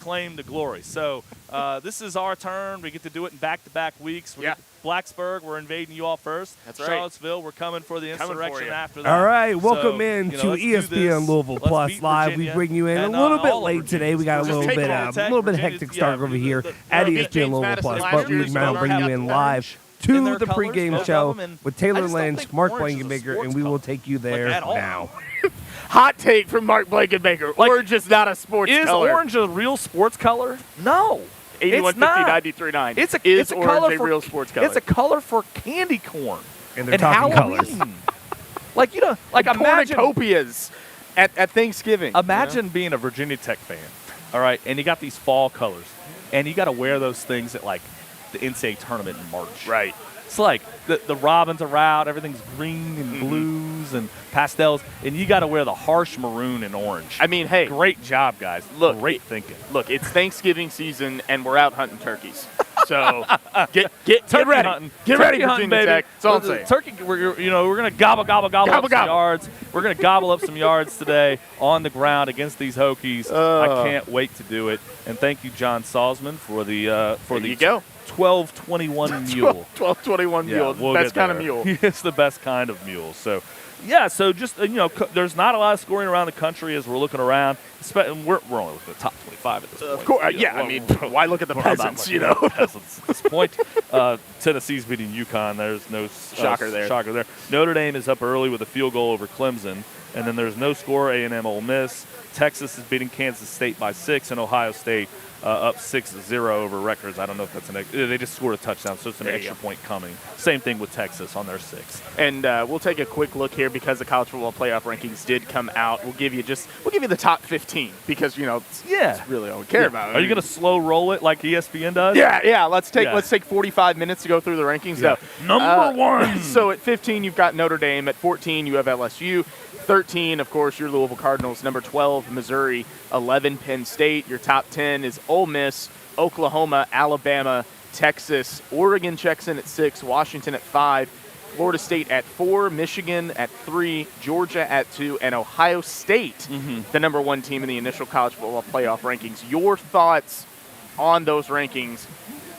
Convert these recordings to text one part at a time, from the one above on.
claim the glory. So this is our turn. We get to do it in back-to-back weeks. Blacksburg, we're invading you all first. That's right. Charlottesville, we're coming for the insurrection after that. All right, welcome in to let's ESPN Louisville Plus Live. We bring you in a little bit late today. We got a little bit hectic start over here at ESPN Louisville Plus, but we now bring you in live to the pregame show with Tayler Lynch, Mark Blankenbaker, and we will take you there now. Hot take from Mark Blankenbaker. Orange is not a sports color. Is orange a real sports color? No. 8150-93.9. It's a color for real sports color. It's a color for candy corn. And they're talking Halloween. colors. Like, you know, like imagine cornucopias at Thanksgiving. Imagine being a Virginia Tech fan, all right, and you got these fall colors, and you got to wear those things at, like, the NCAA tournament in March. Right. It's like the robins are out, everything's green and blues and pastels, and you got to wear the harsh maroon and orange. I mean, hey. Great job, guys. Look, great thinking. Look, it's Thanksgiving season, and we're out hunting turkeys. So get ready. Hunting. Get turkey ready, hunting, Virginia baby. Tech. That's all I'm saying. Turkey, we're going to gobble up some yards. We're going to gobble up some yards today on the ground against these Hokies. I can't wait to do it. And thank you, John Salzman, for the 1221 mule. 1221 mule. We'll best kind of mule. It's the best kind of mule. So, yeah, so just, there's not a lot of scoring around the country as we're looking around. We're only looking at the top 25 at this point. Of course, why look at the peasants, Peasants at this point. Tennessee's beating UConn. There's no shocker there. Notre Dame is up early with a field goal over Clemson. And then there's no score, A&M Ole Miss. Texas is beating Kansas State by 6, and Ohio State up 6-0 over Rutgers. I don't know if that's they just scored a touchdown, so it's an extra point coming. Same thing with Texas on their 6th. And we'll take a quick look here because the college football playoff rankings did come out. We'll give you the top 15 because it's really all we care about. Are you going to slow roll it like ESPN does? Yeah. Let's take 45 minutes to go through the rankings. Yeah. Number 1. So at 15 you've got Notre Dame. At 14 you have LSU. 13, of course, your Louisville Cardinals. Number 12, Missouri. 11, Penn State. Your top 10 is Ole Miss, Oklahoma, Alabama, Texas. Oregon checks in at 6, Washington at 5, Florida State at 4, Michigan at 3, Georgia at 2, and Ohio State, the number 1 team in the initial college football playoff rankings. Your thoughts on those rankings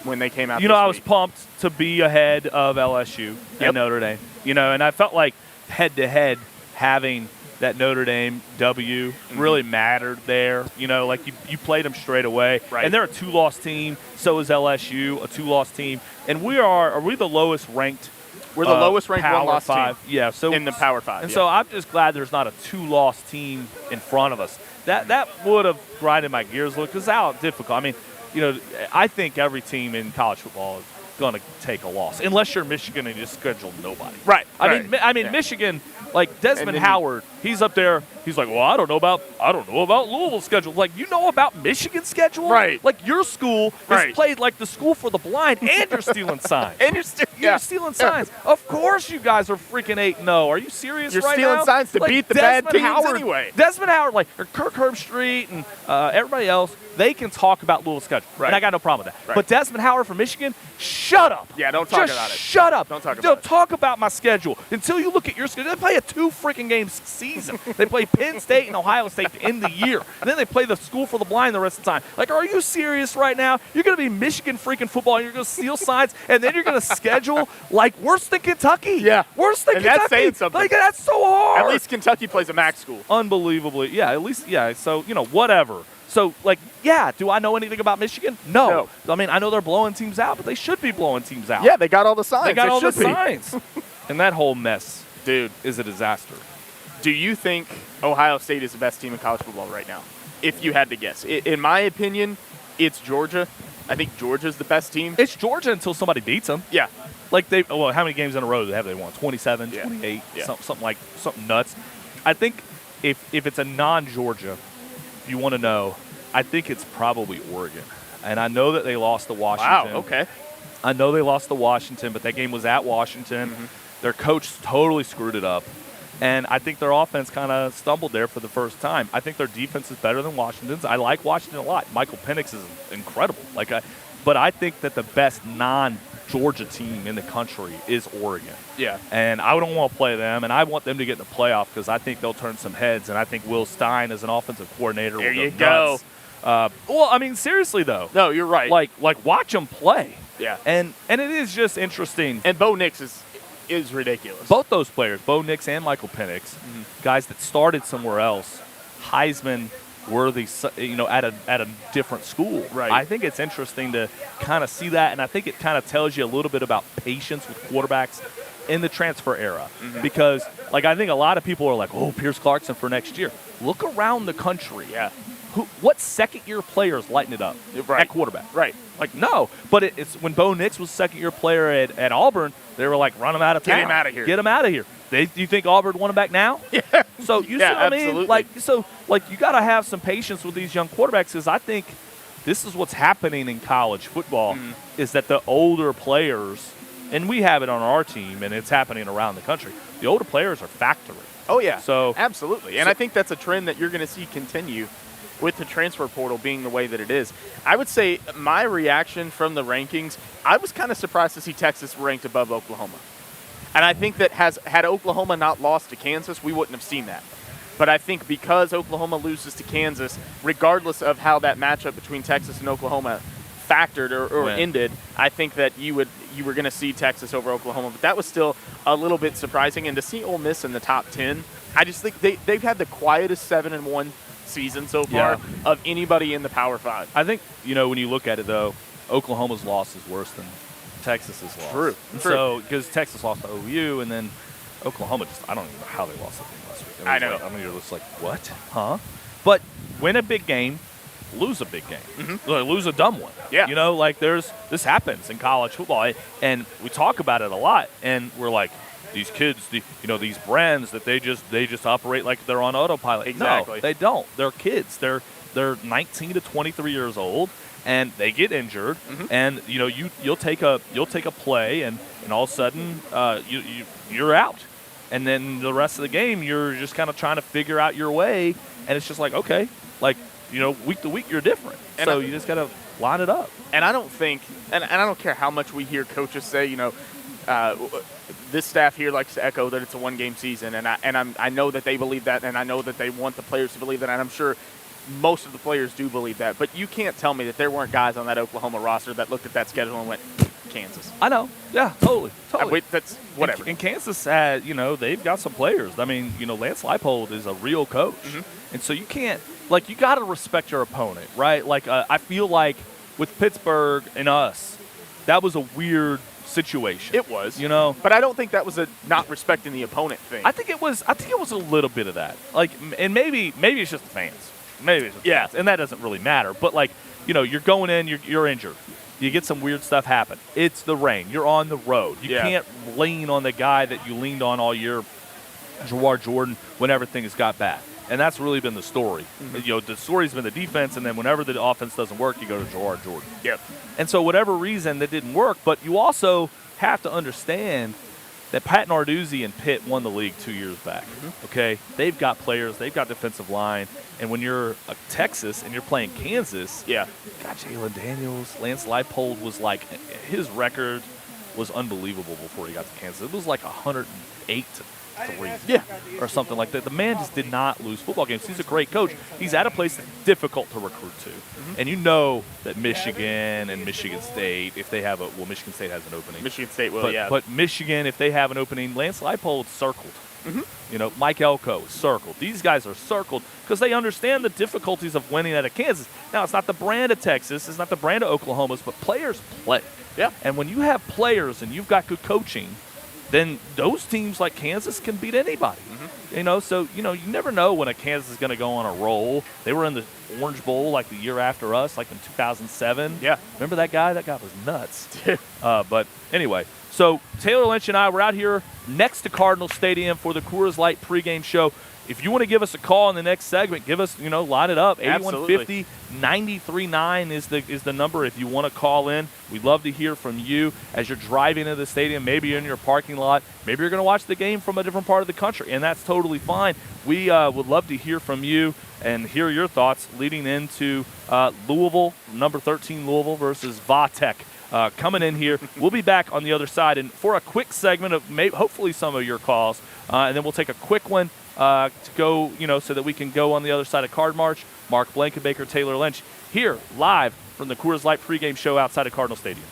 when they came out this week? I was pumped to be ahead of LSU and Notre Dame. And I felt like head-to-head having that Notre Dame W really mattered there. Like you played them straight away. Right. And they're a 2-loss team. So is LSU, a 2-loss team. And are we the lowest ranked? We're the lowest ranked Power 1-loss 5. team. Yeah, so in the Power 5. And so I'm just glad there's not a 2-loss team in front of us. That would have grinded my gears a little because how difficult. I mean, I think every team in college football is going to take a loss unless you're Michigan and you just schedule nobody. Right. I mean, Michigan. Like Desmond Howard, he's up there. He's like, well, I don't know about Louisville's schedule. Like, you know about Michigan's schedule? Right. Like your school is played like the school for the blind, and you're stealing signs. You're stealing signs. Of course, you guys are freaking 8-0. Are you serious? You're right stealing now? signs to beat the bad teams anyway. Desmond Howard, like Kirk Herbstreit and everybody else, they can talk about Louisville's schedule, and I got no problem with that. Right. But Desmond Howard from Michigan, shut up. Yeah, don't talk about it. Shut up. Don't talk about it. Talk about my schedule until you look at your schedule. They play a 2 freaking games season. They play Penn State and Ohio State to end the year, and then they play the school for the blind the rest of the time. Like, are you serious right now? You're going to be Michigan freaking football, and you're going to steal signs, and then you're going to schedule like worse than Kentucky. Yeah, worse than Kentucky. That's saying something. Like, that's so hard. At least Kentucky plays a MAC school. Unbelievably, yeah. At least, yeah. So whatever. So, do I know anything about Michigan? No. I mean, I know they're blowing teams out, but they should be blowing teams out. Yeah, they got all the signs. They got all the signs. And that whole mess, dude, is a disaster. Do you think Ohio State is the best team in college football right now? If you had to guess. In my opinion, it's Georgia. I think Georgia's the best team. It's Georgia until somebody beats them. Yeah. Like, how many games in a row have they won? 27, 28, something nuts. I think if it's a non-Georgia, if you want to know, I think it's probably Oregon. And I know that they lost to Washington. Wow, okay. I know they lost to Washington, but that game was at Washington. Their coach totally screwed it up. And I think their offense kind of stumbled there for the first time. I think their defense is better than Washington's. I like Washington a lot. Michael Penix is incredible. But I think that the best non-Georgia team in the country is Oregon. Yeah. And I don't want to play them, and I want them to get in the playoff because I think they'll turn some heads, and I think Will Stein as an offensive coordinator will go nuts. Well, I mean, seriously though. No, you're right. Like watch them play. Yeah. And it is just interesting. And Bo Nix is ridiculous. Both those players, Bo Nix and Michael Penix, guys that started somewhere else, Heisman worthy, at a different school. Right. I think it's interesting to kind of see that, and I think it kind of tells you a little bit about patience with quarterbacks in the transfer era. Because, I think a lot of people are like, oh, Pierce Clarkson for next year. Look around the country. Yeah. What second-year players lighten it up at quarterback? Right. No. But it's when Bo Nix was second-year player at Auburn, they were like, run him out of town. Get him out of here. Get him out of here. Do you think Auburn want him back now? Yeah. So you see what I mean? Absolutely. You got to have some patience with these young quarterbacks, because I think this is what's happening in college football is that the older players, and we have it on our team, and it's happening around the country, the older players are factory. Oh, yeah. So absolutely. And I think that's a trend that you're going to see continue with the transfer portal being the way that it is. I would say my reaction from the rankings, I was kind of surprised to see Texas ranked above Oklahoma. And I think that had Oklahoma not lost to Kansas, we wouldn't have seen that. But I think because Oklahoma loses to Kansas, regardless of how that matchup between Texas and Oklahoma factored or ended, I think that you were going to see Texas over Oklahoma. But that was still a little bit surprising. And to see Ole Miss in the top 10, I just think they've had the quietest 7-1 season so far of anybody in the Power 5. I think, when you look at it, though, Oklahoma's loss is worse than Texas's loss. True. So, because Texas lost to OU, and then Oklahoma I don't even know how they lost that game last week. I know. You're just like, what? Huh? But win a big game, lose a big game. Lose a dumb one. Yeah. This happens in college football, and we talk about it a lot, and we're like, these kids, these brands that they just operate like they're on autopilot. Exactly. No, they don't. They're kids. They're 19 to 23 years old, and they get injured, and you'll take a play, and all of a sudden you're out, and then the rest of the game you're just kind of trying to figure out your way, and it's just like, okay, week to week you're different, and so you just gotta line it up. And I don't think, and I don't care how much we hear coaches say, this staff here likes to echo that it's a one-game season, and I know that they believe that, and I know that they want the players to believe that, and I'm sure most of the players do believe that. But you can't tell me that there weren't guys on that Oklahoma roster that looked at that schedule and went, Kansas. I know. Yeah, totally. That's whatever. And Kansas had, they've got some players. I mean, Lance Leipold is a real coach. And so you can't, you got to respect your opponent, right? I feel like with Pittsburgh and us, that was a weird situation. It was. But I don't think that was a not respecting the opponent thing. I think it was a little bit of that. And maybe it's just the fans. Maybe it's just the fans. And that doesn't really matter. But you're going in, you're injured. You get some weird stuff happen. It's the rain. You're on the road. You can't lean on the guy that you leaned on all year, Jawar Jordan, whenever things got bad. And that's really been the story. The story's been the defense, and then whenever the offense doesn't work, you go to Jawar Jordan. Yep. And so whatever reason, that didn't work. But you also have to understand that Pat Narduzzi and Pitt won the league 2 years back. Okay? They've got players. They've got defensive line. And when you're Texas and you're playing Kansas, got Jalen Daniels, Lance Leipold was his record was unbelievable before he got to Kansas. It was 108 to 3 or something like that. The man just did not lose football games. He's a great coach. He's at a place that's difficult to recruit to. And that Michigan and Michigan State, if they have Michigan State has an opening. Michigan State will, But Michigan, if they have an opening, Lance Leipold circled. Mike Elko circled. These guys are circled because they understand the difficulties of winning out of Kansas. Now, it's not the brand of Texas. It's not the brand of Oklahoma's, but players play. Yeah. And when you have players and you've got good coaching, then those teams like Kansas can beat anybody. So, you never know when a Kansas is going to go on a roll. They were in the Orange Bowl the year after us, in 2007. Yeah. Remember that guy? That guy was nuts. But anyway, so Tayler Lynch and I were out here next to Cardinal Stadium for the Coors Light pregame show. If you want to give us a call in the next segment, give us, line it up. 8150-939 is the number if you want to call in. We'd love to hear from you as you're driving into the stadium. Maybe you're in your parking lot. Maybe you're going to watch the game from a different part of the country, and that's totally fine. We would love to hear from you and hear your thoughts leading into Louisville, number 13 Louisville versus Vatech. Coming in here. We'll be back on the other side. And for a quick segment of hopefully some of your calls, and then we'll take a quick one to go, so that we can go on the other side of Card March. Mark Blankenbaker, Tayler Lynch, here live from the Coors Light pregame show outside of Cardinal Stadium.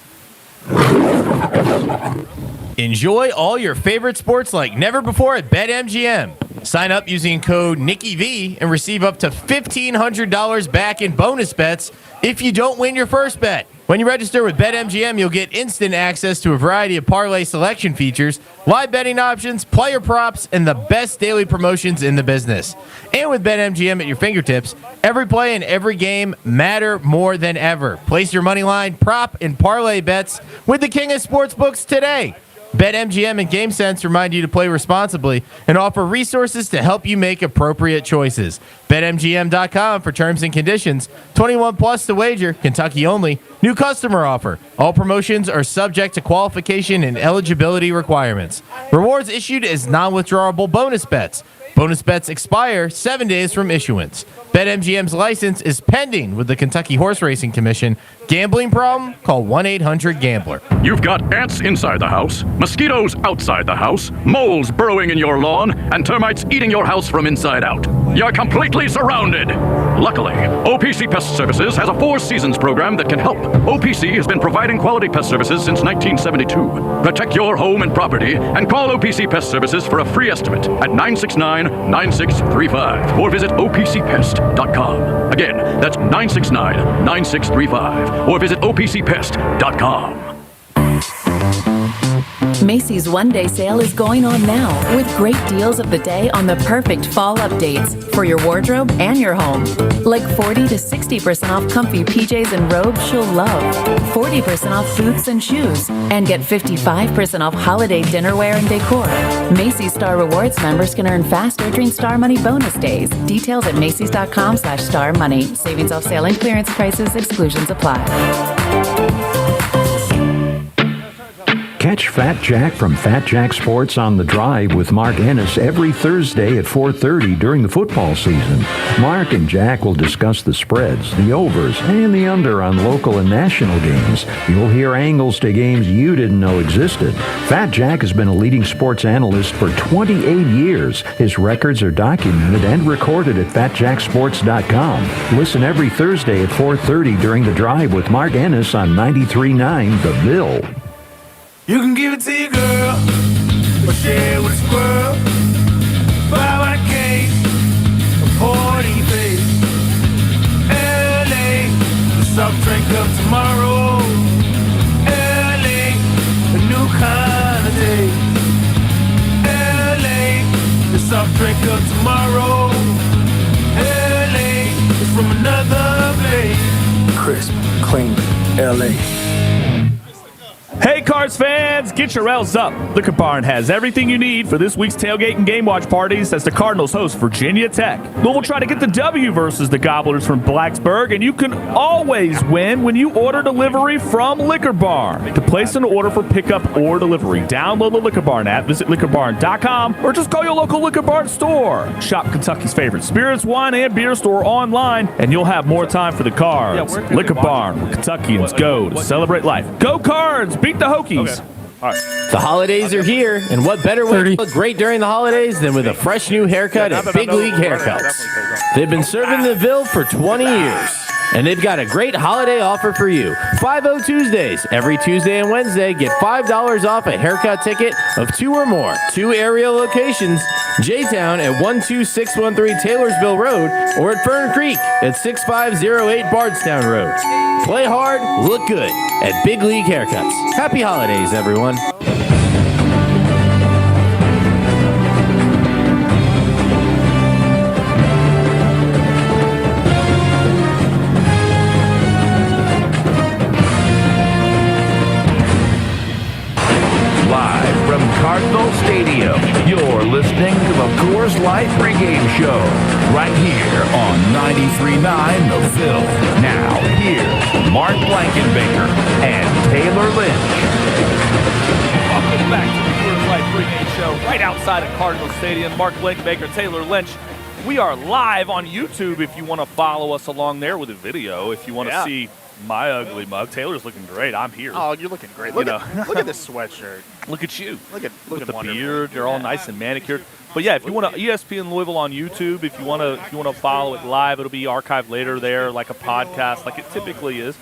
Enjoy all your favorite sports like never before at BetMGM. Sign up using code NICKYV and receive up to $1,500 back in bonus bets if you don't win your first bet. When you register with BetMGM, you'll get instant access to a variety of parlay selection features, live betting options, player props, and the best daily promotions in the business. And with BetMGM at your fingertips, every play and every game matter more than ever. Place your money line, prop, and parlay bets with the king of sportsbooks today. BetMGM and GameSense remind you to play responsibly and offer resources to help you make appropriate choices. BetMGM.com for terms and conditions. 21 plus to wager. Kentucky only. New customer offer. All promotions are subject to qualification and eligibility requirements. Rewards issued as non-withdrawable bonus bets. Bonus bets expire 7 days from issuance. BetMGM's license is pending with the Kentucky Horse Racing Commission. Gambling problem? Call 1-800-GAMBLER. You've got ants inside the house, mosquitoes outside the house, moles burrowing in your lawn, and termites eating your house from inside out. You're completely surrounded. Luckily, OPC Pest Services has a 4 seasons program that can help. OPC has been providing quality pest services since 1972. Protect your home and property and call OPC Pest Services for a free estimate at 969-9635 or visit OPCPest.com. Again, that's 969-9635 or visit OPCPest.com. Macy's one-day sale is going on now with great deals of the day on the perfect fall updates for your wardrobe and your home. Like 40 to 60% off comfy PJs and robes she'll love, 40% off boots and shoes, and get 55% off holiday dinnerware and decor. Macy's Star Rewards members can earn faster during Star Money bonus days. Details at Macys.com/Star Money. Savings off sale and clearance prices. Exclusions apply. Catch Fat Jack from Fat Jack Sports on the Drive with Mark Ennis every Thursday at 4:30 during the football season. Mark and Jack will discuss the spreads, the overs, and the under on local and national games. You'll hear angles to games you didn't know existed. Fat Jack has been a leading sports analyst for 28 years. His records are documented and recorded at fatjacksports.com. Listen every Thursday at 4:30 during the Drive with Mark Ennis on 93.9 The Ville. You can give it to your girl, or share with a squirrel. Buy what I came, a party face. LA, the soft drink of tomorrow. LA, a new kind of day. LA, the soft drink of tomorrow. LA, is from another place. Crisp, clean, LA. Hey, Cards fans, get your L's up. Liquor Barn has everything you need for this week's tailgate and game watch parties as the Cardinals host Virginia Tech. Louisville try to get the W versus the Gobblers from Blacksburg, and you can always win when you order delivery from Liquor Barn. To place an order for pickup or delivery, download the Liquor Barn app, visit liquorbarn.com, or just call your local Liquor Barn store. Shop Kentucky's favorite spirits, wine, and beer store online, and you'll have more time for the Cards. Liquor Barn, where Kentuckians go to celebrate life. Go Cards! Beat the Hokies. Okay. All right. The holidays are here, and what better way to look great during the holidays than with a fresh new haircut at Big League Haircuts. They've been serving the Ville for 20 years, and they've got a great holiday offer for you. 5-0 Tuesdays. Every Tuesday and Wednesday, get $5 off a haircut ticket of 2 or more. 2 area locations, J-Town at 12613 Taylorsville Road or at Fern Creek at 6508 Bardstown Road. Play hard, look good at Big League Haircuts. Happy holidays, everyone. Live from Cardinal Stadium, you're listening to the Coors Light pregame show right here on 93.9 The Ville. Now, here's Mark Blankenbaker and Tayler Lynch. Welcome back to the Coors Light pregame show right outside of Cardinal Stadium. Mark Blankenbaker, Tayler Lynch. We are live on YouTube if you want to follow us along there with a video. If you want to see my ugly mug. Taylor's looking great. I'm here. Oh, you're looking great. Look at this sweatshirt. Look at you. Look at the wonderful. beard. You're all nice and manicured. But yeah, if you want to ESPN Louisville on YouTube, if you want to follow it live, it'll be archived later there, like a podcast, like it typically is.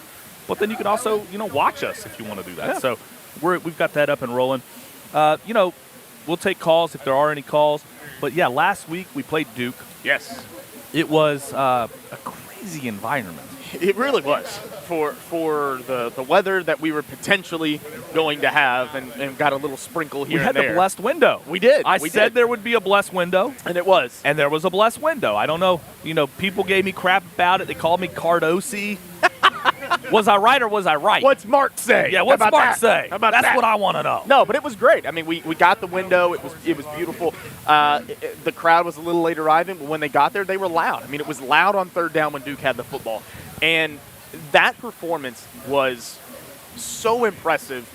But then you can also watch us if you want to do that. Yeah. So we've got that up and rolling. We'll take calls if there are any calls. But yeah, last week we played Duke. Yes, it was a crazy environment. It really was for the weather that we were potentially going to have, and got a little sprinkle here and there. We had the blessed window. We did. We said there would be a blessed window, and it was. And there was a blessed window. I don't know. People gave me crap about it. They called me Cardosi. Was I right or was I right? What's Mark say? Yeah, what's Mark say? How about That's that? what I want to know. No, but it was great. I mean, we got the window. It was beautiful. The crowd was a little late arriving, but when they got there, they were loud. I mean, it was loud on third down when Duke had the football. And that performance was so impressive.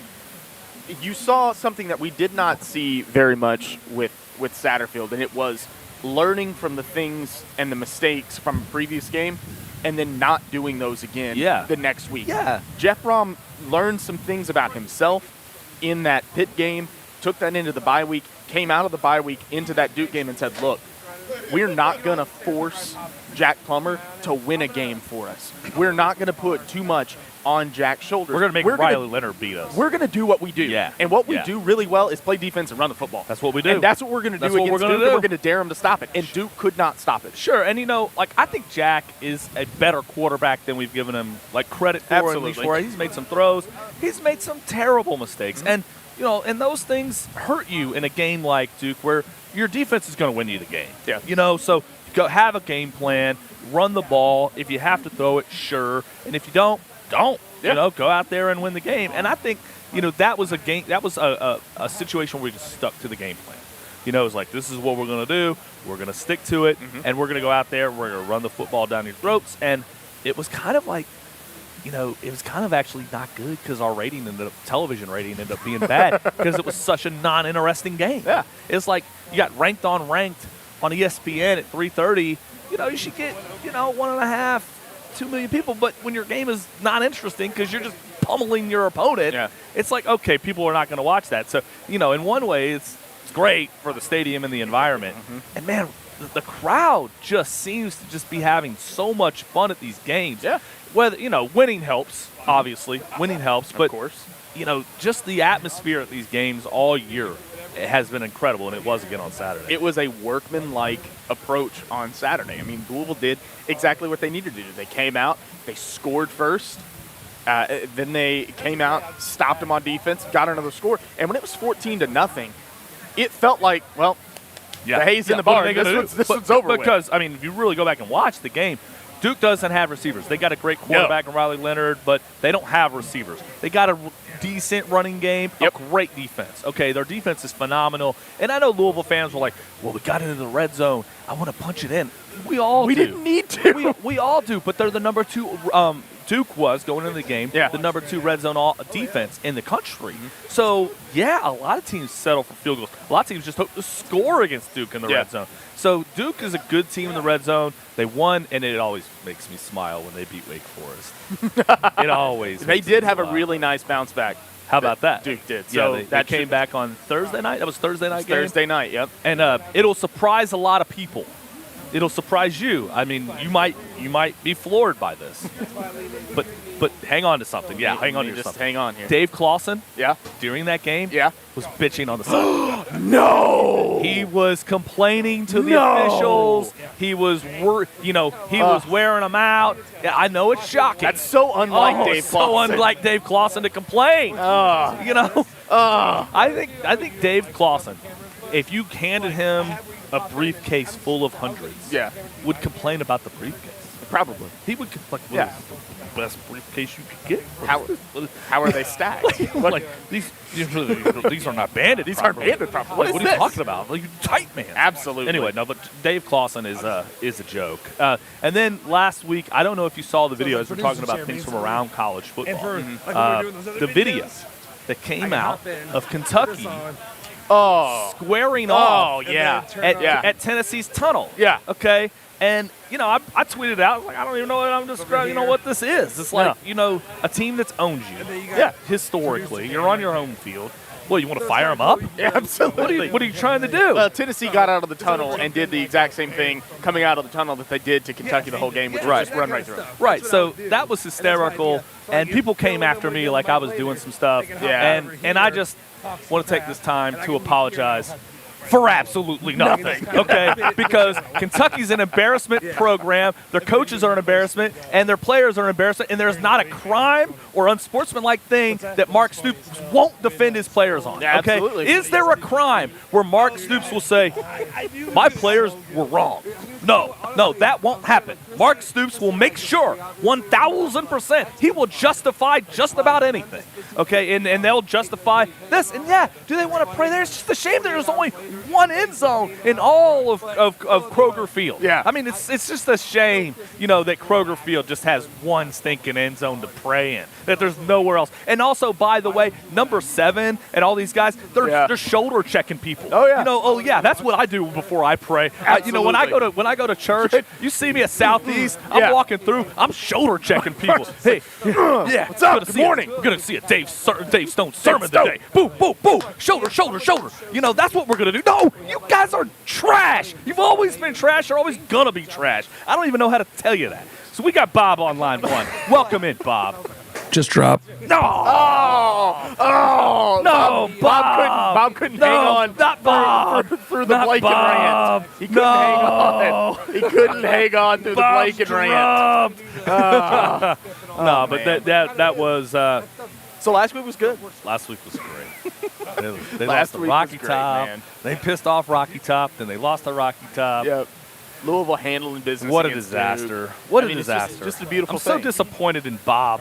You saw something that we did not see very much with Satterfield, and it was learning from the things and the mistakes from a previous game and then not doing those again the next week. Yeah. Jeff Brom learned some things about himself in that Pitt game, took that into the bye week, came out of the bye week into that Duke game and said, look, we're not going to force Jack Plummer to win a game for us. We're not going to put too much on Jack's shoulders. We're going to make Riley Leonard beat us. We're going to do what we do. Yeah. And what we do really well is play defense and run the football. That's what we do. And that's what we're going to do against Duke. We're going to dare him to stop it. And Duke could not stop it. Sure. And, I think Jack is a better quarterback than we've given him, credit for. Absolutely. He's made some throws. He's made some terrible mistakes. And, and those things hurt you in a game like Duke where your defense is going to win you the game. Yeah. So go have a game plan, run the ball. If you have to throw it, sure. And if you don't. Yeah. Go out there and win the game. And I think, that was a game. That was a situation where we just stuck to the game plan. It was like, this is what we're going to do. We're going to stick to it, and we're going to go out there. We're going to run the football down your throats. And it was kind of like, it was kind of actually not good because our television rating ended up being bad because it was such a non-interesting game. Yeah. It's like you got ranked on ESPN at 3:30. You should get, 1.5, 2 million people. But when your game is not interesting because you're just pummeling your opponent, it's like, okay, people are not going to watch that. So, in one way, it's great for the stadium and the environment. And, man, the crowd just seems to just be having so much fun at these games. Yeah. Whether, winning helps, obviously. Winning helps. But, of course. Just the atmosphere at these games all year has been incredible, and it was again on Saturday. It was a workman-like approach on Saturday. I mean, Louisville did exactly what they needed to do. They came out, they scored first, then they came out, stopped them on defense, got another score. And when it was 14-0, it felt like, well, the hay's in the barn. This one's over because, if you really go back and watch the game, Duke doesn't have receivers. They got a great quarterback in Riley Leonard, but they don't have receivers. They got a decent running game, a great defense. Okay, their defense is phenomenal. And I know Louisville fans were like, well, we got into the red zone. I want to punch it in. We all do. We didn't need to. We all do, but they're the number 2 Duke was going into the game, the number 2 red zone defense in the country. So, a lot of teams settle for field goals. A lot of teams just hope to score against Duke in the red zone. So, Duke is a good team in the red zone. They won, and it always makes me smile when they beat Wake Forest. It always They did have a really nice bounce back. How about that? Duke did. So they came back on Thursday night? That was Thursday night game? Thursday night, yep. And it'll surprise a lot of people. It'll surprise you. I mean, you might be floored by this. But hang on to something. Yeah, hang on to something. Just hang on here. Dave Clawson, during that game, was bitching on the side. No! He was complaining to the officials. He was was wearing them out. Yeah, I know it's shocking. That's so unlike Dave Clawson. So unlike Dave Clawson to complain. I think Dave Clawson, if you handed him a briefcase full of hundreds, would complain about the briefcase. Probably. He would complain. The best briefcase you could get. How are they stacked? These are not banded. These aren't banded properly. What are you talking about? Like, tight man. Absolutely. Anyway, no, but Dave Clawson is a joke. And then last week, I don't know if you saw the video as we're talking about things from around college football. The video that came out of Kentucky squaring off at Tennessee's tunnel. Yeah. Okay. And, I tweeted out, like, I don't even know what I'm describing, what this is. It's like, a team that's owned you. Historically. You're on your home field. Well, you want to fire them up? Yeah, absolutely. What are you trying to do? Well, Tennessee got out of the tunnel and did the exact same thing coming out of the tunnel that they did to Kentucky the whole game, which was just run right through them. Right, so that was hysterical, and people came after me like I was doing some stuff. Yeah. And I just want to take this time to apologize for absolutely nothing, okay? Because Kentucky's an embarrassment program, their coaches are an embarrassment, and their players are an embarrassment, and there's not a crime or unsportsmanlike thing that Mark Stoops won't defend his players on, Yeah, okay? absolutely. Is there a crime where Mark Stoops will say, my players were wrong? No, that won't happen. Mark Stoops will make sure, 1,000%, he will justify just about anything, okay? And they'll justify this. And, yeah, do they want to pray there? It's just a shame there's only one end zone in all of Kroger Field. Yeah. I mean, it's just a shame, that Kroger Field just has one stinking end zone to pray in, that there's nowhere else. And also, by the way, number 7 and all these guys, they're shoulder checking people. Oh, yeah. That's what I do before I pray. When I go to church, you see me at Southeast, I'm walking through, I'm shoulder checking people. Hey, what's up? Good morning. We're going to see a Dave Stone sermon today. Boo, boo, boo. Shoulder. That's what we're going to do. No, you guys are trash. You've always been trash. You're always going to be trash. I don't even know how to tell you that. So we got Bob on line 1. Welcome in, Bob. Just drop. No. No, Bob couldn't hang on. Not Bob. Through the Blanken rant. He couldn't hang on. He couldn't hang on through the Blanken rant. No, but that was. So last week was good. Last week was great. They Last lost to week Rocky was great, Top. man. They pissed off Rocky Top. Then they lost to Rocky Top. Yep. Louisville handling business. What a against disaster! Duke. What I a mean, disaster! It's just a beautiful I'm thing. so disappointed in Bob.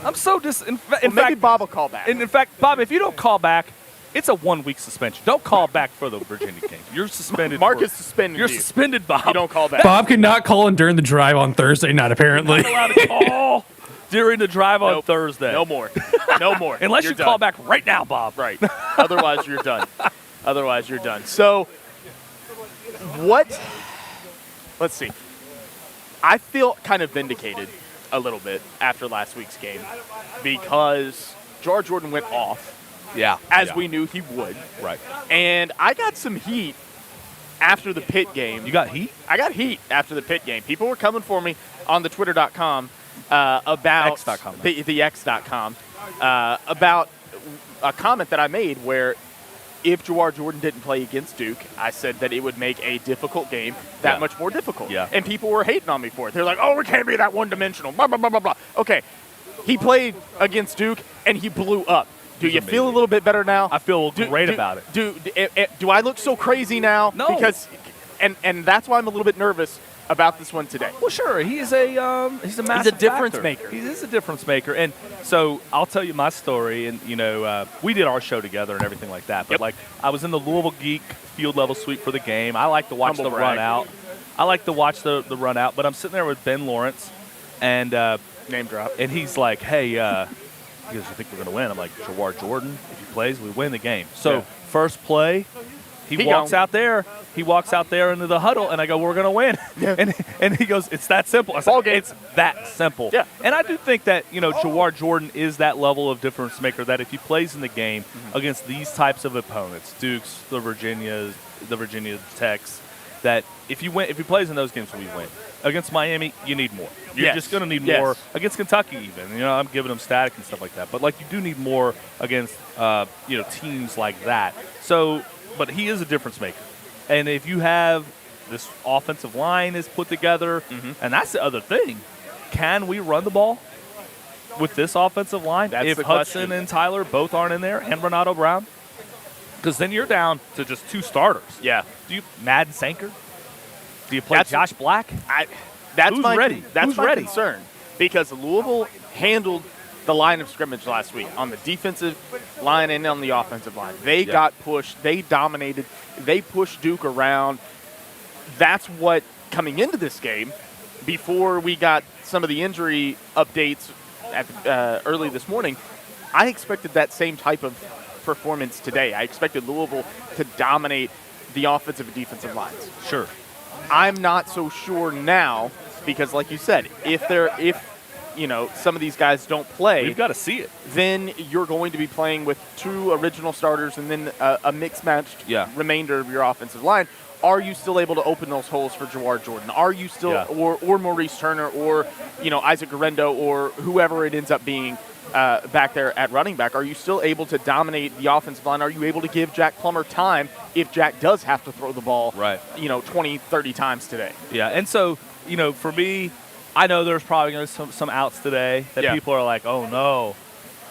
I'm so in Maybe fact, Bob will call back. in fact, Bob, if you don't call back, it's a 1-week suspension. Don't call back for the Virginia Kings. You're suspended. Marcus suspended. You're suspended, Bob. You don't call back. Bob could not call in during the drive on Thursday night, apparently. Not allowed to call during the drive on Thursday. No more. No more. Unless You're you done. call back right now, Bob. Right. Otherwise, you're done. So, what? Let's see. I feel kind of vindicated a little bit after last week's game because George Jordan went off. Yeah. As we knew he would. Right. And I got some heat after the Pitt game. You got heat? I got heat after the Pitt game. People were coming for me on the Twitter.com about X.com. the X.com about a comment that I made where if Jawar Jordan didn't play against Duke, I said that it would make a difficult game that much more difficult. Yeah. And people were hating on me for it. They're like, oh, we can't be that one-dimensional, blah, blah, blah, blah, blah. Okay, he played against Duke, and he blew up. Do you feel a little bit better now? I feel great about it. Do I look so crazy now? No. Because, and that's why I'm a little bit nervous about this one today. Well, sure. He's a massive difference factor. maker. He is a difference maker. And so I'll tell you my story. And, we did our show together and everything like that. But, I was in the Louisville Geek field level suite for the game. I like to watch the run out. The run out. But I'm sitting there with Ben Lawrence and name drop. And he's like, hey, he goes, you think we're going to win? I'm like, Jawar Jordan, if he plays, we win the game. So first play, he walks out there. He walks out there into the huddle, and I go, we're going to win. Yeah. And he goes, it's that simple. I said, it's that simple. Yeah. And I do think that, Jawar Jordan is that level of difference maker that if he plays in the game against these types of opponents, Dukes, the Virginia Techs, that if he plays in those games, we win. Against Miami, you need more. You're just going to need more. Against Kentucky even. I'm giving them static and stuff like that. But, you do need more against, teams like that. So, but he is a difference maker. And if you have this offensive line is put together, and that's the other thing, can we run the ball with this offensive line if Hudson and Tyler both aren't in there and Renato Brown? Because then you're down to just 2 starters. Yeah. Do you Madden Sanker? Do you play Josh Black? That's Who's my ready? That's my concern because Louisville handled the line of scrimmage last week on the defensive line and on the offensive line. They got pushed. They dominated. They pushed Duke around. That's what, coming into this game, before we got some of the injury updates early this morning, I expected that same type of performance today. I expected Louisville to dominate the offensive and defensive lines. Sure. I'm not so sure now because, like you said, if some of these guys don't play, we've got to see it. Then you're going to be playing with 2 original starters and then a mixed-matched remainder of your offensive line. Are you still able to open those holes for Jawar Jordan? Are you still, or Maurice Turner, or Isaac Garendo, or whoever it ends up being back there at running back? Are you still able to dominate the offensive line? Are you able to give Jack Plummer time if Jack does have to throw the ball, 20, 30 times today? Yeah, and so for me, I know there's probably going to be some outs today that people are like, oh no.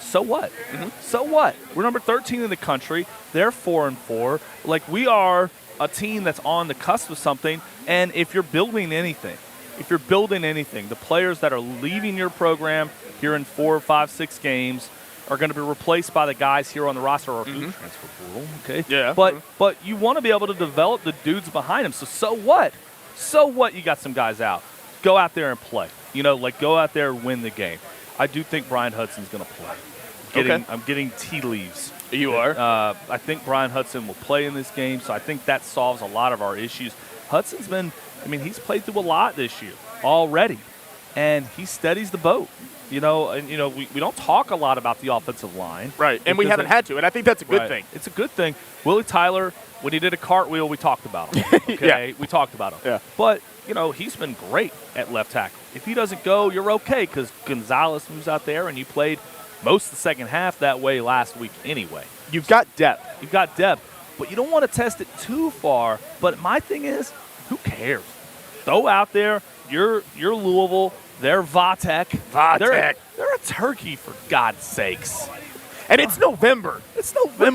So what? So what? We're number 13 in the country. They're 4-4. Like, we are a team that's on the cusp of something, and if you're building anything, the players that are leaving your program here in 4, 5, 6 games are going to be replaced by the guys here on the roster or transfer portal, okay? Yeah. But you want to be able to develop the dudes behind them. So what? So what? You got some guys out. Go out there and play. Go out there and win the game. I do think Brian Hudson's going to play. I'm getting tea leaves. You are? I think Brian Hudson will play in this game, so I think that solves a lot of our issues. Hudson's he's played through a lot this year already, and he steadies the boat. We don't talk a lot about the offensive line. Right, and we haven't had to, and I think that's a good thing. It's a good thing. Willie Tyler, when he did a cartwheel, we talked about him. Okay, we talked about him. Yeah. But, he's been great at left tackle. If he doesn't go, you're okay, because Gonzalez moves out there, and you played most of the second half that way last week anyway. You've got depth. But you don't want to test it too far. But my thing is, who cares? Throw out there, you're Louisville, they're Vatek. They're a turkey, for God's sakes. And it's November.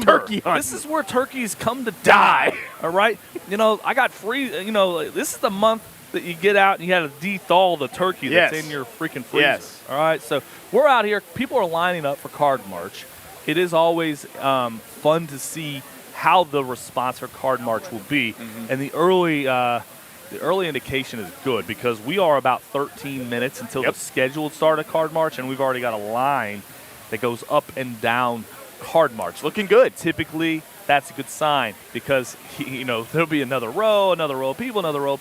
Turkey hunt. This is where turkeys come to die. All right? I got free, this is the month that you get out and you have to de-thaw the turkey that's in your freaking freezer. Yes. All right? So we're out here. People are lining up for Card March. It is always fun to see how the response for Card March will be. And the early indication is good because we are about 13 minutes until the scheduled start of Card March, and we've already got a line that goes up and down Card March. Looking good. Typically, that's a good sign because, there'll be another row of people, another row of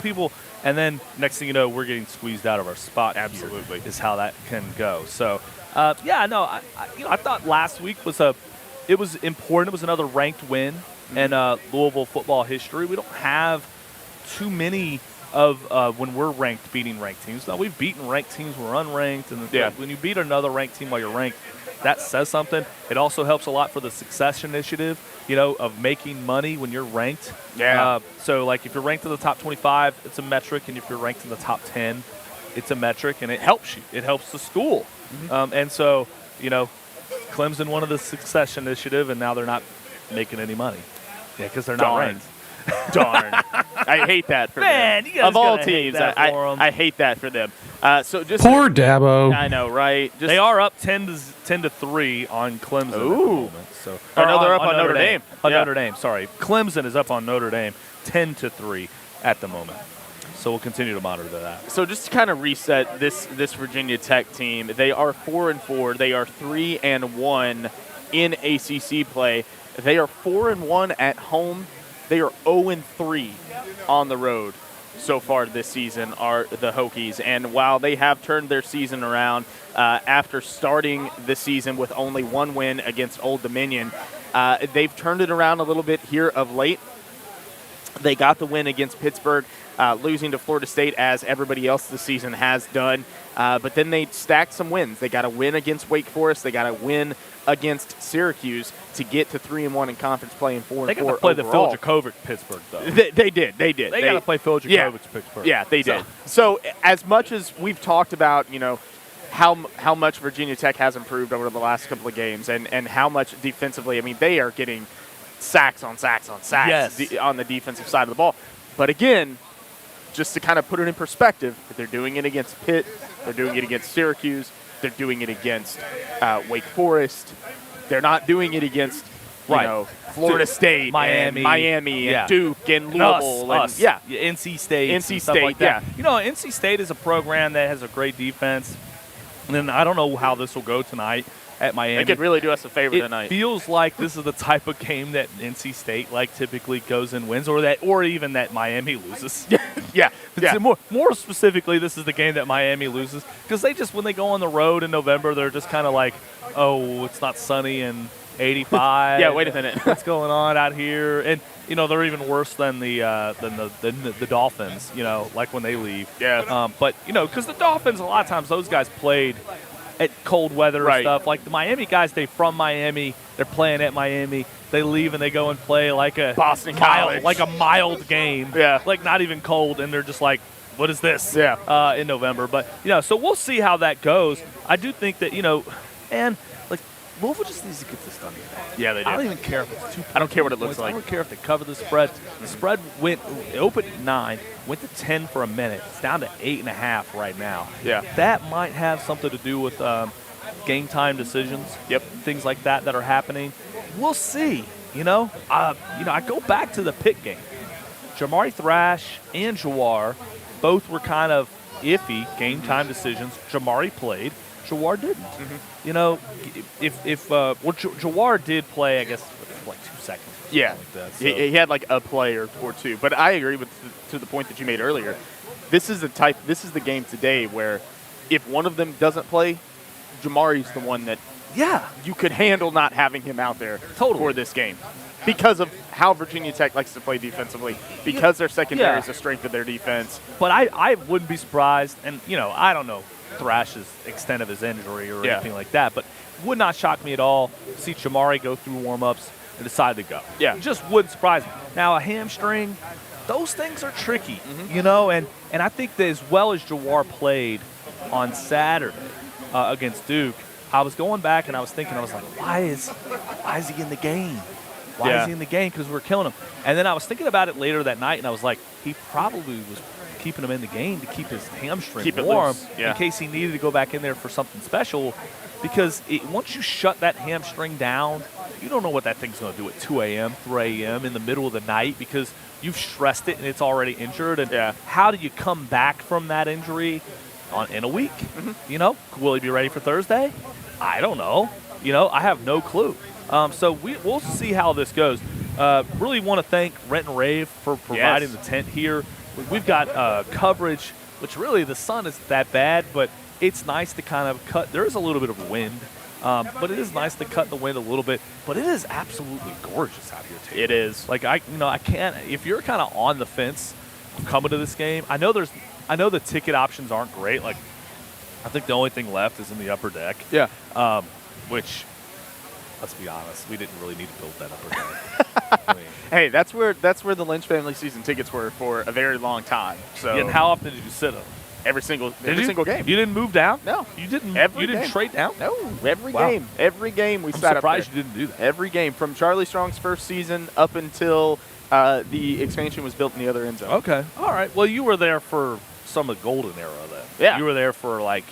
people, and then next thing you know, we're getting squeezed out of our spot. Absolutely. Is how that can go. So, I thought last week it was important. It was another ranked win in Louisville football history. We don't have too many of when we're ranked beating ranked teams. Now, we've beaten ranked teams when we're unranked, and when you beat another ranked team while you're ranked, that says something. It also helps a lot for the success initiative, of making money when you're ranked. Yeah. So, if you're ranked in the top 25, it's a metric, and if you're ranked in the top 10, it's a metric, and it helps you. It helps the school. And so, Clemson wanted the success initiative, and now they're not making any money. Yeah, because they're not ranked. Darn. I hate that for them. You guys of all gotta teams, hate that for 'em. I hate that for them. So just Poor Dabo. I know, right? They are up 10-3 on Clemson at the moment. So, they're up on Notre Dame. Notre Dame, sorry. Clemson is up on Notre Dame 10-3 at the moment. So we'll continue to monitor that. So just to kind of reset this Virginia Tech team, they are 4-4. They are 3-1 in ACC play. They are 4-1 at home. They are 0-3 on the road so far this season, are the Hokies. And while they have turned their season around after starting the season with only one win against Old Dominion, they've turned it around a little bit here of late. They got the win against Pittsburgh, losing to Florida State as everybody else this season has done. But then they stacked some wins. They got a win against Wake Forest. They got a win against Syracuse to get to 3-1 in conference play and 4-4 They got to play overall. the Phil Jakovic Pittsburgh, though. They did. They got to play Phil Jakovic Pittsburgh. Yeah, they did. So as much as we've talked about, how much Virginia Tech has improved over the last couple of games and how much defensively, they are getting sacks on sacks on sacks on the defensive side of the ball. But again, just to kind of put it in perspective, they're doing it against Pitt, they're doing it against Syracuse, they're doing it against Wake Forest. They're not doing it against Florida State, Miami, and Duke, and Louisville, NC State, NC stuff State, like that. NC State is a program that has a great defense. And then I don't know how this will go tonight. at Miami. They could really do us a favor it tonight. It feels like this is the type of game that NC State typically goes and wins, or even that Miami loses. Yeah. More specifically, this is the game that Miami loses because when they go on the road in November, they're just kind of like, oh, it's not sunny and 85. Yeah, wait a minute. What's going on out here? And they're even worse than the Dolphins. Like when they leave. Yeah. But because the Dolphins, a lot of times those guys played at cold weather and stuff. Like the Miami guys, they from Miami. They're playing at Miami. They leave and they go and play like a Boston College, like a mild game. Yeah. Like not even cold, and they're just like, what is this? Yeah. In November, but so we'll see how that goes. I do think that Louisville just needs to get this done today. Yeah, they do. I don't even care if it's 2 points. I don't care what it looks like. I don't care if they cover the spread. The spread opened at 9, went to 10 for a minute. It's down to 8.5 right now. Yeah. That might have something to do with game time decisions. Yep. Things like that are happening. We'll see. I go back to the Pitt game. Jamari Thrash and Jawar both were kind of iffy game time decisions. Jamari played. Jawar didn't. Jawar did play, I guess, for like 2 seconds. Yeah, like that, so. he had like a play or two. But I agree to the point that you made earlier. This is the game today where if one of them doesn't play, Jamari's the one that you could handle not having him out there for this game because of how Virginia Tech likes to play defensively, because their secondary is the strength of their defense. But I wouldn't be surprised, and I don't know Thrash's extent of his injury or anything like that, but would not shock me at all to see Jamari go through warm-ups and decide to go. Yeah. It just wouldn't surprise me. Now, a hamstring, those things are tricky, and I think that as well as Jawar played on Saturday against Duke, I was going back and I was thinking, I was like, why is he in the game? Why is he in the game? Because we're killing him. And then I was thinking about it later that night, and I was like, he probably was keeping him in the game to keep his hamstring warm in case he needed to go back in there for something special. Because once you shut that hamstring down, you don't know what that thing's going to do at 2 a.m., 3 a.m. in the middle of the night because you've stressed it and it's already injured. And how do you come back from that injury in a week? Will he be ready for Thursday? I don't know. I have no clue. So we'll see how this goes. Really want to thank Rent and Rave for providing the tent here. We've got coverage, which really the sun isn't that bad, but it's nice to kind of cut. There is a little bit of wind, but it is nice to cut the wind a little bit. But it is absolutely gorgeous out here, too. It is. Like I can't. If you're kind of on the fence coming to this game, I know the ticket options aren't great. Like I think the only thing left is in the upper deck. Yeah. Which, let's be honest, we didn't really need to build that upper deck. I mean, hey, that's where the Lynch family season tickets were for a very long time. So. And how often did you sit them? Every single game. You didn't move down? No. You didn't. Every you didn't game. trade down? No. Every game. Every game we sat up there. I'm surprised you didn't do that. Every game from Charlie Strong's first season up until the expansion was built in the other end zone. Okay. All right. Well, you were there for some of the golden era then. Yeah. You were there for like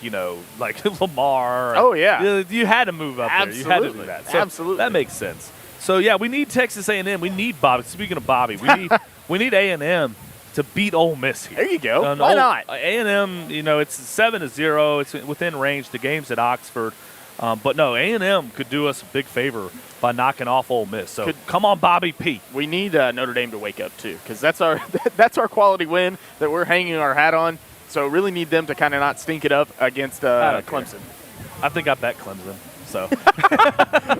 Lamar. Oh yeah. You had to move up there. You had to do that. So Absolutely. That makes sense. So yeah, we need Texas A&M. We need Bobby. Speaking of Bobby, we need A&M to beat Ole Miss here. There you go. Why not? A&M, it's 7-0. It's within range. The game's at Oxford. But no, A&M could do us a big favor by knocking off Ole Miss. So come on, Bobby P. We need Notre Dame to wake up too, because that's our quality win that we're hanging our hat on. So really need them to kind of not stink it up against Clemson. I think I bet Clemson. So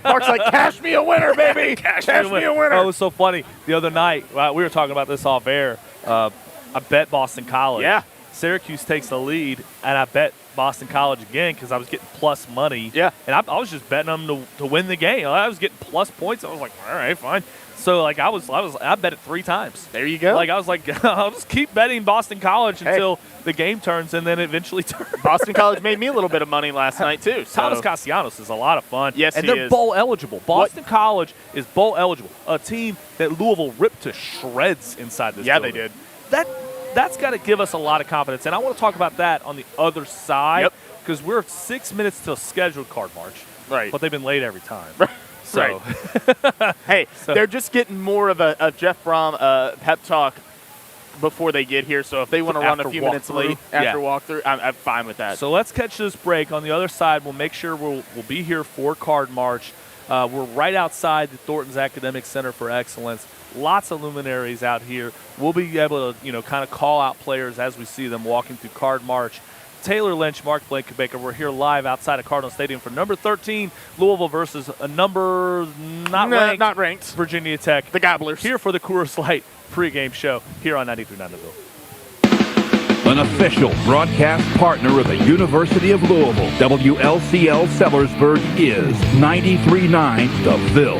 Mark's like, cash me a winner, baby. cash me a winner. Oh, it was so funny. The other night, we were talking about this off air. I bet Boston College. Yeah. Syracuse takes the lead, and I bet Boston College again because I was getting plus money. Yeah. And I was just betting them to win the game. I was getting plus points. I was like, all right, fine. So like I bet it 3 times. There you go. Like I was like, I'll just keep betting Boston College until the game turns, and then it eventually turns. Boston College made me a little bit of money last night too. So. Thomas Castellanos is a lot of fun. Yes, and he they're is. bowl eligible. Boston College is bowl eligible. A team that Louisville ripped to shreds inside this. Yeah, building. they did. That's got to give us a lot of confidence, and I want to talk about that on the other side because we're 6 minutes till scheduled card march. Right. But they've been late every time. So. Hey, they're just getting more of a Jeff Brom pep talk before they get here. So if they want to run a few minutes late after walkthrough, I'm fine with that. So let's catch this break. On the other side, we'll make sure we'll be here for Card March. We're right outside the Thornton's Academic Center for Excellence. Lots of luminaries out here. We'll be able to, kind of call out players as we see them walking through Card March. Tayler Lynch, Mark Blankenbaker, we're here live outside of Cardinal Stadium for number 13, Louisville versus a number not ranked, Virginia Tech. The Gobblers. Here for the Coors Light pregame show here on 93.9 The Ville. An official broadcast partner of the University of Louisville, WLCL Sellersburg is 93.9 The Ville.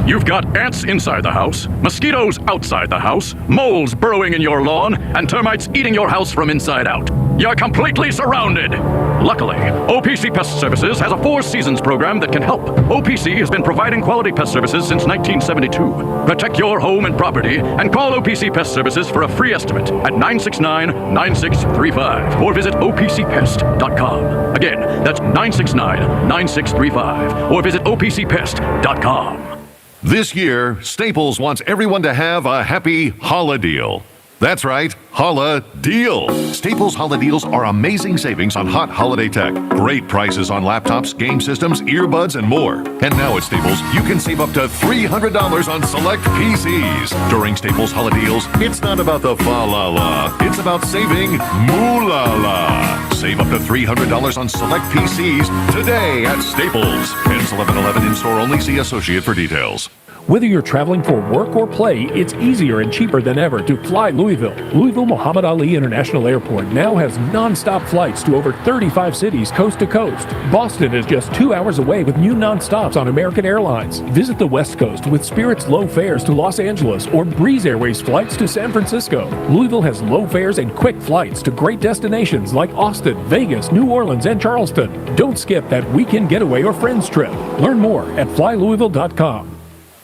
You've got ants inside the house, mosquitoes outside the house, moles burrowing in your lawn, and termites eating your house from inside out. You're completely surrounded. Luckily, OPC Pest Services has a 4 seasons program that can help. OPC has been providing quality pest services since 1972. Protect your home and property and call OPC Pest Services for a free estimate at 969-9635 or visit opcpest.com. Again, that's 969-9635 or visit opcpest.com. This year, Staples wants everyone to have a happy Holla Deal. That's right, Holla Deal. Staples Holla Deals are amazing savings on hot holiday tech. Great prices on laptops, game systems, earbuds, and more. And now at Staples, you can save up to $300 on select PCs. During Staples Holla Deals, it's not about the fa-la-la. It's about saving moo-la-la. Save up to $300 on select PCs today at Staples. Ends 11/11 in-store only. See associate for details. Whether you're traveling for work or play, it's easier and cheaper than ever to fly Louisville. Louisville Muhammad Ali International Airport now has non-stop flights to over 35 cities coast to coast. Boston is just 2 hours away with new non-stops on American Airlines. Visit the West Coast with Spirit's low fares to Los Angeles or Breeze Airways flights to San Francisco. Louisville has low fares and quick flights to great destinations like Austin, Vegas, New Orleans, and Charleston. Don't skip that weekend getaway or friends trip. Learn more at flylouisville.com.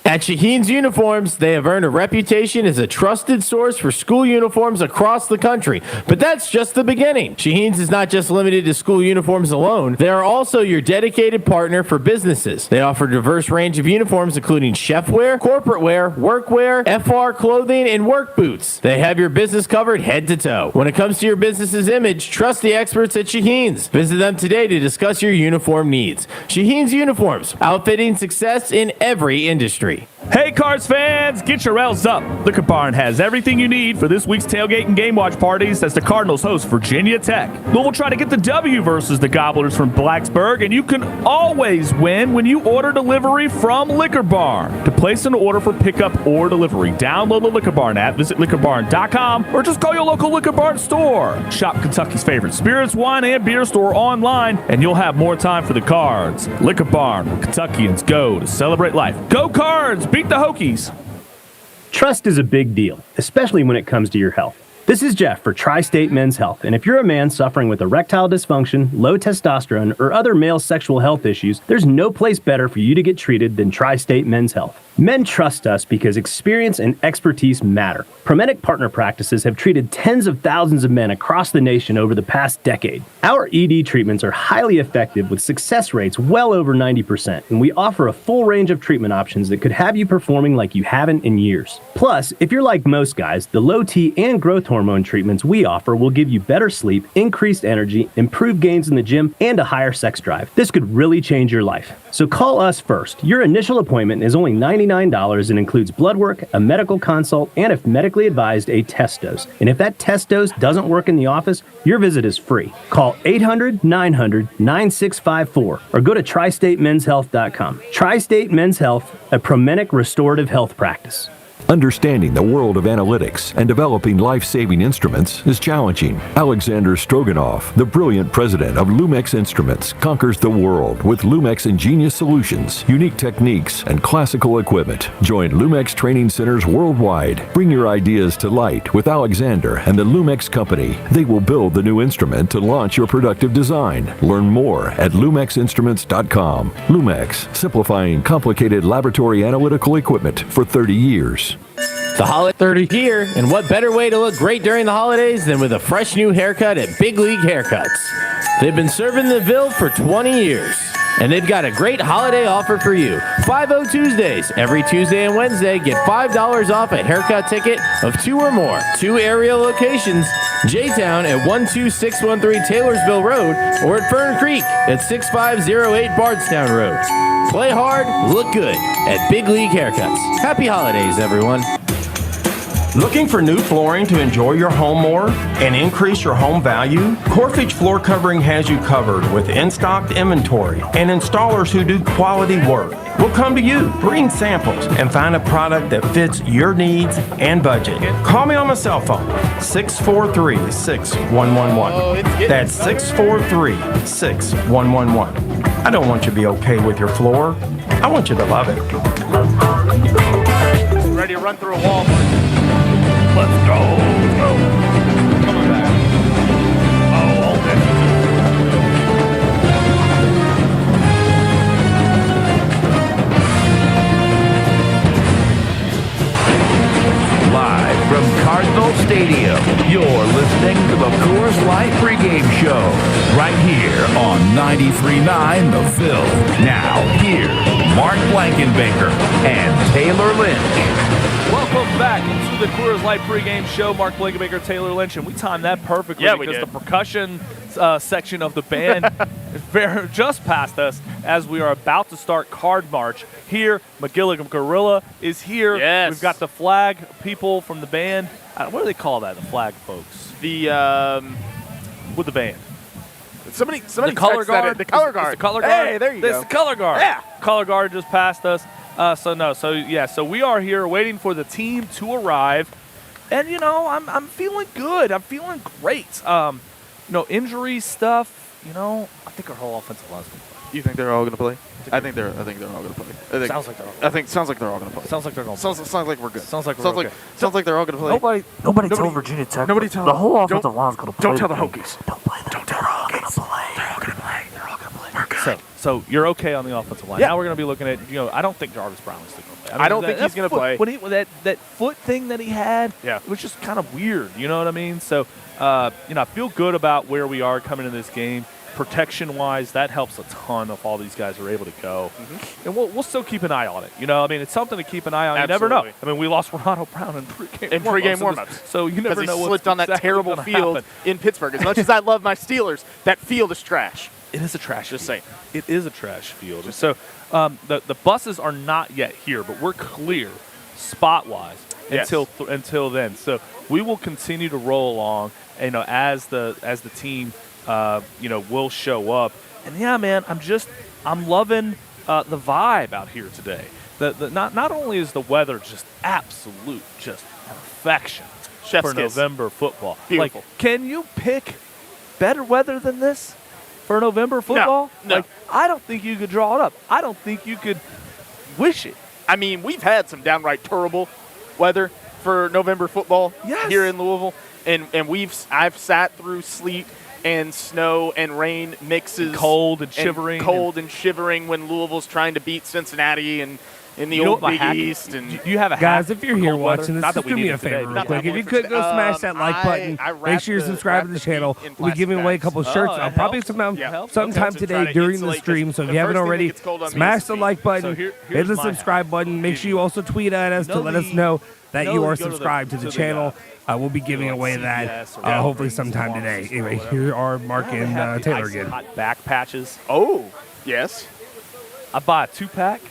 At Shaheen's Uniforms, they have earned a reputation as a trusted source for school uniforms across the country. But that's just the beginning. Shaheen's is not just limited to school uniforms alone. They are also your dedicated partner for businesses. They offer a diverse range of uniforms, including chef wear, corporate wear, workwear, FR clothing, and work boots. They have your business covered head to toe. When it comes to your business's image, trust the experts at Shaheen's. Visit them today to discuss your uniform needs. Shaheen's Uniforms, outfitting success in every industry. Hey, Cards fans, get your L's up. Liquor Barn has everything you need for this week's tailgate and game watch parties as the Cardinals host Virginia Tech. Louisville try to get the W versus the Gobblers from Blacksburg, and you can always win when you order delivery from Liquor Barn. To place an order for pickup or delivery, download the Liquor Barn app, visit liquorbarn.com, or just call your local Liquor Barn store. Shop Kentucky's favorite spirits, wine, and beer store online, and you'll have more time for the Cards. Liquor Barn, where Kentuckians go to celebrate life. Go Cards! Beat the Hokies. Trust is a big deal, especially when it comes to your health. This is Jeff for Tri-State Men's Health, and if you're a man suffering with erectile dysfunction, low testosterone, or other male sexual health issues, there's no place better for you to get treated than Tri-State Men's Health. Men trust us because experience and expertise matter. Promenic Partner Practices have treated tens of thousands of men across the nation over the past decade. Our ED treatments are highly effective with success rates well over 90%, and we offer a full range of treatment options that could have you performing like you haven't in years. Plus, if you're like most guys, the low T and growth hormone treatments we offer will give you better sleep, increased energy, improved gains in the gym, and a higher sex drive. This could really change your life. So call us first. Your initial appointment is only $99 and includes blood work, a medical consult, and if medically advised, a test dose. And if that test dose doesn't work in the office, your visit is free. Call 800-900-9654 or go to tristatemenshealth.com. Tri-State Men's Health, a Promenic restorative health practice. Understanding the world of analytics and developing life-saving instruments is challenging. Alexander Stroganoff, the brilliant president of Lumex Instruments, conquers the world with Lumex ingenious solutions, unique techniques, and classical equipment. Join Lumex training centers worldwide. Bring your ideas to light with Alexander and the Lumex Company. They will build the new instrument to launch your productive design. Learn more at lumexinstruments.com. Lumex, simplifying complicated laboratory analytical equipment for 30 years. The holiday 30 here, and what better way to look great during the holidays than with a fresh new haircut at Big League Haircuts. They've been serving the Ville for 20 years. And they've got a great holiday offer for you. 5-0 Tuesdays. Every Tuesday and Wednesday, get $5 off a haircut ticket of 2 or more. 2 area locations, J-Town at 12613 Taylorsville Road or at Fern Creek at 6508 Bardstown Road. Play hard, look good at Big League Haircuts. Happy holidays, everyone. Looking for new flooring to enjoy your home more and increase your home value? Corfage Floor Covering has you covered with in-stocked inventory and installers who do quality work. We'll come to you, bring samples, and find a product that fits your needs and budget. Call me on my cell phone, 643-6111. That's 643-6111. I don't want you to be okay with your floor. I want you to love it. Ready to run through a wall. Let's go. Coming back. Live from Cardinal Stadium, you're listening to the Coors Light pregame show right here on 93.9 The Ville. Now, here's Mark Blankenbaker and Tayler Lynch. Welcome back into the Coors Light pregame show. Mark Blankenbaker, Tayler Lynch, and we timed that perfectly because the percussion section of the band is just past us as we are about to start Card March. Here, McGilligan Gorilla is here. Yes. We've got the flag people from the band. What do they call that, the flag folks? With the band. Somebody the color guard. The color guard. It's the color guard. Hey, there you go. It's the color guard. Yeah. Color guard just passed us. So we are here waiting for the team to arrive, and I'm feeling good. I'm feeling great. Injury stuff. I think our whole offensive line's gonna play. You think they're all gonna play? I think they're all gonna play. Sounds like they're all. Sounds like they're all gonna play. Sounds like they're gonna. Sounds like we're good. Sounds like we're okay. Sounds like they're all gonna play. Nobody told Virginia Tech. Nobody told the whole offensive line's gonna play. Don't tell the Hokies. Don't play them. They're all gonna play. They're all gonna play. They're all gonna play. We're good. So you're okay on the offensive line. Yeah. Now we're going to be looking at, I don't think Jarvis Brown is still going to play. I don't think he's going to play. When that foot thing that he had, yeah, it was just kind of weird. You know what I mean? So, I feel good about where we are coming into this game. Protection-wise, that helps a ton if all these guys are able to go. Mm-hmm. And we'll still keep an eye on it. It's something to keep an eye on. Absolutely. You never know. We lost Ronaldo Brown in pregame warm-ups. So you never know what's slipped on that terrible field in Pittsburgh. As much as I love my Steelers, that field is trash. It is a trash. Just saying, it is a trash field. So the buses are not yet here, but we're clear spot-wise until then. So we will continue to roll along. As the team, will show up. And yeah, man, I'm loving the vibe out here today. Not only is the weather just absolute, just perfection Chef's for kiss. November football. Beautiful. Can you pick better weather than this for November football? No. I don't think you could draw it up. I don't think you could wish it. We've had some downright terrible weather for November football here in Louisville, and I've sat through sleet and snow and rain mixes, cold and shivering, when Louisville's trying to beat Cincinnati and in the old Big East. And you have a guys, if you're here watching this, just do me a favor real quick. If you could go smash that like button, make sure you're subscribed to the channel. We'll be giving away a couple of shirts. I'll probably sometime today during the stream. So if you haven't already, smash the like button, hit the subscribe button. Make sure you also tweet at us to let us know that you are subscribed to the channel. We'll be giving away that hopefully sometime today. Anyway, here are Mark and Taylor again. Hot back patches. Oh, yes. I buy a 2-pack.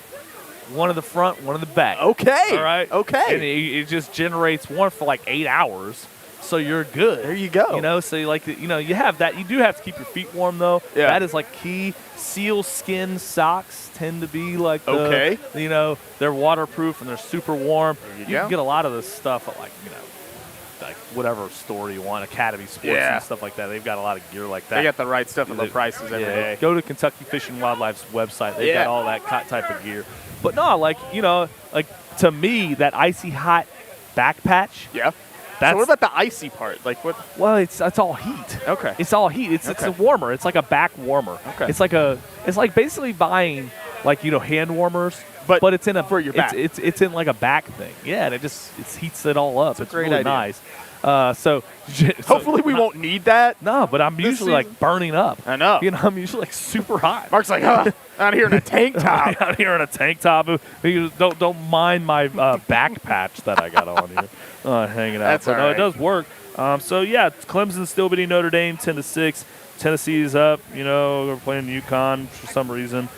One in the front, one in the back. Okay. All right. Okay. And it just generates one for like 8 hours, so you're good. There you go. So you have that. You do have to keep your feet warm though. Yeah. That is like key. Seal skin socks tend to be like they're waterproof and they're super warm. You can get a lot of this stuff at like whatever store you want, Academy Sports and stuff like that. They've got a lot of gear like that. They got the right stuff at low prices every day. Go to Kentucky Fish and Wildlife's website. They've got all that type of gear. But no, to me, that icy hot back patch. Yeah. So what about the icy part? Like what? Well, it's all heat. Okay. It's all heat. It's a warmer. It's like a back warmer. Okay. It's like basically buying hand warmers, but it's in for your back. It's in like a back thing. Yeah, and it heats it all up. It's a great really idea. nice. Hopefully we won't need that. No, but I'm usually like burning up. I know. I'm usually like super hot. Mark's like, out here in a tank top. Out here in a tank top. Don't mind my back patch that I got on here, hanging out. That's all right. It does work. Clemson's still beating Notre Dame 10-6. Tennessee's up. They're playing UConn for some reason.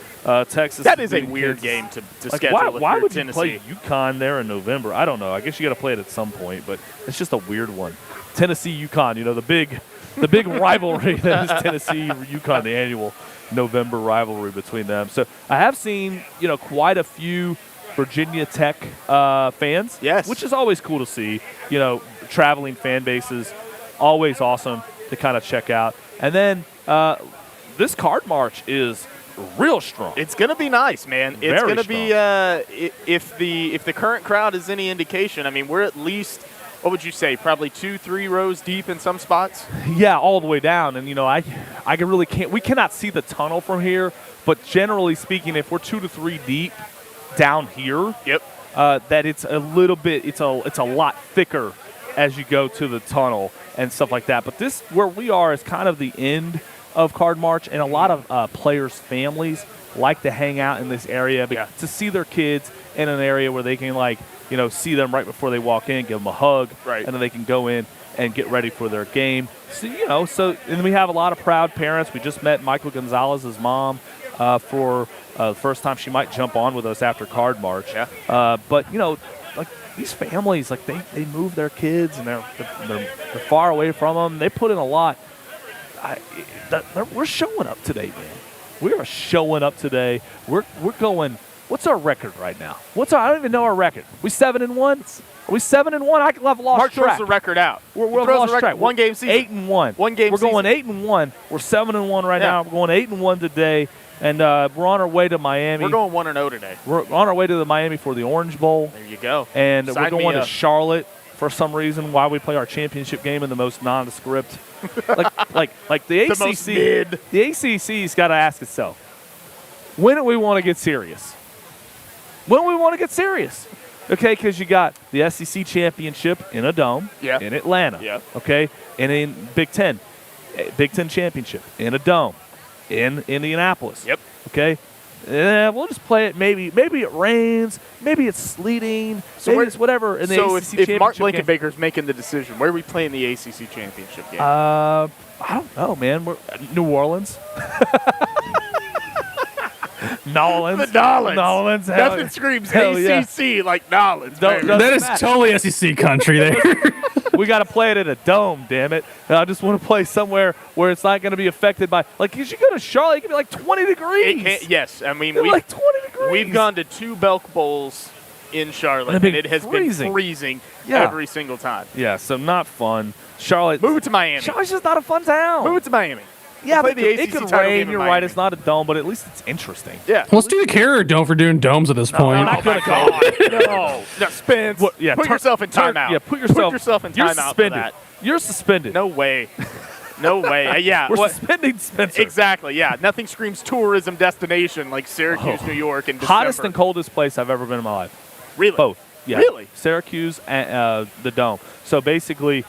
Texas. That is a weird game to schedule. Why would you Tennessee. play UConn there in November? I don't know. I guess you got to play it at some point, but it's just a weird one. Tennessee UConn, the big rivalry that is Tennessee UConn, the annual November rivalry between them. So I have seen quite a few Virginia Tech fans, yes, which is always cool to see. Traveling fan bases, always awesome to kind of check out. And then this card march is real strong. It's going to be nice, man. It's going to be if the current crowd is any indication. I mean, we're at least, what would you say, probably 2-3 rows deep in some spots? Yeah, all the way down. And I really can't. We cannot see the tunnel from here, but generally speaking, if we're 2 to 3 deep down here, yep, that it's a little bit. It's a lot thicker as you go to the tunnel and stuff like that. But this, where we are, is kind of the end of Card March, and a lot of players' families like to hang out in this area to see their kids in an area where they can see them right before they walk in, give them a hug, right, and then they can go in and get ready for their game. So and we have a lot of proud parents. We just met Michael Gonzalez's mom for the first time. She might jump on with us after Card March. Yeah. But these families, they move their kids and they're far away from them. They put in a lot. We're showing up today, man. We are showing up today. We're going. What's our record right now? I don't even know our record. We 7-1. Are we 7-1? I have lost Mark track. throws the record out. We're lost track. One game season. 8-1. One game. We're going 8-1. We're 7-1 right now. We're going 8-1 today, and we're on our way to Miami. We're going 1-0 today. We're on our way to the Miami for the Orange Bowl. There you go. And we're going to Charlotte for some reason while we play our championship game in the most nondescript. like the ACC. The most mid. The ACC's got to ask itself, when do we want to get serious? When do we want to get serious? Okay, because you got the SEC championship in a dome in Atlanta. Okay, and in Big Ten championship in a dome in Indianapolis. Yep. Okay. We'll just play it. Maybe it rains. Maybe it's sleeting. Maybe it's whatever. In the ACC if Mark Blankenbaker's making the decision, where are we playing the ACC championship game? I don't know, man. We're New Orleans. Nolans. Nolans. Nothing screams ACC like Nolans. That is totally SEC country there. We got to play it at a dome, damn it. I just want to play somewhere where it's not going to be affected by, you should go to Charlotte, it can be 20 degrees. Yes, I mean, 20 degrees. We've gone to 2 Belk Bowls in Charlotte, and it has been freezing every single time. Yeah, so not fun. Charlotte. Move it to Miami. Charlotte's just not a fun town. Move it to Miami. Yeah, but it could rain. You're right. It's not a dome, but at least it's interesting. Yeah. Let's do the Carrier Dome for doing domes at this point. Oh, my God. No, Spence. Put yourself in timeout. Yeah, put yourself in timeout for that. You're suspended. No way. No way. Yeah. We're suspending Spencer. Exactly, yeah. Nothing screams tourism destination like Syracuse, New York in December. Hottest and coldest place I've ever been in my life. Really? Both. Yeah. Really? Syracuse and the Dome. So basically,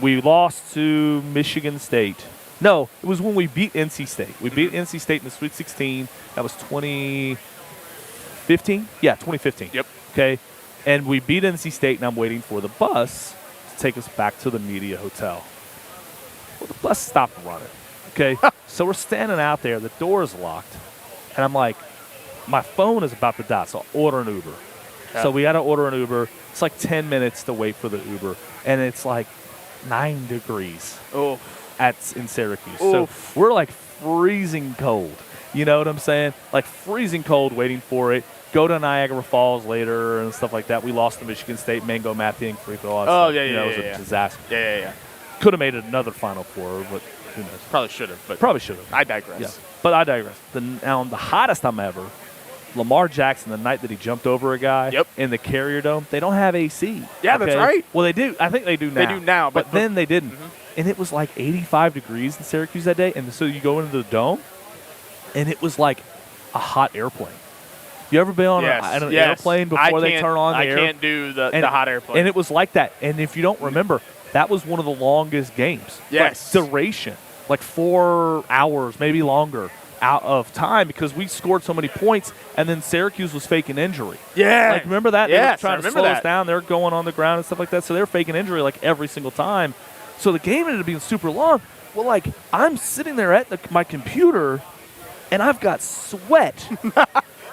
we lost to Michigan State. No, it was when we beat NC State. We beat NC State in the Sweet 16. That was 2015? Yeah, 2015. Yep. Okay. And we beat NC State, and I'm waiting for the bus to take us back to the media hotel. Well, the bus stopped running. Okay. So we're standing out there. The door is locked. And I'm like, my phone is about to die, so I'll order an Uber. Yeah. So we had to order an Uber. It's 10 minutes to wait for the Uber. And it's 9 degrees. Oh. In Syracuse. Oof. So we're freezing cold. You know what I'm saying? Freezing cold waiting for it. Go to Niagara Falls later and stuff like that. We lost to Michigan State. Mango Matthew free throw. Oh, yeah. It was a disaster. Yeah. Could have made it another Final Four, but who knows? Probably should have. I digress. Yeah. But I digress. Now, the hottest time ever, Lamar Jackson, the night that he jumped over a guy in the Carrier Dome, they don't have AC. Yeah, that's right. Well, they do. I think they do now. They do now. But then they didn't. Mm-hmm. And it was 85 degrees in Syracuse that day. And so you go into the dome, and it was like a hot airplane. You ever been on an airplane before they turn on the air? I can't do the hot airplane. And it was like that. And if you don't remember, that was one of the longest games. Yes. Like, duration, like 4 hours, maybe longer out of time because we scored so many points, and then Syracuse was faking injury. Yeah. Like, remember that? Yes, they were trying to slow us that. down. They were going on the ground and stuff like that. So they were faking injury like every single time. So the game ended up being super long. Well, like, I'm sitting there at my computer, and I've got sweat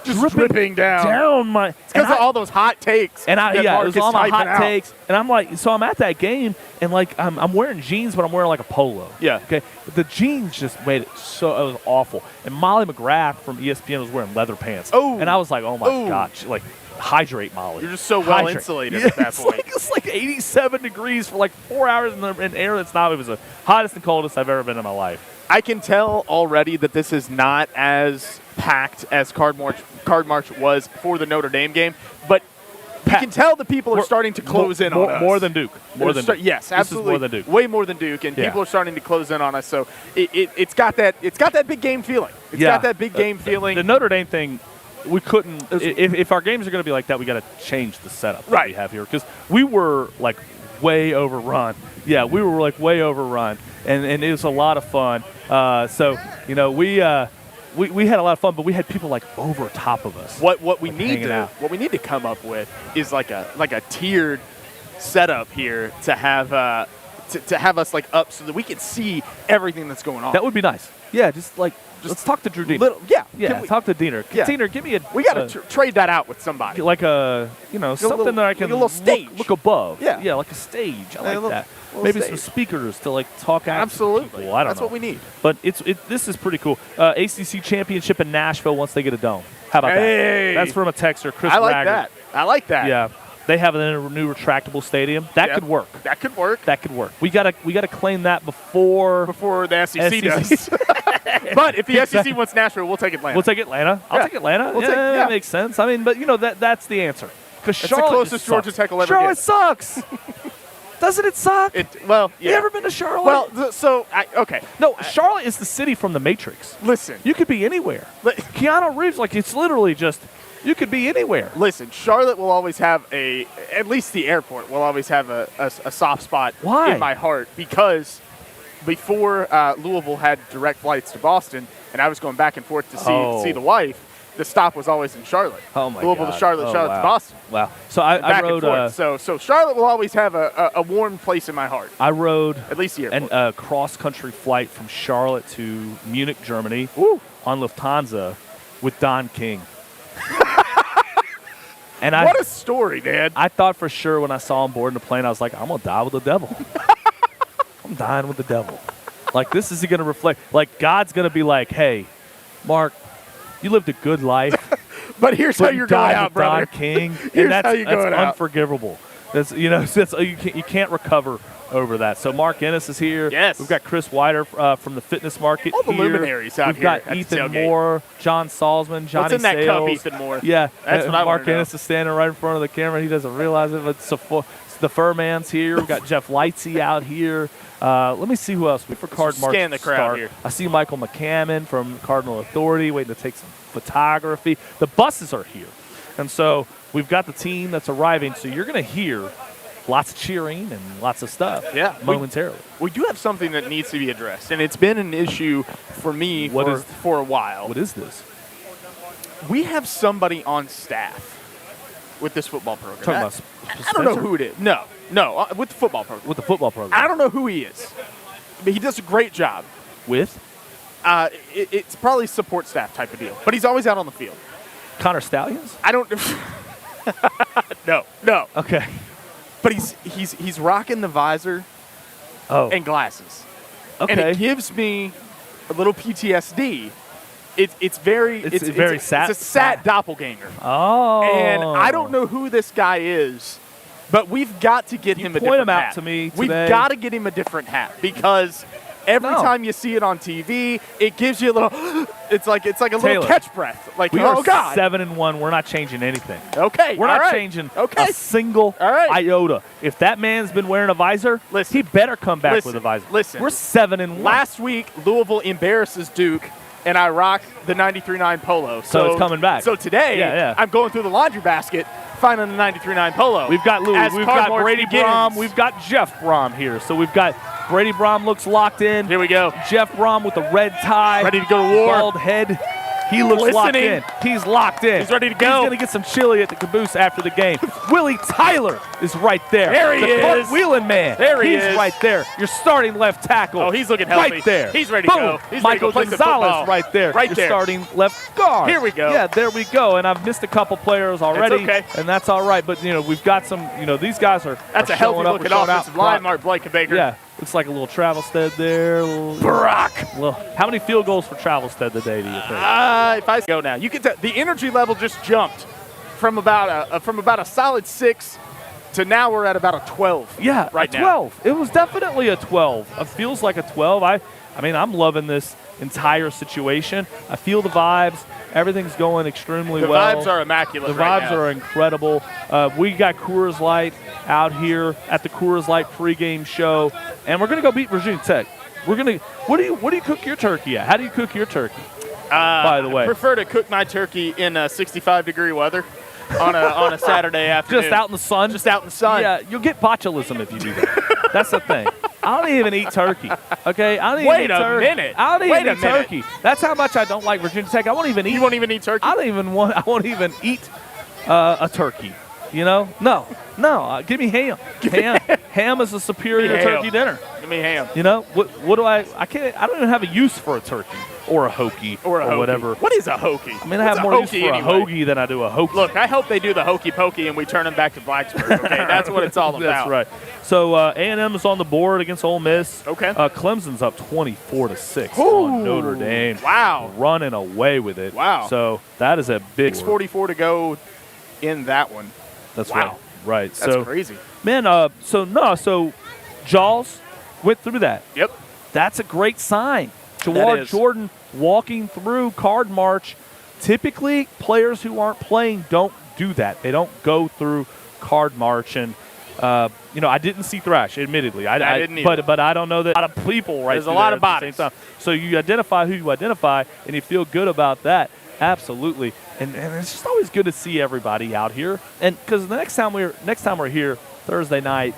just dripping down my. It's because of all those hot takes. And it was all my hot takes. And I'm like, so I'm at that game, and like I'm wearing jeans, but I'm wearing like a polo. Yeah. Okay. But the jeans just made it so it was awful. And Molly McGrath from ESPN was wearing leather pants. Oh. And I was like, oh my gosh, like hydrate, Molly. You're just so well insulated at that point. It's like 87 degrees for like 4 hours in air that's not. It was the hottest and coldest I've ever been in my life. I can tell already that this is not as packed as Card March was for the Notre Dame game, but you can tell the people are starting to close in on us. More than Duke. Yes, absolutely. More than Duke. Way more than Duke, and people are starting to close in on us. So it's got that big game feeling. It's got that big game feeling. The Notre Dame thing, we couldn't. If our games are going to be like that, we got to change the setup that we have here because we were like way overrun. Yeah, we were like way overrun, and it was a lot of fun. So you know we had a lot of fun, but we had people like over top of us. What we need to come up with is like a tiered setup here to have us like up so that we can see everything that's going on. That would be nice. Yeah, let's talk to Drew Diener. Talk to Diener. Yeah. Diener, give me a. We got to trade that out with somebody. Like something that I can a little stage. Look above. Yeah, like a stage. I like that. Maybe Maybe some speakers to like talk out. Absolutely. People. I don't That's know. what we need. But this is pretty cool. ACC championship in Nashville once they get a dome. How about that? That's from a texter, Chris. I like Raggard. that. I like that. Yeah. They have a new retractable stadium. That could work. That could work. That could work. We gotta claim that before the SEC does. But if the SEC wants Nashville, we'll take Atlanta. We'll take Atlanta. I'll take Atlanta. That makes sense. I mean, but that's the answer. Because Charlotte the closest Georgia Tech will ever Charlotte get. Sucks. Doesn't it suck? You ever been to Charlotte? Well, okay. No, Charlotte is the city from The Matrix. Listen. You could be anywhere. Keanu Reeves, like, it's literally just, you could be anywhere. Listen, Charlotte will always have at least the airport will always have a soft spot in my heart because before Louisville had direct flights to Boston and I was going back and forth to see the wife, the stop was always in Charlotte. Oh, my Louisville God. to Charlotte, Charlotte to Boston. Wow. So I rode. So Charlotte will always have a warm place in my heart. I rode at least the airport. a cross-country flight from Charlotte to Munich, Germany on Lufthansa with Don King. And what a story, man. I thought for sure when I saw him boarding the plane, I was like, I'm going to die with the devil. I'm dying with the devil. Like, this is going to reflect. Like, God's going to be like, hey, Mark, you lived a good life. But here's how you're going out, brother. Don King. Here's and that's how you're going out. Unforgivable. That's you can't recover over that. So Mark Ennis is here. Yes. We've got Chris Wider from the Fitness Market. All the here. luminaries out We've here. got Ethan Moore, John Salzman, Johnny What's in that Sales. cup, Ethan Moore? Yeah. That's what I Mark want to know. Ennis is standing right in front of the camera. He doesn't realize it, but the Furman's here. We've got Jeff Lightsey out here. Let me see who else. For Card March scan the crowd start. here. I see Michael McCammon from Cardinal Authority waiting to take some photography. The buses are here. And so we've got the team that's arriving. So you're going to hear lots of cheering and lots of stuff momentarily. We do have something that needs to be addressed, and it's been an issue for me for a while. What is this? We have somebody on staff with this football program. Talking about I don't know who it is. No, with the football program. With the football program. I don't know who he is, but he does a great job. With? It's probably support staff type of deal, but he's always out on the field. Connor Stallions? I don't. No. Okay. But he's rocking the visor and glasses. Okay. And it gives me a little PTSD. It's a sad doppelganger. Oh. And I don't know who this guy is, but we've got to get him a different hat. Point him out to me today. We've got to get him a different hat because every time you see it on TV, it gives you a little. It's like a little catch breath. Like, we oh are God, 7-1. We're not changing anything. Okay, we're not changing a single iota. If that man's been wearing a visor, he better come back with a visor. Listen, we're 7-1. Last week, Louisville embarrasses Duke and I rock the 93.9 polo. So it's coming back. So today, I'm going through the laundry basket, finding the 93.9 polo. We've got Louis, we've got Brady Brom, we've got Jeff Brom here. So we've got Brady Brom looks locked in. Here we go. Jeff Brom with the red tie. Ready to go to war. Bald head. He looks locked in. He's locked in. He's ready to go. He's going to get some chili at the caboose after the game. Willie Tyler is right there. There he is. Wheeling man. There he is. He's right there. Your starting left tackle. Oh, he's looking healthy. Right there. He's ready to go. He's Michael ready to go play some Gonzalez football. right there. Right Your there. starting left guard. Here we go. Yeah, there we go. And I've missed a couple players already. It's okay. And that's all right. But, we've got some, these guys are That's a showing healthy looking offensive line, Mark Blankenbaker. Yeah. Looks like a little Travelstead there. Brock. Well, how many field goals for Travelstead today, do you think? If I go now, you can tell the energy level just jumped from about a solid 6 to now we're at about a 12. Yeah, right a 12. It was definitely a 12. It feels like a 12. I mean, I'm loving this entire situation. I feel the vibes. Everything's going extremely well. The vibes are immaculate. The vibes are incredible. We got Coors Light out here at the Coors Light pregame show, and we're gonna go beat Virginia Tech. We're gonna. What do you cook your turkey at? How do you cook your turkey? By the way, I prefer to cook my turkey in 65-degree weather on a Saturday afternoon. Just out in the sun. Just out in the sun. Yeah, you'll get botulism if you do that. That's the thing. I don't even eat turkey. Okay, I don't even eat turkey. Wait a minute. I don't even eat turkey. That's how much I don't like Virginia Tech. I won't even eat. You won't even eat turkey. I won't even eat a turkey. No. Give me ham. Ham is a superior turkey dinner. Give me ham. What do I can't. I don't even have a use for a turkey or a hoagie or whatever. What is a hoagie? I mean, I have more use for a hoagie than I do a hoagie. Look, I hope they do the hokey pokey and we turn them back to Blacksburg. Okay, that's what it's all about. That's right. So A&M is on the board against Ole Miss. Okay. Clemson's up 24-6 on Notre Dame. Wow. Running away with it. Wow. So that is a big 6:44 to go in that one. That's wow. Right. That's crazy. Man, so Jaws went through that. Yep. That's a great sign. Jawad Jordan walking through card march. Typically, players who aren't playing don't do that. They don't go through card march. And, I didn't see Thrash, admittedly. I didn't either. But I don't know that a lot of people There's a lot of bodies. At the same time. So you identify who you identify, and you feel good about that. Absolutely. And it's just always good to see everybody out here. And because the next time we're here Thursday night,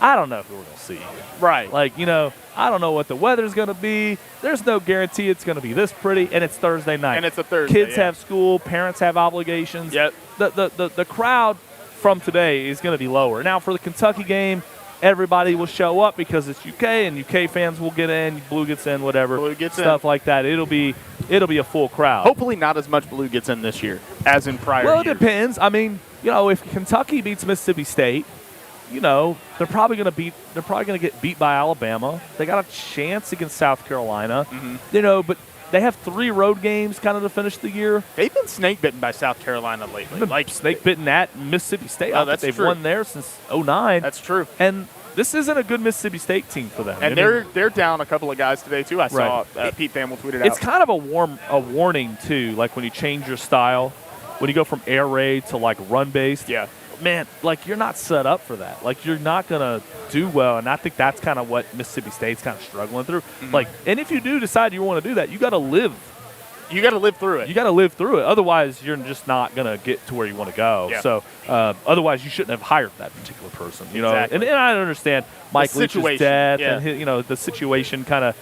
I don't know who we're going to see. Right. Like, I don't know what the weather's going to be. There's no guarantee it's going to be this pretty, and it's Thursday night. And it's a Thursday. Kids have school, parents have obligations. Yep. The crowd from today is going to be lower. Now, for the Kentucky game, everybody will show up because it's UK, and UK fans will get in, Blue gets in, whatever. Blue gets stuff like that. It'll be a full crowd. Hopefully not as much Blue gets in this year as in prior years. Well, it depends. I mean, if Kentucky beats Mississippi State, they're probably going to get beat by Alabama. They got a chance against South Carolina. Mm-hmm. But they have 3 road games kind of to finish the year. They've been snake bitten by South Carolina lately. Like snake bitten at Mississippi State. Oh, that's they've true. won there since 2009. That's true. And this isn't a good Mississippi State team for them. And they're down a couple of guys today too. I saw Pete Thamel tweeted out. It's kind of a warning too. Like when you change your style, when you go from air raid to like run based. Yeah. Man, like you're not set up for that. Like you're not gonna do well, and I think that's kind of what Mississippi State's kind of struggling through. Mm-hmm. Like, and if you do decide you want to do that, you got to live. You got to live through it. You got to live through it. Otherwise, you're just not gonna get to where you want to go. Yeah. So, otherwise, you shouldn't have hired that particular person. Exactly. And I understand Mike Leach's death and the situation kind of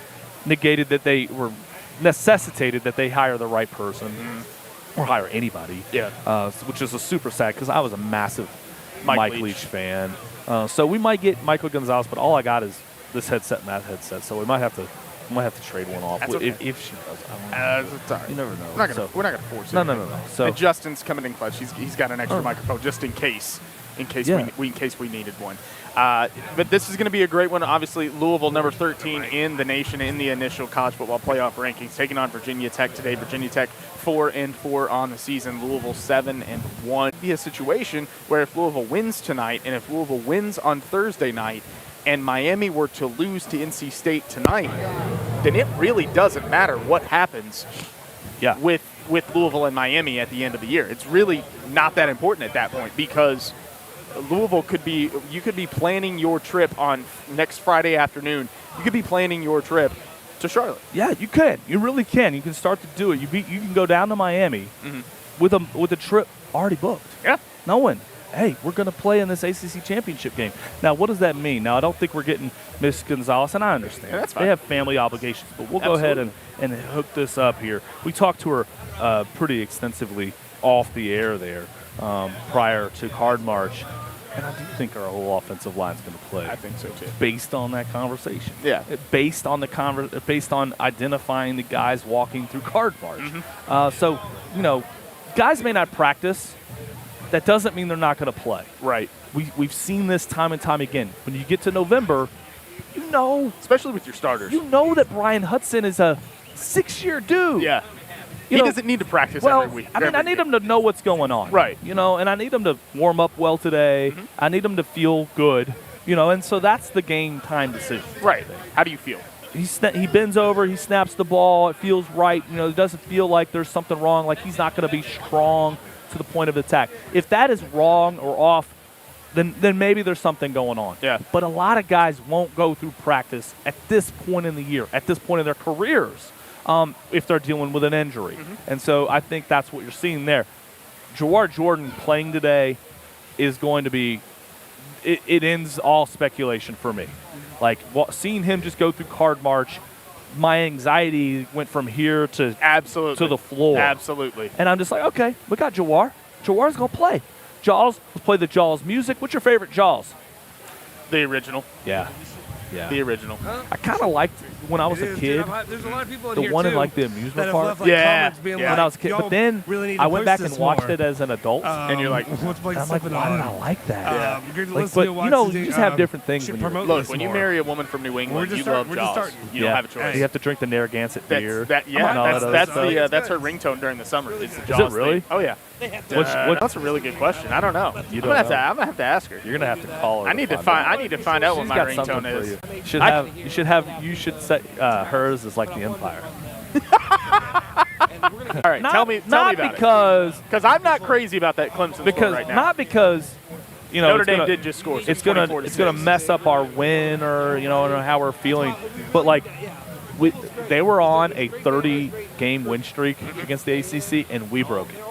necessitated that they hire the right person. Mm-hmm. Or hire anybody, which is a super sad because I was a massive Mike Leach fan. So we might get Michael Gonzalez, but all I got is this headset and that headset. So we might have to trade one off. That's okay. if she does. Sorry. You never know. We're not gonna force it. No. So and Justin's coming in clutch. He's got an extra microphone just in case we needed one. But this is going to be a great one. Obviously, Louisville, number 13 in the nation in the initial college football playoff rankings, taking on Virginia Tech today. Virginia Tech 4-4 on the season. Louisville 7-1. Be a situation where if Louisville wins tonight and if Louisville wins on Thursday night, and Miami were to lose to NC State tonight, then it really doesn't matter what happens. With Louisville and Miami at the end of the year. It's really not that important at that point because Louisville you could be planning your trip on next Friday afternoon. You could be planning your trip to Charlotte. Yeah, you can. You really can. You can start to do it. You can go down to Miami with a trip already booked. Yeah. Knowing, hey, we're going to play in this ACC championship game. Now, what does that mean? Now, I don't think we're getting Miss Gonzalez, and I understand. Yeah, that's fine. They have family obligations, but we'll go ahead and hook this up here. We talked to her pretty extensively off the air there prior to Card March. And I do think our whole offensive line is going to play. I think so too. Based on that conversation. Yeah. Based on based on identifying the guys walking through Card March. So, guys may not practice. That doesn't mean they're not going to play. Right. We've seen this time and time again. When you get to November, especially with your starters, you know that Brian Hudson is a 6-year dude. Yeah. He doesn't need to practice every week. I need him to know what's going on. Right. And I need him to warm up well today. I need him to feel good. And so that's the game time decision. Right. How do you feel? He bends over, he snaps the ball, it feels right. It doesn't feel like there's something wrong, like he's not going to be strong to the point of attack. If that is wrong or off, then maybe there's something going on. Yeah. But a lot of guys won't go through practice at this point in the year, at this point in their careers, if they're dealing with an injury. And so I think that's what you're seeing there. Jawar Jordan playing today is going to be it ends all speculation for me. Like, seeing him just go through Card March, my anxiety went from here to the floor. Absolutely. And I'm just like, okay, we got Jawar. Jawar's going to play. Jaws, let's play the Jaws music. What's your favorite Jaws? The original. Yeah. The original. I kind of liked when I was a kid. There's a lot of people in the here one too in like the amusement park. When When I was a kid, but then I went back and watched it as an adult, and you're like, what's Blake I'm like, why did I like that? But you just have different things. Look, when you marry a woman from New England, you love Jaws. You don't have a choice. You have to drink the Narragansett beer. That's her ringtone during the summer. It's the Jaws. Is it really? Thing. Oh yeah. That's a really good question. I don't know. I'm gonna have to ask her. You're gonna have to call her. I need to find out what my ringtone is. You should set hers as like the Empire. All right, tell me about it. Because I'm not crazy about that Clemson score right now. Not because Notre Dame did just score. So it's gonna mess up our win or how we're feeling, but like they were on a 30-game win streak against the ACC and we broke it.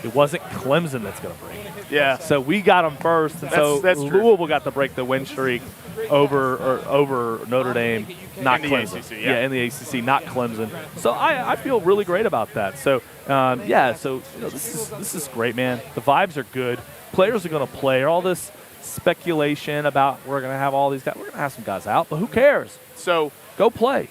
It wasn't Clemson that's going to break it. Yeah. So we got them first, and that's Louisville got to break the win streak over Notre Dame, not in Clemson. The ACC, yeah. In the ACC, not Clemson. So I feel really great about that. So this is great, man. The vibes are good. Players are going to play. All this speculation about we're going to have all these guys. We're going to have some guys out, but who cares? So go play.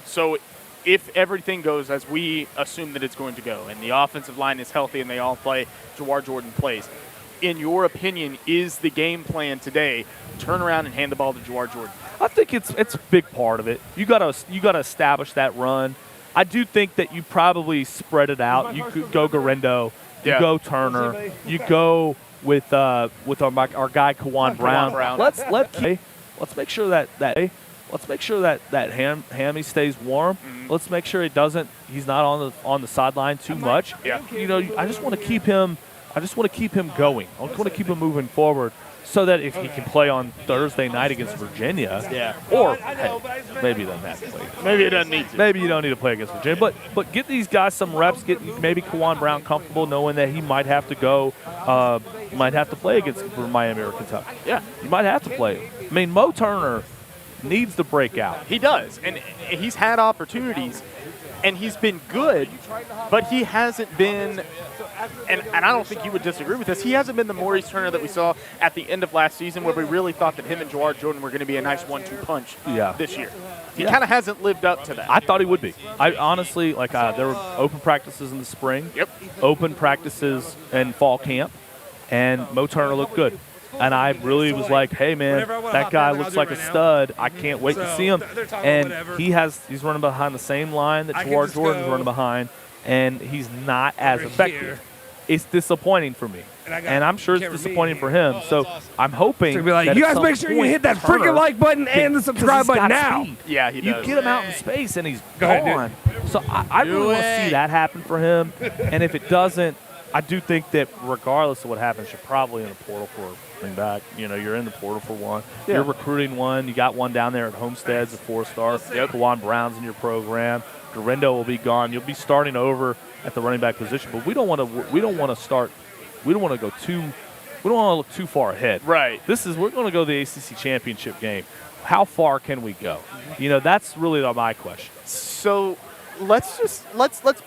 So if everything goes as we assume that it's going to go, and the offensive line is healthy and they all play, Jawar Jordan plays, in your opinion, is the game plan today turn around and hand the ball to Jawar Jordan? I think it's a big part of it. You got to establish that run. I do think that you probably spread it out. You could go Garendo, you go Turner, you go with our guy Kawan Brown. Let's make sure that hammy stays warm. Let's make sure he's not on the sideline too much. Yeah. I just want to keep him going. I just want to keep him moving forward so that if he can play on Thursday night against Virginia, or maybe he doesn't have to play. Maybe he doesn't need to. Maybe you don't need to play against Virginia, but get these guys some reps. Get maybe Kawan Brown comfortable knowing that he might have to play against Miami or Kentucky. Yeah, he might have to play. I mean, Mo Turner needs to break out. He does, and he's had opportunities, and he's been good, but he hasn't been, and I don't think you would disagree with this, he hasn't been the Maurice Turner that we saw at the end of last season where we really thought that him and Jawar Jordan were going to be a nice 1-2 punch this year. He kind of hasn't lived up to that. I thought he would be. I honestly, there were open practices in the spring, open practices in fall camp, and Mo Turner looked good. And I really was like, hey, man, that guy looks like a stud. I can't wait to see him. And he's running behind the same line that Jawar Jordan's running behind, and he's not as effective. It's disappointing for me. And I'm sure it's disappointing for him. So I'm hoping that you guys make sure you hit that freaking like button and the subscribe button now. Yeah, he does. You get him out in space, and he's gone. So I really want to see that happen for him. And if it doesn't, I do think that regardless of what happens, you're probably in the portal for running back. You're in the portal for one. Yeah. You're recruiting one. You got one down there at Homestead's, a 4-star. Yep. Kawan Brown's in your program. Dorindo will be gone. You'll be starting over at the running back position, but we don't want to go look too far ahead. Right. We're going to go to the ACC championship game. How far can we go? That's really my question. So let's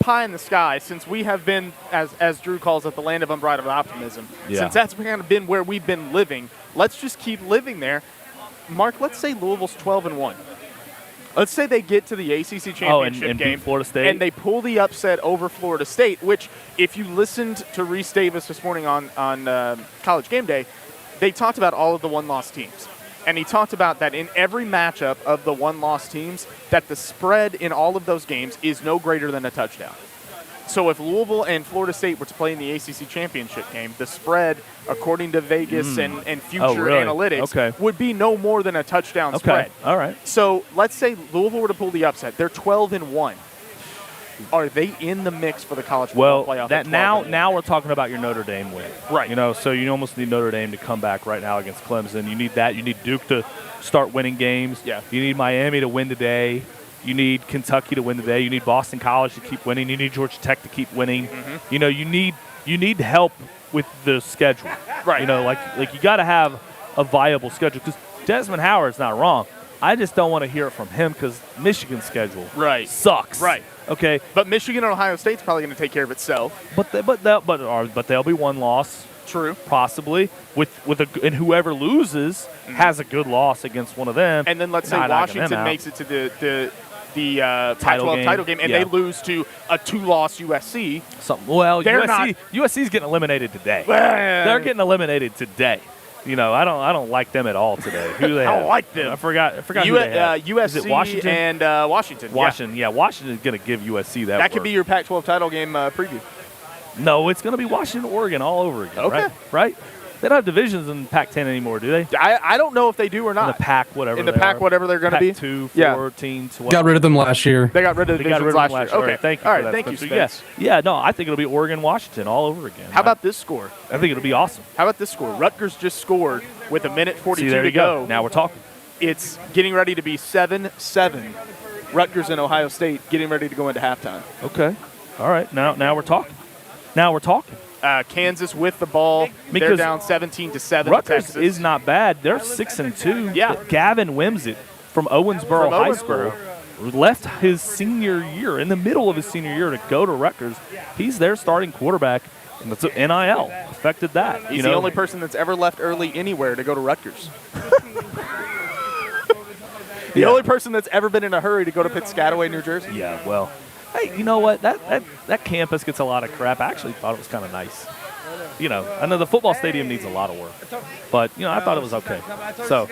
pie in the sky, since we have been, as Drew calls it, the land of unbridled optimism. Yeah. Since that's kind of been where we've been living, let's just keep living there. Mark, let's say Louisville's 12-1. Let's say they get to the ACC championship and game, beat Florida State, and they pull the upset over Florida State. Which, if you listened to Reese Davis this morning on College Game Day, they talked about all of the one-loss teams. And he talked about that in every matchup of the one-loss teams, that the spread in all of those games is no greater than a touchdown. So if Louisville and Florida State were to play in the ACC championship game, the spread, according to Vegas and future analytics, would be no more than a touchdown spread. All right. So let's say Louisville were to pull the upset. They're 12-1. Are they in the mix for the college football playoff? Now we're talking about your Notre Dame win. Right. So you almost need Notre Dame to come back right now against Clemson. You need that. You need Duke to start winning games. Yeah. You need Miami to win today. You need Kentucky to win today. You need Boston College to keep winning. You need Georgia Tech to keep winning. Mm-hmm. You need help with the schedule. Right. Like you got to have a viable schedule, because Desmond Howard's not wrong. I just don't want to hear it from him, because Michigan's schedule sucks. Right. Okay. But Michigan and Ohio State's probably going to take care of itself. But they'll be one loss. True. Possibly and whoever loses has a good loss against one of them. And then let's say Washington makes it to the Pac-12 title game, and they lose to a 2-loss USC. USC's getting eliminated today. They're getting eliminated today. I don't like them at all today. Who do they have? I don't like them. I forgot who they have. USC Is it Washington? And Washington. Washington. Yeah, Washington's going to give USC that. That could be your Pac-12 title game preview. No, it's going to be Washington, Oregon all over again. Okay. Right? They don't have divisions in Pac-10 anymore, do they? I don't know if they do or not. In the Pac, whatever. In the Pac, whatever they're going to be. Pac-2, 14, 12. Got rid of them last year. They got rid of the divisions last year. Okay. Okay. Thank you. All right. For that, thank you, Spencer. Spence. Yeah. No, I think it'll be Oregon, Washington all over again. How about this score? I think it'll be awesome. How about this score? Rutgers just scored with 1:42 there to you go. Now we're talking. It's getting ready to be 7-7. Rutgers and Ohio State getting ready to go into halftime. Okay. All right. Now we're talking. Kansas with the ball. They're down 17-7. Rutgers is not bad. They're 6-2. Yeah. But Gavin Wimsett from Owensboro High School left his senior year, in the middle of his senior year, to go to Rutgers. He's their starting quarterback, and that's NIL affected that. He's the only person that's ever left early anywhere to go to Rutgers. The only person that's ever been in a hurry to go to Piscataway, New Jersey. Yeah, well, hey, you know what? That campus gets a lot of crap. I actually thought it was kind of nice. I know the football stadium needs a lot of work, but I thought it was okay. So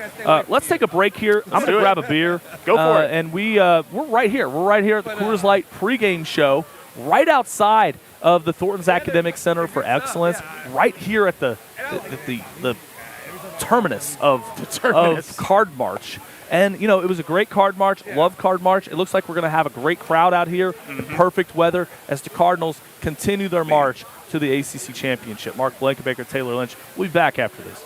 let's take a break here. I'm going to grab a beer. Go for it. And we're right here. We're right here at the Coors Light pregame show, right outside of the Thornton's Academic Center for Excellence, right here at the terminus of Card March. And, it was a great Card March. Love Card March. It looks like we're going to have a great crowd out here in perfect weather as the Cardinals continue their march to the ACC Championship. Mark Blankenbaker, Tayler Lynch. We'll be back after this.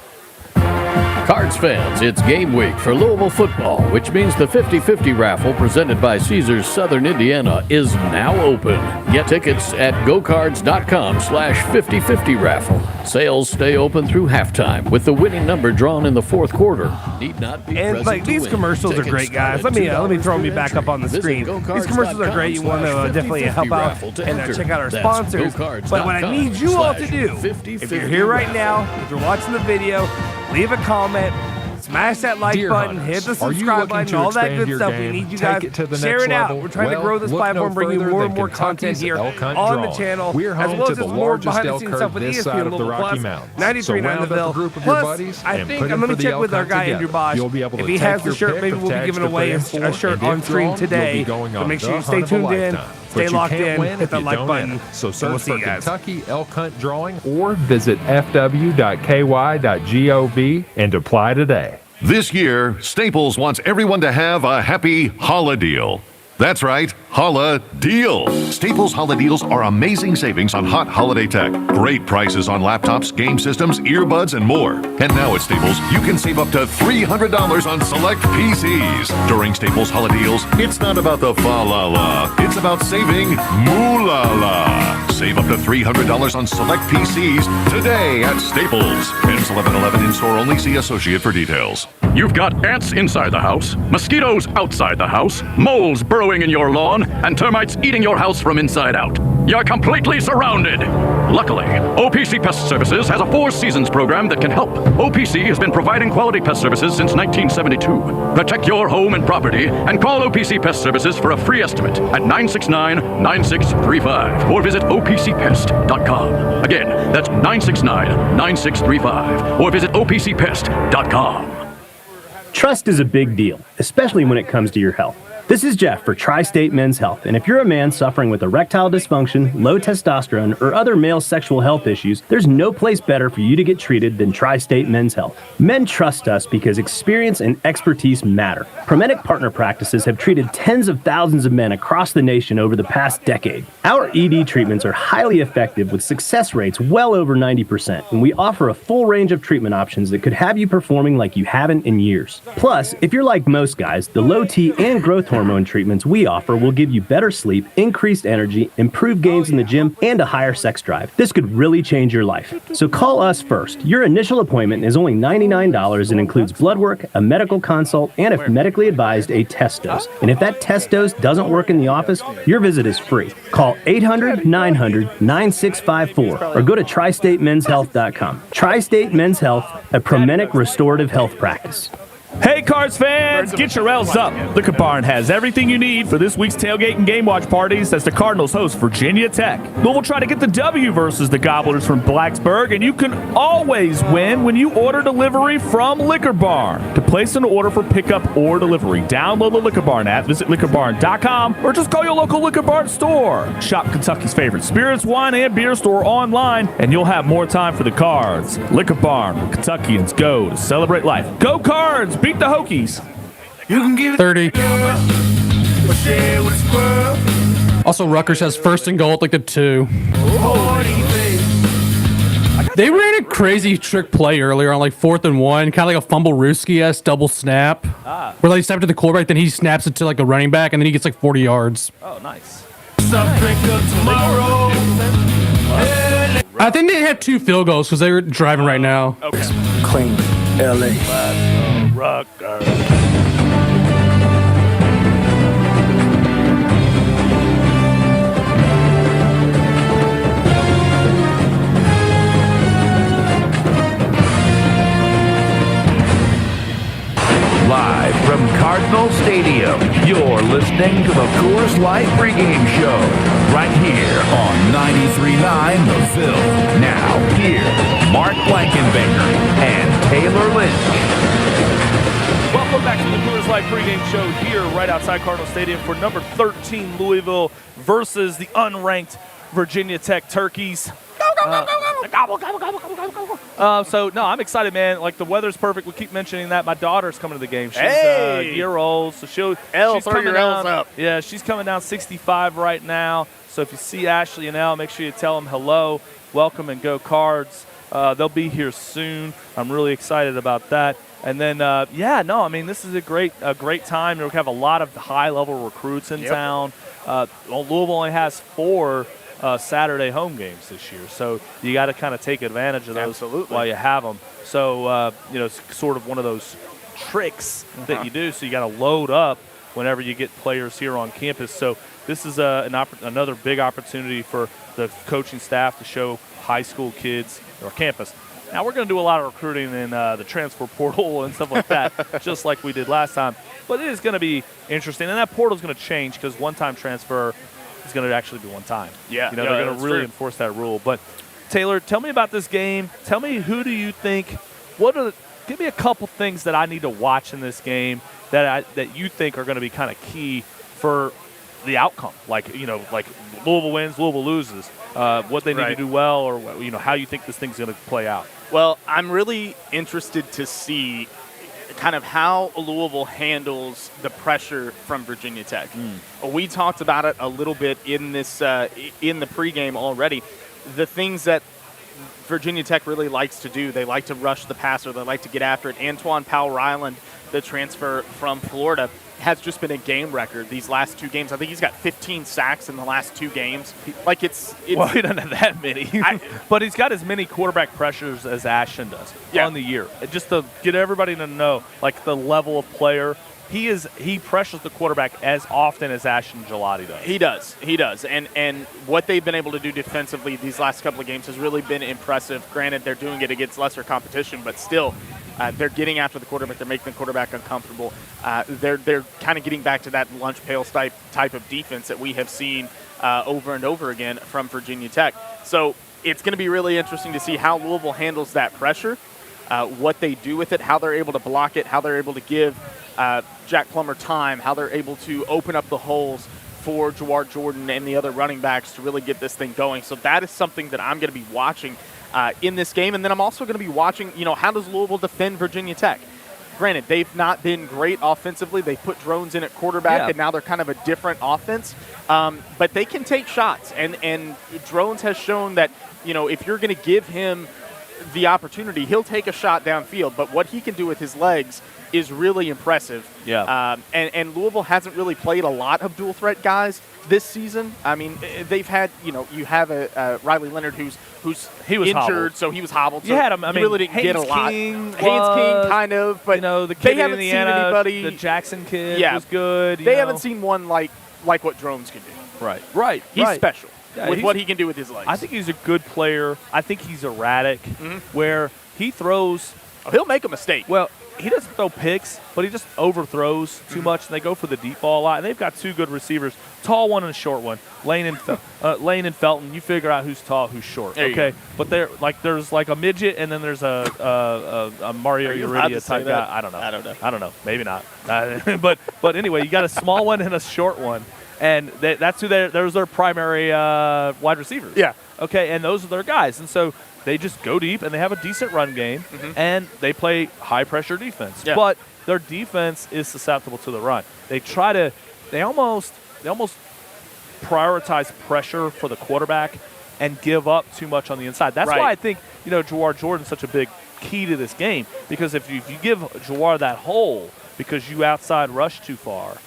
Cards fans, it's game week for Louisville football, which means the 50-50 raffle presented by Caesars Southern Indiana is now open. Get tickets at gocards.com/5050 raffle. Sales stay open through halftime with the winning number drawn in the fourth quarter. Need not be and present to these win. commercials are great, guys. Let me throw me back up on the screen. These commercials are great. You want to definitely help out and check out our sponsors. But what I need you all to do, if you're here right now, if you're watching the video, leave a comment, smash that like button, hit the subscribe button, all that good stuff. We need you guys to share it out. We're trying to grow this platform, bring you more and more content here on the channel, as well as just more behind-the-scenes stuff with ESPN Louisville Plus, 93.9 the Ville. Plus, I think I'm going to check with our guy Andrew Bosch. If he has the shirt, maybe we'll be giving away a shirt on stream today. So make sure you stay tuned in. Stay locked in, hit that like button, so and we'll see you guys. Kentucky Elk Hunt Drawing or visit fw.ky.gov and apply today. This year, Staples wants everyone to have a happy holiday deal. That's right, Holla Deal. Staples Holla Deals are amazing savings on hot holiday tech. Great prices on laptops, game systems, earbuds, and more. And now at Staples, you can save up to $300 on select PCs. During Staples Holla Deals, it's not about the fa-la-la. It's about saving moo-la-la. Save up to $300 on select PCs today at Staples. Ends 11/11 in-store only. See associate for details. You've got ants inside the house, mosquitoes outside the house, moles burrowing in your lawn, and termites eating your house from inside out. You're completely surrounded. Luckily, OPC Pest Services has a 4 seasons program that can help. OPC has been providing quality pest services since 1972. Protect your home and property and call OPC Pest Services for a free estimate at 969-9635 or visit opcpest.com. Again, that's 969-9635 or visit opcpest.com. Trust is a big deal, especially when it comes to your health. This is Jeff for Tri-State Men's Health, and if you're a man suffering with erectile dysfunction, low testosterone, or other male sexual health issues, there's no place better for you to get treated than Tri-State Men's Health. Men trust us because experience and expertise matter. Promenic Partner Practices have treated tens of thousands of men across the nation over the past decade. Our ED treatments are highly effective with success rates well over 90%, and we offer a full range of treatment options that could have you performing like you haven't in years. Plus, if you're like most guys, the low T and growth hormone treatments we offer will give you better sleep, increased energy, improved gains in the gym, and a higher sex drive. This could really change your life. So call us first. Your initial appointment is only $99 and includes blood work, a medical consult, and if medically advised, a test dose. And if that test dose doesn't work in the office, your visit is free. Call 800-900-9654 or go to tristatemenshealth.com. Tri-State Men's Health, a Promenic restorative health practice. Hey, Cards fans, get your L's up. Liquor Barn has everything you need for this week's tailgate and game watch parties as the Cardinals host Virginia Tech. Louisville try to get the W versus the Gobblers from Blacksburg, and you can always win when you order delivery from Liquor Barn. To place an order for pickup or delivery, download the Liquor Barn app, visit liquorbarn.com, or just call your local Liquor Barn store. Shop Kentucky's favorite spirits, wine, and beer store online, and you'll have more time for the Cards. Liquor Barn, where Kentuckians go to celebrate life. Go Cards! Beat the Hokies. You can give 30. but share what's worth. Also, Rutgers has first and goal at like the 2. They ran a crazy trick play earlier on like 4th and 1, kind of like a fumble Ruski-esque double snap. Where they snap to the quarterback, then he snaps it to like a running back, and then he gets like 40 yards. Oh, nice. I think they had 2 field goals because they were driving right now. Okay. Clean LA. Rutgers. Live from Cardinal Stadium, you're listening to the Coors Light pregame show right here on 93.9 The Ville. Now, here's Mark Blankenbaker and Tayler Lynch. Welcome back to the Coors Light pregame show here right outside Cardinal Stadium for number 13 Louisville versus the unranked Virginia Tech Turkeys. So, no, I'm excited, man. Like, the weather's perfect. We keep mentioning that. My daughter's coming to the game. She's a year old, so she's throw your L's up. Yeah, she's coming down 65 right now. So if you see Ashley and Elle, make sure you tell them hello, welcome, and go Cards. They'll be here soon. I'm really excited about that. And then, this is a great time. We have a lot of high-level recruits in town. Louisville only has 4 Saturday home games this year, so you got to kind of take advantage of those while you have them. So it's sort of one of those tricks that you do. So you got to load up whenever you get players here on campus. So this is another big opportunity for the coaching staff to show high school kids or campus. Now we're going to do a lot of recruiting in the transfer portal and stuff like that, just like we did last time. But it is going to be interesting, and that portal is going to change because one-time transfer is going to actually be one time. Yeah, they're going to really enforce that rule. But Tayler, tell me about this game. Tell me, who do you think? Give me a couple things that I need to watch in this game that you think are going to be kind of key for the outcome. Like Louisville wins, Louisville loses. What they need to do well, or how you think this thing's going to play out. Well, I'm really interested to see kind of how Louisville handles the pressure from Virginia Tech. We talked about it a little bit in this in the pregame already. The things that Virginia Tech really likes to do, they like to rush the passer, they like to get after it. Antoine Powell-Ryland, the transfer from Florida, has just been a game record these last 2 games. I think he's got 15 sacks in the last 2 games. Like it's well, he doesn't have that many, but he's got as many quarterback pressures as Ashton does on the year. Just to get everybody to know, like the level of player, he pressures the quarterback as often as Ashton Gelati does. He does, and what they've been able to do defensively these last couple of games has really been impressive. Granted, they're doing it against lesser competition, but still. They're getting after the quarterback. They're making the quarterback uncomfortable. They're kind of getting back to that lunch pail type of defense that we have seen over and over again from Virginia Tech. So it's going to be really interesting to see how Louisville handles that pressure, what they do with it, how they're able to block it, how they're able to give Jack Plummer time, how they're able to open up the holes for Jawar Jordan and the other running backs to really get this thing going. So that is something that I'm going to be watching in this game. And then I'm also going to be watching, how does Louisville defend Virginia Tech? Granted, they've not been great offensively. They put Drones in at quarterback, and now they're kind of a different offense. But they can take shots. And Drones has shown that, if you're going to give him the opportunity, he'll take a shot downfield. But what he can do with his legs is really impressive. And Louisville hasn't really played a lot of dual threat guys this season. I mean, they've had, you have a Riley Leonard who's injured, hobbled. So he was hobbled. You had him. I mean, really didn't get a lot. Haynes King, kind of, but the kid they in haven't Indiana, seen anybody. The Jackson kid was good. They haven't seen one like what Drones can do. Right. He's special with what he can do with his legs. I think he's a good player. I think he's erratic, where he throws. Oh, he'll make a mistake. Well, he doesn't throw picks, but he just overthrows too much, and they go for the deep ball a lot. And they've got 2 good receivers, tall one and a short one. Lane and Felton. You figure out who's tall, who's short. Okay, but there's like a midget, and then there's a Mario Uridia type guy. I don't know. Maybe not. But anyway, you got a small one and a short one, and that's who those are their primary wide receivers. Yeah. Okay, and those are their guys, and so. They just go deep, and they have a decent run game, and they play high-pressure defense. Yeah. But their defense is susceptible to the run. They almost prioritize pressure for the quarterback and give up too much on the inside. That's why I think, Jawar Jordan's such a big key to this game, because if you give Jawar that hole because you outside rush too far,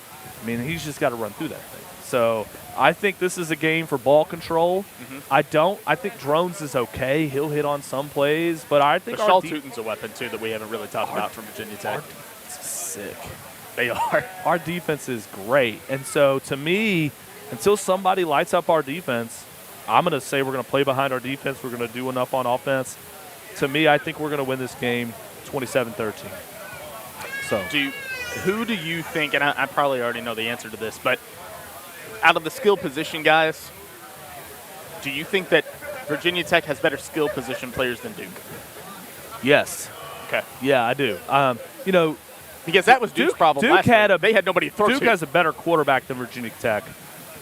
I mean, he's just got to run through that thing. So I think this is a game for ball control. I think Drones is okay. He'll hit on some plays, but I think Shaul Tutin's a weapon too that we haven't really talked about from Virginia Tech. Our defense is sick. They are. Our defense is great, and so to me, until somebody lights up our defense, I'm going to say we're going to play behind our defense. We're going to do enough on offense. To me, I think we're going to win this game 27-13. So, who do you think? And I probably already know the answer to this, but. Out of the skill position guys, do you think that Virginia Tech has better skill position players than Duke? Yes. Okay. Yeah, I do. Because that was Duke's problem last year. They had nobody to throw to. Duke has a better quarterback than Virginia Tech,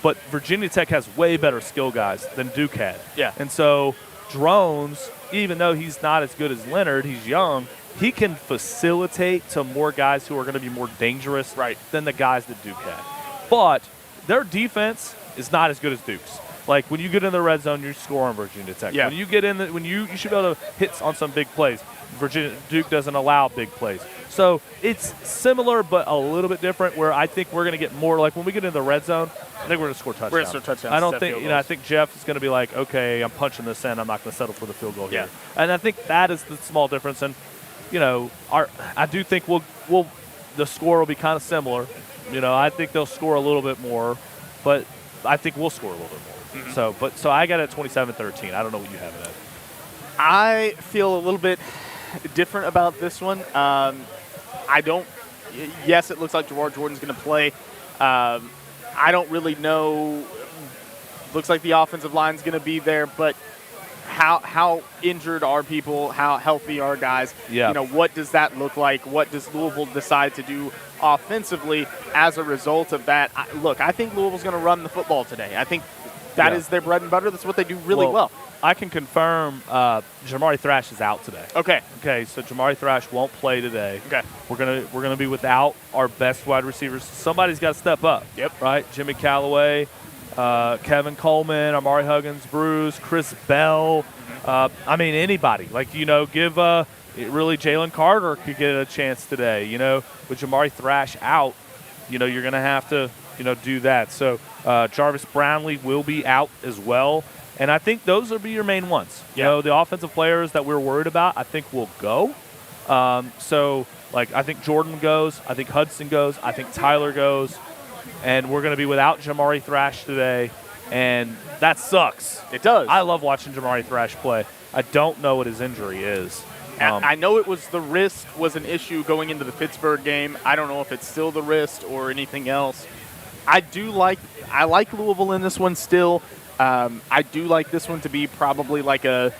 but Virginia Tech has way better skill guys than Duke had. Yeah. And so Drones, even though he's not as good as Leonard, he's young, he can facilitate to more guys who are going to be more dangerous than the guys that Duke had. But their defense is not as good as Duke's. Like when you get in the red zone, you score on Virginia Tech. Yeah. When you get in, you should be able to hit on some big plays. Duke doesn't allow big plays. So it's similar, but a little bit different. Where I think we're going to get more like when we get in the red zone. I think we're going to score touchdowns. We're going to score touchdowns. I don't think I think Jeff is going to be like, okay, I'm punching this in. I'm not going to settle for the field goal here. And I think that is the small difference. And I do think the score will be kind of similar. I think they'll score a little bit more, but I think we'll score a little bit more. So I got it at 27-13. I don't know what you have it at. I feel a little bit different about this one. Yes, it looks like Jawar Jordan's going to play. I don't really know. Looks like the offensive line's going to be there, but how injured are people? How healthy are guys? Yeah. What does that look like? What does Louisville decide to do offensively as a result of that? I think Louisville's going to run the football today. I think That is their bread and butter. That's what they do really well. I can confirm Jamari Thrash is out today. Okay. Okay, so Jamari Thrash won't play today. Okay. We're gonna be without our best wide receivers. Somebody's got to step up. Yep. Right? Jimmy Callaway, Kevin Coleman, Amari Huggins, Bruce, Chris Bell. I mean, anybody. Like, give really Jalen Carter could get a chance today. With Jamari Thrash out, you're going to have to, do that. So Jarvis Brownlee will be out as well. And I think those will be your main ones. The offensive players that we're worried about, I think will go. I think Jordan goes. I think Hudson goes. I think Tyler goes. And we're going to be without Jamari Thrash today. And that sucks. It does. I love watching Jamari Thrash play. I don't know what his injury is. I know it was the wrist was an issue going into the Pittsburgh game. I don't know if it's still the wrist or anything else. I like Louisville in this one still. I do like this one to be probably like a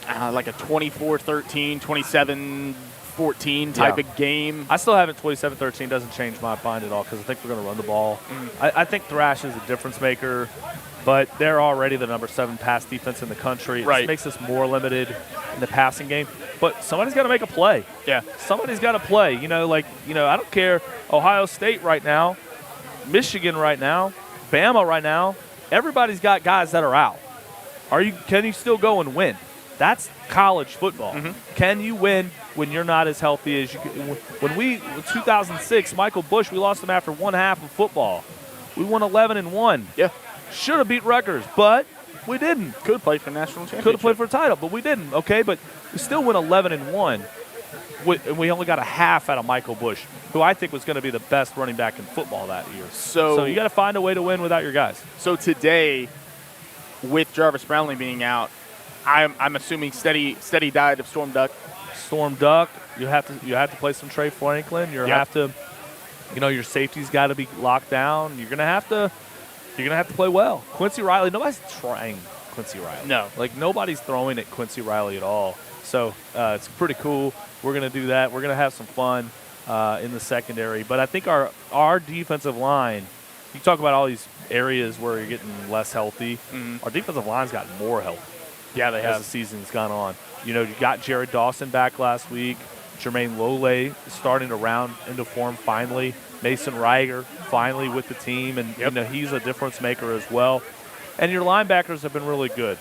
24-13, 27-14 type of game. I still have it 27-13. Doesn't change my mind at all because I think we're going to run the ball. I think Thrash is a difference maker, but they're already the number 7 pass defense in the country. Right. It makes us more limited in the passing game. But somebody's got to make a play. Yeah. Somebody's got to play. I don't care. Ohio State right now, Michigan right now, Bama right now. Everybody's got guys that are out. Can you still go and win? That's college football. Can you win when you're not as healthy as you can? When 2006, Michael Bush, we lost him after one half of football. We won 11-1. Yeah. Should have beat Rutgers, but we didn't. Could have played for a national championship. Could have played for a title, but we didn't. Okay, but we still went 11-1. And we only got a half out of Michael Bush, who I think was going to be the best running back in football that year. So you got to find a way to win without your guys. So today, with Jarvis Brownlee being out, I'm assuming steady diet of Storm Duck. Storm Duck. You have to play some Trey Franklin. Have to, your safety's got to be locked down. You're gonna have to play well. Quincy Riley. Nobody's trying Quincy Riley. No, nobody's throwing at Quincy Riley at all. So it's pretty cool. We're gonna do that. We're gonna have some fun in the secondary. But I think our defensive line. You talk about all these areas where you're getting less healthy. Our defensive line's gotten more healthy. Yeah, they have. As the season's gone on. You got Jared Dawson back last week. Jermaine Lole starting to round into form finally. Mason Reiger finally with the team, and he's a difference maker as well. And your linebackers have been really good.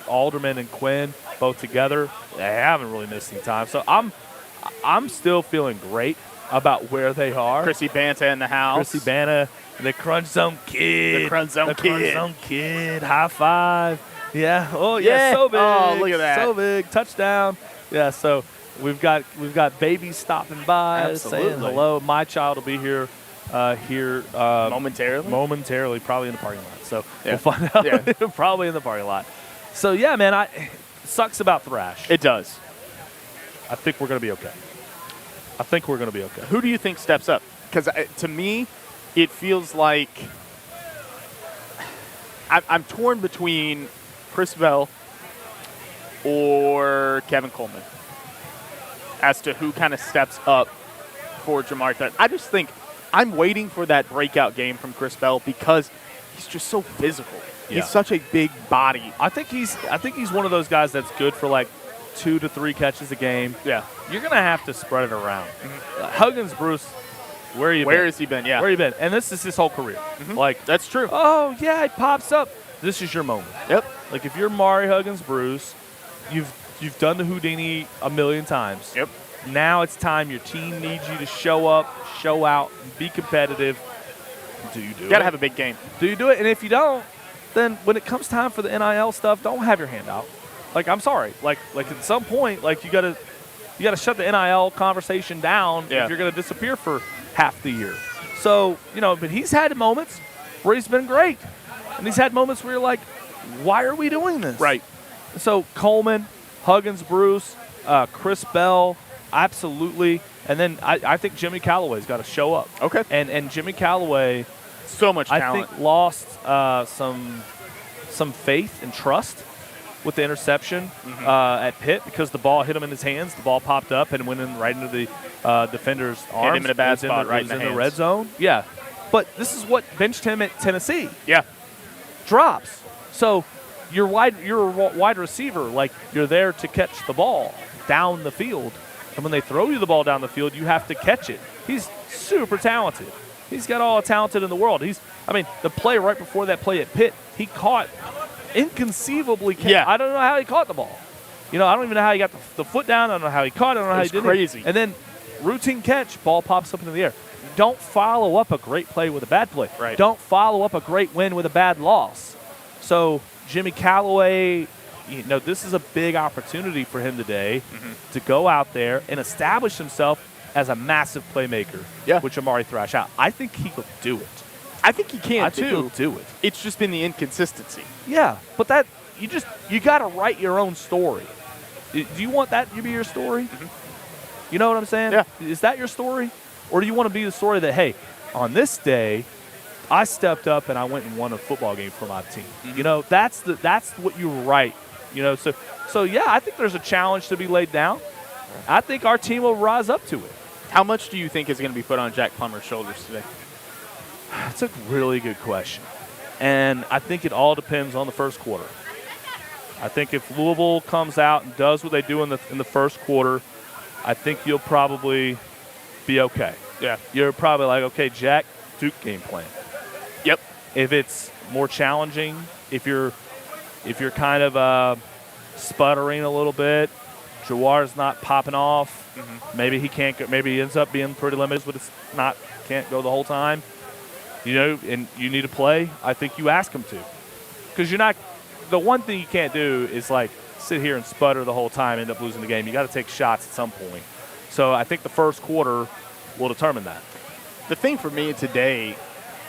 Alderman and Quinn both together. They haven't really missed any time. So I'm still feeling great about where they are. Chrissy Banta in the house. Chrissy Banta, the Crunch Zone Kid. The Crunch Zone Kid. High five. Yeah. Oh, yeah. So big. Oh, look at that. So big. Touchdown. Yeah. So we've got babies stopping by, saying hello. My child will be here momentarily. Momentarily, probably in the parking lot. So we'll find out. Yeah. Probably in the parking lot. So yeah, man. It sucks about Thrash. It does. I think we're gonna be okay. Who do you think steps up? Because to me, it feels like I'm torn between Chris Ville or Kevin Coleman as to who kind of steps up for Jamari Thrash. I just think I'm waiting for that breakout game from Chris Ville because he's just so physical. Yeah. He's such a big body. I think he's one of those guys that's good for like 2 to 3 catches a game. Yeah. You're going to have to spread it around. Huggins, Bruce, where has he been? Yeah. Where you been? And this is his whole career. Like, that's true. Oh, yeah, he pops up. This is your moment. Yep. Like, if you're Mari Huggins, Bruce, you've done the Houdini a million times. Yep. Now it's time. Your team needs you to show up, show out, and be competitive. Do you do it? You got to have a big game. Do you do it? And if you don't, then when it comes time for the NIL stuff, don't have your hand out. Like, I'm sorry. Like at some point, like you gotta shut the NIL conversation down if you're gonna disappear for half the year. So, but he's had moments where he's been great. And he's had moments where you're like, why are we doing this? Right. So Coleman, Huggins, Bruce, Chris Bell, absolutely. And then I think Jimmy Callaway's got to show up. Okay. And Jimmy Callaway, so much talent. I think lost some faith and trust with the interception at Pitt because the ball hit him in his hands. The ball popped up and went right into the defender's arms. Hit him in a bad spot right in the red zone. Yeah. But this is what benched him at Tennessee. Yeah. drops. So you're a wide receiver, like you're there to catch the ball down the field. And when they throw you the ball down the field, you have to catch it. He's super talented. He's got all the talented in the world. The play right before that play at Pitt, he caught inconceivably. I don't know how he caught the ball. I don't even know how he got the foot down. I don't know how he caught it. I don't know how he did it. Crazy. And then routine catch, ball pops up into the air. Don't follow up a great play with a bad play. Right. Don't follow up a great win with a bad loss. So Jimmy Callaway, this is a big opportunity for him today to go out there and establish himself as a massive playmaker with Jamari Thrash out. I think he could do it. I think he can, I think he'll do it. It's just been the inconsistency. Yeah, but that you got to write your own story. Do you want that to be your story? You know what I'm saying? Yeah. Is that your story? Or do you want to be the story that, hey, on this day, I stepped up and I went and won a football game for my team. That's what you write. So yeah, I think there's a challenge to be laid down. I think our team will rise up to it. How much do you think is going to be put on Jack Plummer's shoulders today? That's a really good question. And I think it all depends on the first quarter. I think if Louisville comes out and does what they do in the first quarter, I think you'll probably be okay. Yeah. You're probably like, okay, Jack, Duke game plan. Yep. If it's more challenging, if you're kind of sputtering a little bit, Jawar's not popping off. Maybe he can't go, maybe he ends up being pretty limited, but can't go the whole time. And you need to play. I think you ask him to, because the one thing you can't do is like sit here and sputter the whole time, end up losing the game. You got to take shots at some point. So I think the first quarter will determine that. The thing for me today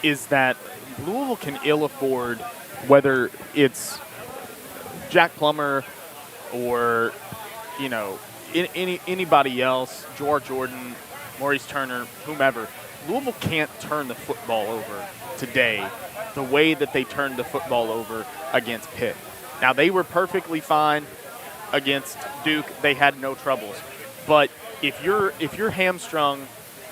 is that Louisville can ill afford, whether it's Jack Plummer or anybody else, Jawar Jordan, Maurice Turner, whomever. Louisville can't turn the football over today the way that they turned the football over against Pitt. Now, they were perfectly fine against Duke. They had no troubles. But if you're hamstrung,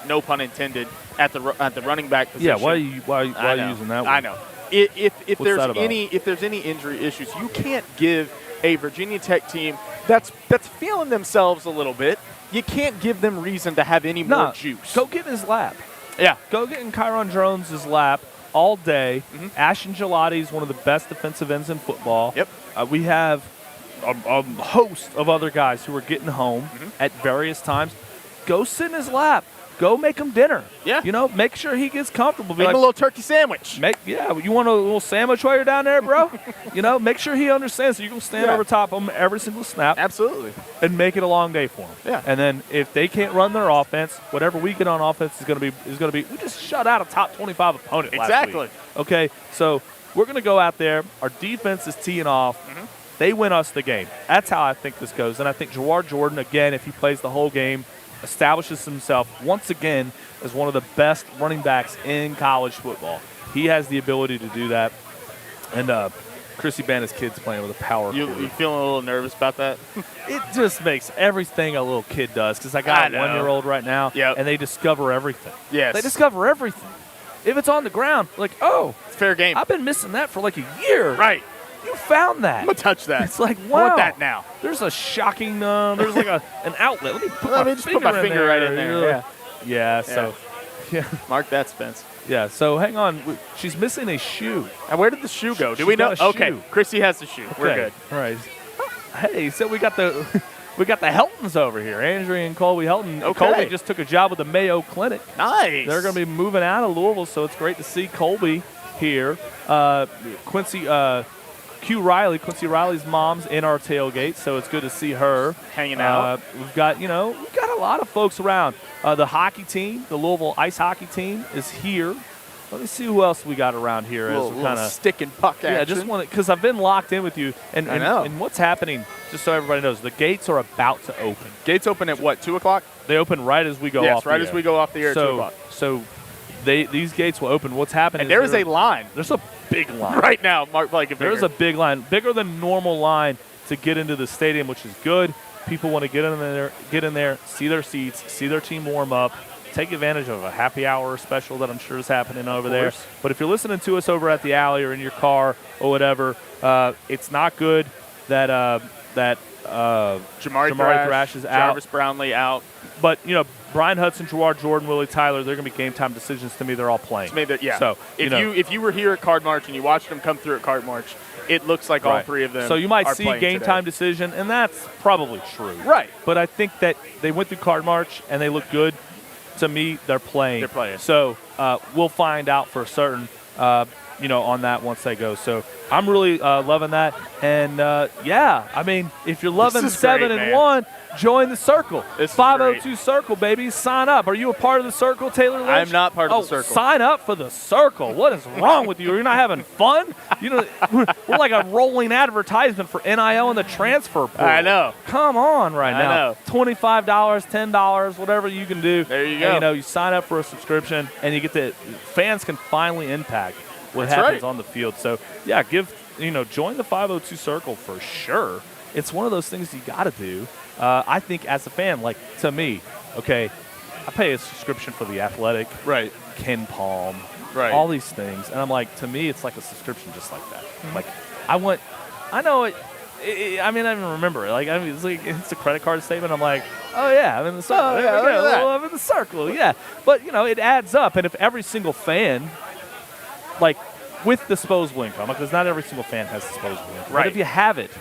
no pun intended, at the running back position. Yeah, why are you using that one? I know. If there's any injury issues, you can't give a Virginia Tech team that's feeling themselves a little bit. You can't give them reason to have any more juice. Go get in his lap. Yeah. Go get in Kyron Jones' lap all day. Ashton Gelati is one of the best defensive ends in football. Yep. We have a host of other guys who are getting home at various times. Go sit in his lap. Go make him dinner. Yeah. Make sure he gets comfortable. Make him a little turkey sandwich. You want a little sandwich while you're down there, bro? Make sure he understands that you're going to stand over top of him every single snap. Absolutely. And make it a long day for him. Yeah. And then if they can't run their offense, whatever we get on offense is going to be. We just shut out a top 25 opponent last week. Okay, so we're going to go out there. Our defense is teeing off. They win us the game. That's how I think this goes. And I think Jawar Jordan, again, if he plays the whole game, establishes himself once again as one of the best running backs in college football. He has the ability to do that. And Chrissy Banna's kid's playing with a power. You feeling a little nervous about that? It just makes everything a little kid does, because I got a 1-year-old right now, and they discover everything. Yes. They discover everything. If it's on the ground, like, oh, it's fair game. I've been missing that for like a year. Right. You found that. I'm going to touch that. It's like, wow. I want that now. There's a shocking, there's like an outlet. Let me put my finger right in there. Yeah, so. Yeah. Mark that, Spence. Yeah, so hang on. She's missing a shoe. And where did the shoe go? Do we know? Okay, shoe. Chrissy has the shoe. Okay. We're good. All right. Hey, so we got the Heltons over here. Andrea and Colby Helton. Okay. Colby just took a job with the Mayo Clinic. Nice. They're going to be moving out of Louisville, so it's great to see Colby here. Quincy Riley's mom's in our tailgate, so it's good to see her hanging out. We've got a lot of folks around. The hockey team, the Louisville ice hockey team, is here. Let me see who else we got around here as we kind of stick and puck action. Yeah, just want because I've been locked in with you, and I know. And what's happening? Just so everybody knows, the gates are about to open. Gates open at what? 2:00? They open right as we go off. Yes, right the as air. we go off the air at 2:00. So these gates will open. What's happening? And there is a line. There's a big line right now, Mark Blankenbaker. There's a big line, bigger than normal line to get into the stadium, which is good. People want to get in there, see their seats, see their team warm up, take advantage of a happy hour special that I'm sure is happening over there. But if you're listening to us over at the alley or in your car or whatever. It's not good that Jamari Thrash is out. Jarvis Brownlee out. But, Brian Hudson, Jawar Jordan, Willie Tyler, they're going to be game-time decisions to me. They're all playing. To me, yeah. So, if you were here at Card March and you watched them come through at Card March, it looks like all three of them So you might are see playing game-time today. decision, and that's probably true. Right. But I think that they went through Card March, and they look good. To me, they're playing. They're playing. So we'll find out for certain, on that once they go. So I'm really loving that. And, if you're loving 7-1, join the circle. It's 502 Circle, baby. Sign up. Are you a part of the circle, Tayler Lynch? I'm not part of the circle. Sign up for the circle. What is wrong with you? You're not having fun? We're like a rolling advertisement for NIL and the transfer portal. I know. Come on now. I know. $25, $10, whatever you can do. There you go. And, you sign up for a subscription, and you get fans can finally impact what That's happens right. on the field. So, yeah, join the 502 Circle for sure. It's one of those things you got to do. I think as a fan, to me, okay, I pay a subscription for The Athletic, right? Ken Palm, right? All these things, and I'm like, to me, it's like a subscription just like that. I know it. I don't even remember it. It's a credit card statement. I'm like, oh yeah, I'm in the circle. Oh, yeah, look at that. I'm in the circle. Yeah, but it adds up, and if every single fan, with disposable income, because not every single fan has disposable income, right? But if you have it.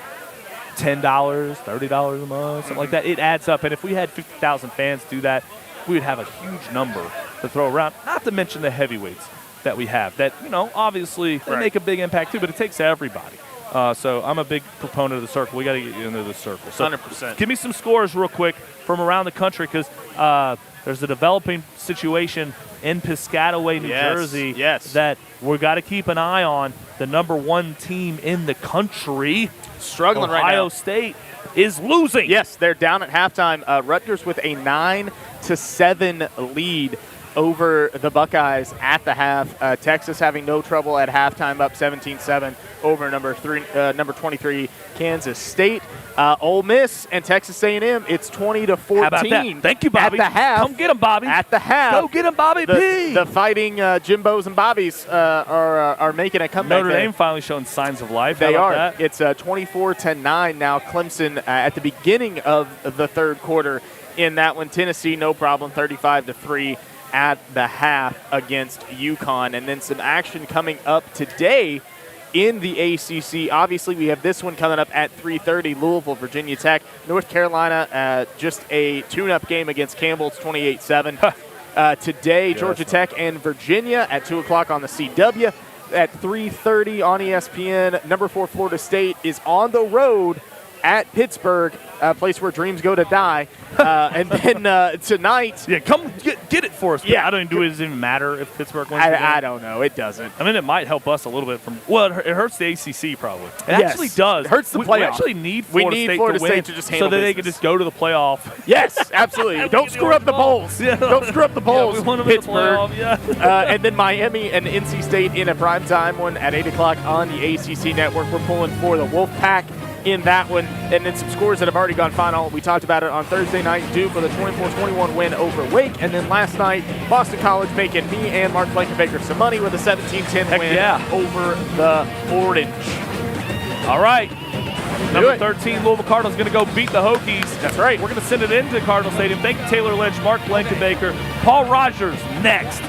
$10, $30 a month, something like that. It adds up. And if we had 50,000 fans do that, we would have a huge number to throw around. Not to mention the heavyweights that we have that, obviously they make a big impact too, but it takes everybody. So I'm a big proponent of the circle. We got to get you into the circle. So 100%. Give me some scores real quick from around the country because there's a developing situation in Piscataway, New Jersey that we got to keep an eye on. The number one team in the country, struggling right now. Ohio State is losing. Yes, they're down at halftime. Rutgers with a 9-7 lead over the Buckeyes at the half. Texas having no trouble at halftime, up 17-7 over number 23 Kansas State. Ole Miss and Texas A&M, it's 20-14. How about that? Thank you, Bobby. At the half. Come get him, Bobby. At the half. Go get him, Bobby P. The fighting Jimbos and Bobbies are making a comeback. Notre Dame finally showing signs of life. They are. That? It's 24-9 now. Clemson at the beginning of the third quarter in that one. Tennessee, no problem, 35-3 at the half against UConn. And then some action coming up today in the ACC. Obviously, we have this one coming up at 3:30, Louisville, Virginia Tech. North Carolina, just a tune-up game against Campbell. It's 28-7. Today, Georgia Tech and Virginia at 2 o'clock on the CW. At 3:30 on ESPN, number 4 Florida State is on the road at Pittsburgh, a place where dreams go to die. And then tonight... Yeah, come get it for us. Yeah. Does it even matter if Pittsburgh wins? I don't know. It doesn't. I mean, it might help us a little bit from... Well, it hurts the ACC probably. It actually does. It hurts the playoff. We actually need Florida State to just win handle so that they business. can just go to the playoff. Yes, absolutely. Don't screw up the bowls. Yeah. Don't screw up the bowls. Yeah, we want them Pittsburgh. in the playoff. And then Miami and NC State in a primetime one at 8 o'clock on the ACC network. We're pulling for the Wolfpack in that one. And then some scores that have already gone final. We talked about it on Thursday night. Duke with a 24-21 win over Wake. And then last night, Boston College making me and Mark Blankenbaker some money with a 17-10 win over the Orange. All right. Number 13, Louisville Cardinals going to go beat the Hokies. That's right. We're going to send it into Cardinal Stadium. Thank you, Tayler Lynch, Mark Blankenbaker, Paul Rogers next.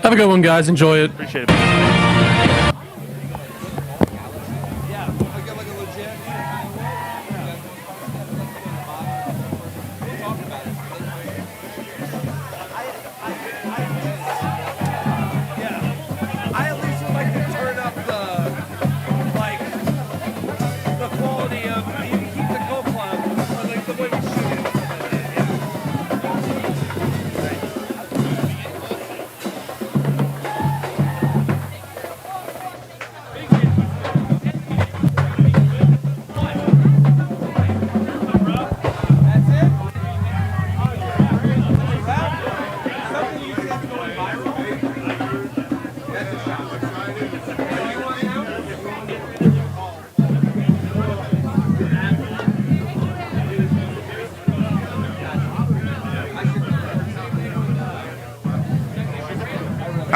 Have a good one, guys. Enjoy it. Appreciate it.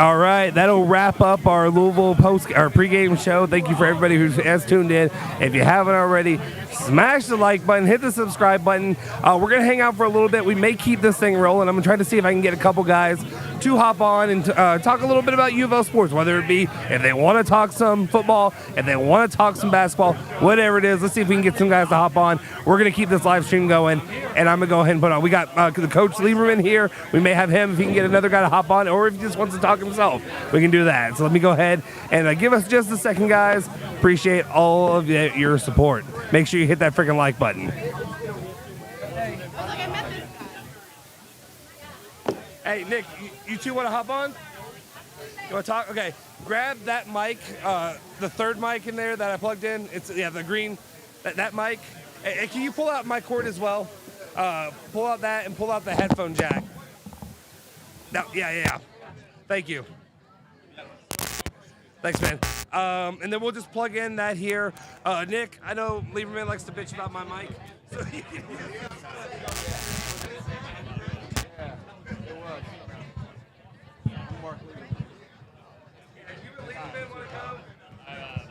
All right, that'll wrap up our Louisville pregame show. Thank you for everybody who has tuned in. If you haven't already, smash the like button, hit the subscribe button. We're going to hang out for a little bit. We may keep this thing rolling. I'm going to try to see if I can get a couple guys to hop on and talk a little bit about U of L sports, whether it be if they want to talk some football, if they want to talk some basketball, whatever it is. Let's see if we can get some guys to hop on. We're going to keep this live stream going, and I'm going to go ahead and put on. We got the Coach Lieberman here. We may have him if he can get another guy to hop on, or if he just wants to talk himself, we can do that. So let me go ahead and give us just a second, guys. Appreciate all of your support. Make sure you hit that freaking like button. Hey, Nick, you two want to hop on? You want to talk? Okay, grab that mic, the third mic in there that I plugged in. It's the green, that mic. Hey, can you pull out my cord as well? Pull out that and pull out the headphone jack. No, yeah. Thank you. Thanks, man. And then we'll just plug in that here. Nick, I know Lieberman likes to bitch about my mic. So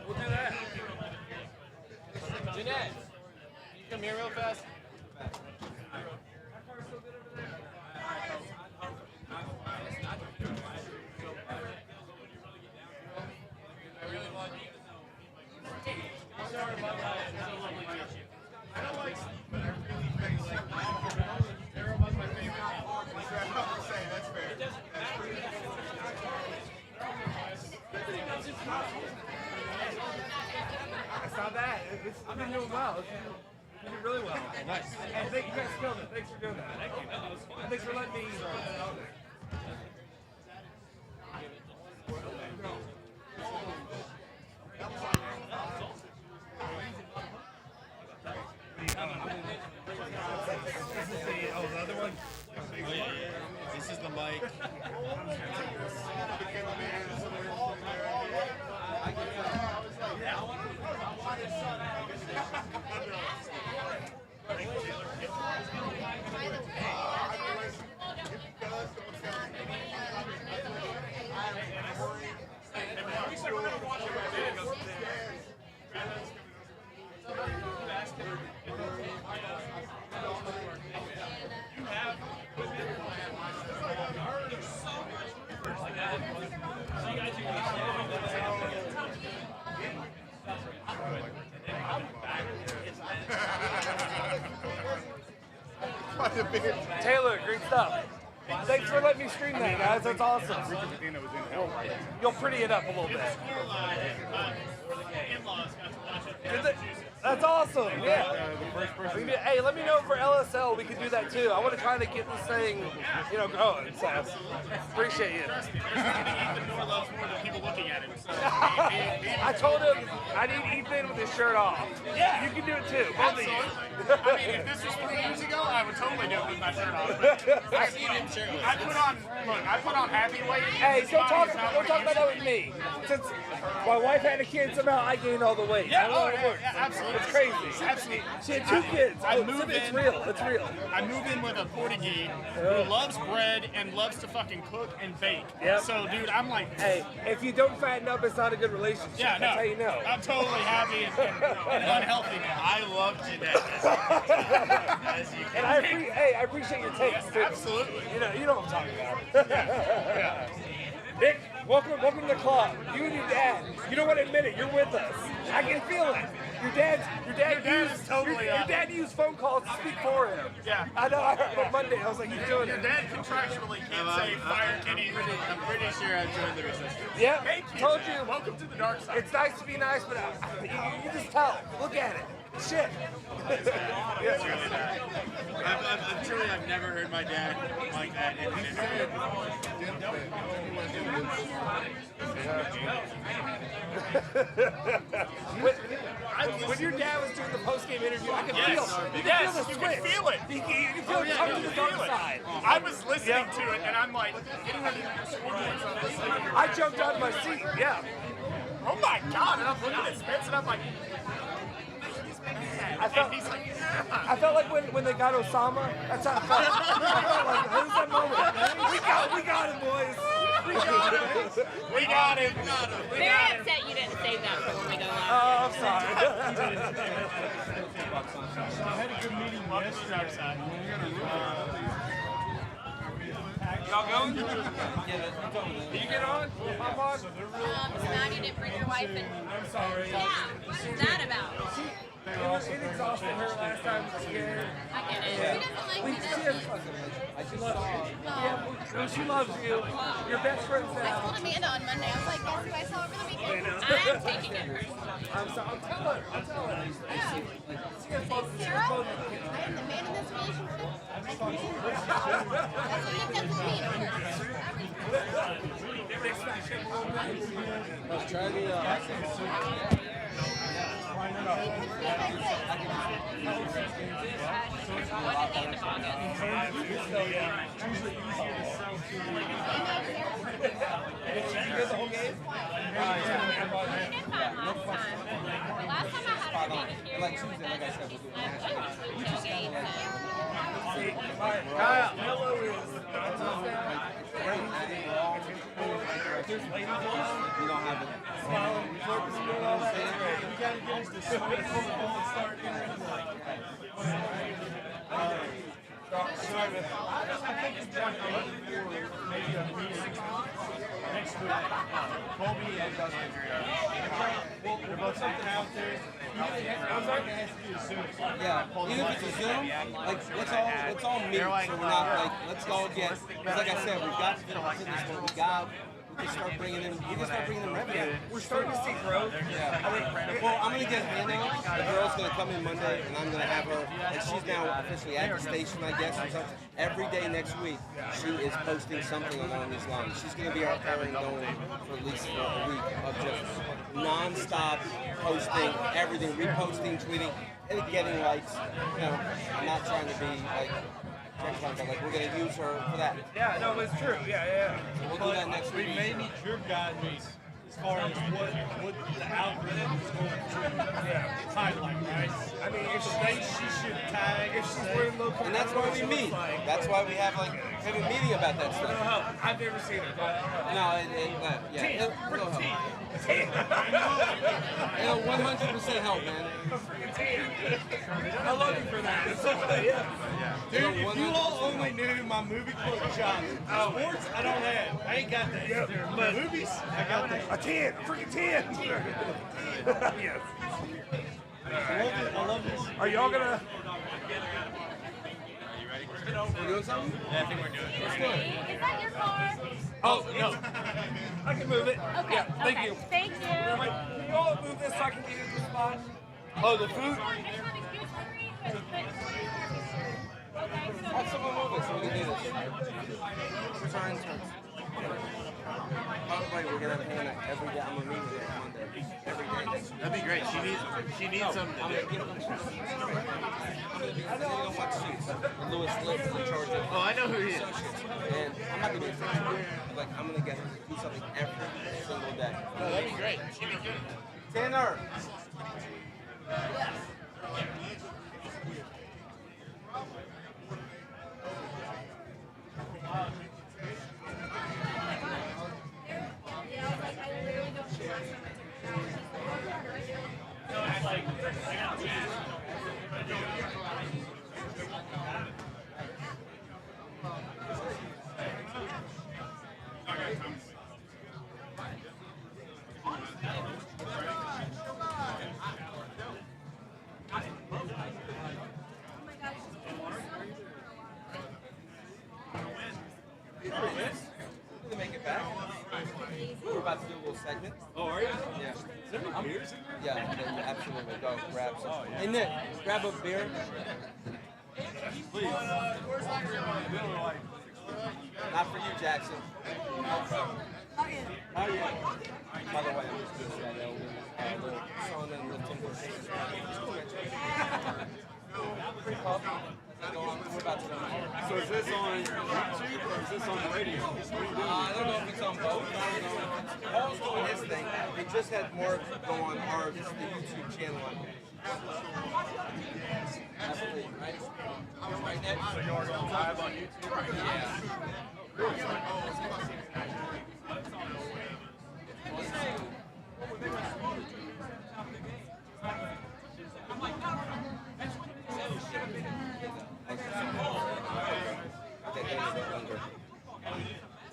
we'll do that. Jeanette, you come here real fast. It's not bad. I've been doing well. You did really well. Nice. And thank you guys killed it. Thanks for doing that. Thank you. That was fun. Thanks for letting me. Oh, the other one? This is the mic. Taylor, great stuff. Thanks for letting me stream that, guys. That's awesome. You'll pretty it up a little bit. That's awesome. Yeah. Hey, let me know for LSL. We can do that too. I want to try to get this thing, going. So appreciate you. I told him I need Ethan with his shirt off. Yeah. You can do it too. Both of you. I mean, if this was 3 years ago, I would totally do it with my shirt off. I've seen him shirtless. I put on happy weight. Hey, don't talk about that with me. Since my wife had a kid, somehow I gained all the weight. Yeah, absolutely. It's crazy. Absolutely. She had 2 kids. It's real. It's real. I move in with a Portuguese who loves bread and loves to fucking cook and bake. Yep. So, dude, I'm like, hey, if you don't fatten up, it's not a good relationship. Yeah, That's how you know. I'm totally happy and unhealthy now. I love Jeanette. And I appreciate your takes too. Absolutely. You know what I'm talking about. Nick, welcome to the club. You and your dad. You don't want to admit it. You're with us. I can feel it. Your dad used phone calls to speak for him. Yeah. I know. I heard on Monday. I was like, he's doing Your it. dad contractually can't say fire Kenny. I'm pretty sure I joined the resistance. Yeah. Thank you. Told you. Welcome to the dark side. It's nice to be nice, but you just tell. Look at it. Shit. It's really bad. I've never heard my dad like that. When your dad was doing the post-game interview, I could feel the You can switch. feel it. You can feel it come to the dark side. I was listening to it, and I'm like, getting ready to do scoreboards. I jumped out of my seat, yeah. Oh my God, and I'm looking at Spence, and I'm like, I felt like when they got Osama, that's how I felt. I felt like, who's that moment? We got him, boys. We got him. Very upset you didn't save that for when we go live. Oh, I'm sorry. I had a good meeting yesterday. Y'all going? You get on? Hop on? Maddie didn't bring your wife in. I'm sorry. Yeah, what is that about? It exhausted her last time. Scared. I get it. Yeah. She doesn't like me, does she? She loves you. Yeah, she loves you. Your best friend's I now. told Amanda on Monday, I was like, guess who I saw over the weekend? I'm taking it personally. I'm telling her. Yeah. Sarah, I am the man in this relationship. That's what Let's try the Last time I had her meeting here, like Tuesday, like I said, we went to tailgate. Kyle, hello is. You don't have it. Smiling, focusing on all that. You got to get us to swing football and start getting sorry, man. I think it's John maybe a meeting next week. Colby and Dustin. We'll put something out there. I'm sorry to ask you soon. Yeah, even if it's a Zoom, like let's all meet, so we're not like let's all get. Because like I said, we've got to what we can start bringing in. We can start bringing in revenue. We're starting to see growth. Yeah. Well, I'm gonna get Hannah. The girl's gonna come in Monday, and I'm gonna have her. And she's now officially at the station, I guess. So every day next week, she is posting something along these lines. She's gonna be our pairing going for at least a week of just non-stop posting everything, reposting, tweeting, and getting likes. You know, I'm not trying to be like we're gonna use her for that. Yeah, no, it's true. Yeah. We'll do that next week. We may need your guidance as far as what the algorithm is going to highlight, right? I mean, if she thinks she should tag, if she's wearing local, and that's why we meet. That's why we have a meeting about that stuff. I've never seen it. No, it'll 100% help, man. I love you for that. Dude, if you all only knew my movie quote job. Sports, I don't have. I ain't got that. But movies, I got that. A 10. A freaking 10. Yes. I love this. Are y'all going to... We're doing something? Yeah, I think we're doing it. Is that your car? Oh, no. I can move it. Okay. Yeah, thank you. Thank you. Can you all move this so I can get into the spot? Oh, the food? Have someone move it so we can do this. Turns. We're going to have Hannah every day. I'm going to meet with her on Monday. Every day. That'd be great. She needs something to do. I don't watch Suits. Lewis Lips in charge of. Oh, I know who he is. And I'm not going to be like, I'm going to get her to do something every single day. Oh, that'd be great. She'd be good. Tanner! Make it back. We're about to do a little segment. Oh, are you? Yeah. Is there any beers in there? Yeah, absolutely. Go grab some. Hey, Nick, grab a beer. Please. Not for you, Jackson. How are you? By the way, I'm just doing that little song and lifting for free coffee. We're about to go. So is this on YouTube or is this on the radio? I don't know if it's on both. Paul's doing his thing. We just had more go on our the YouTube channel. Absolutely, right? Right next. So you're going live on YouTube? Yeah.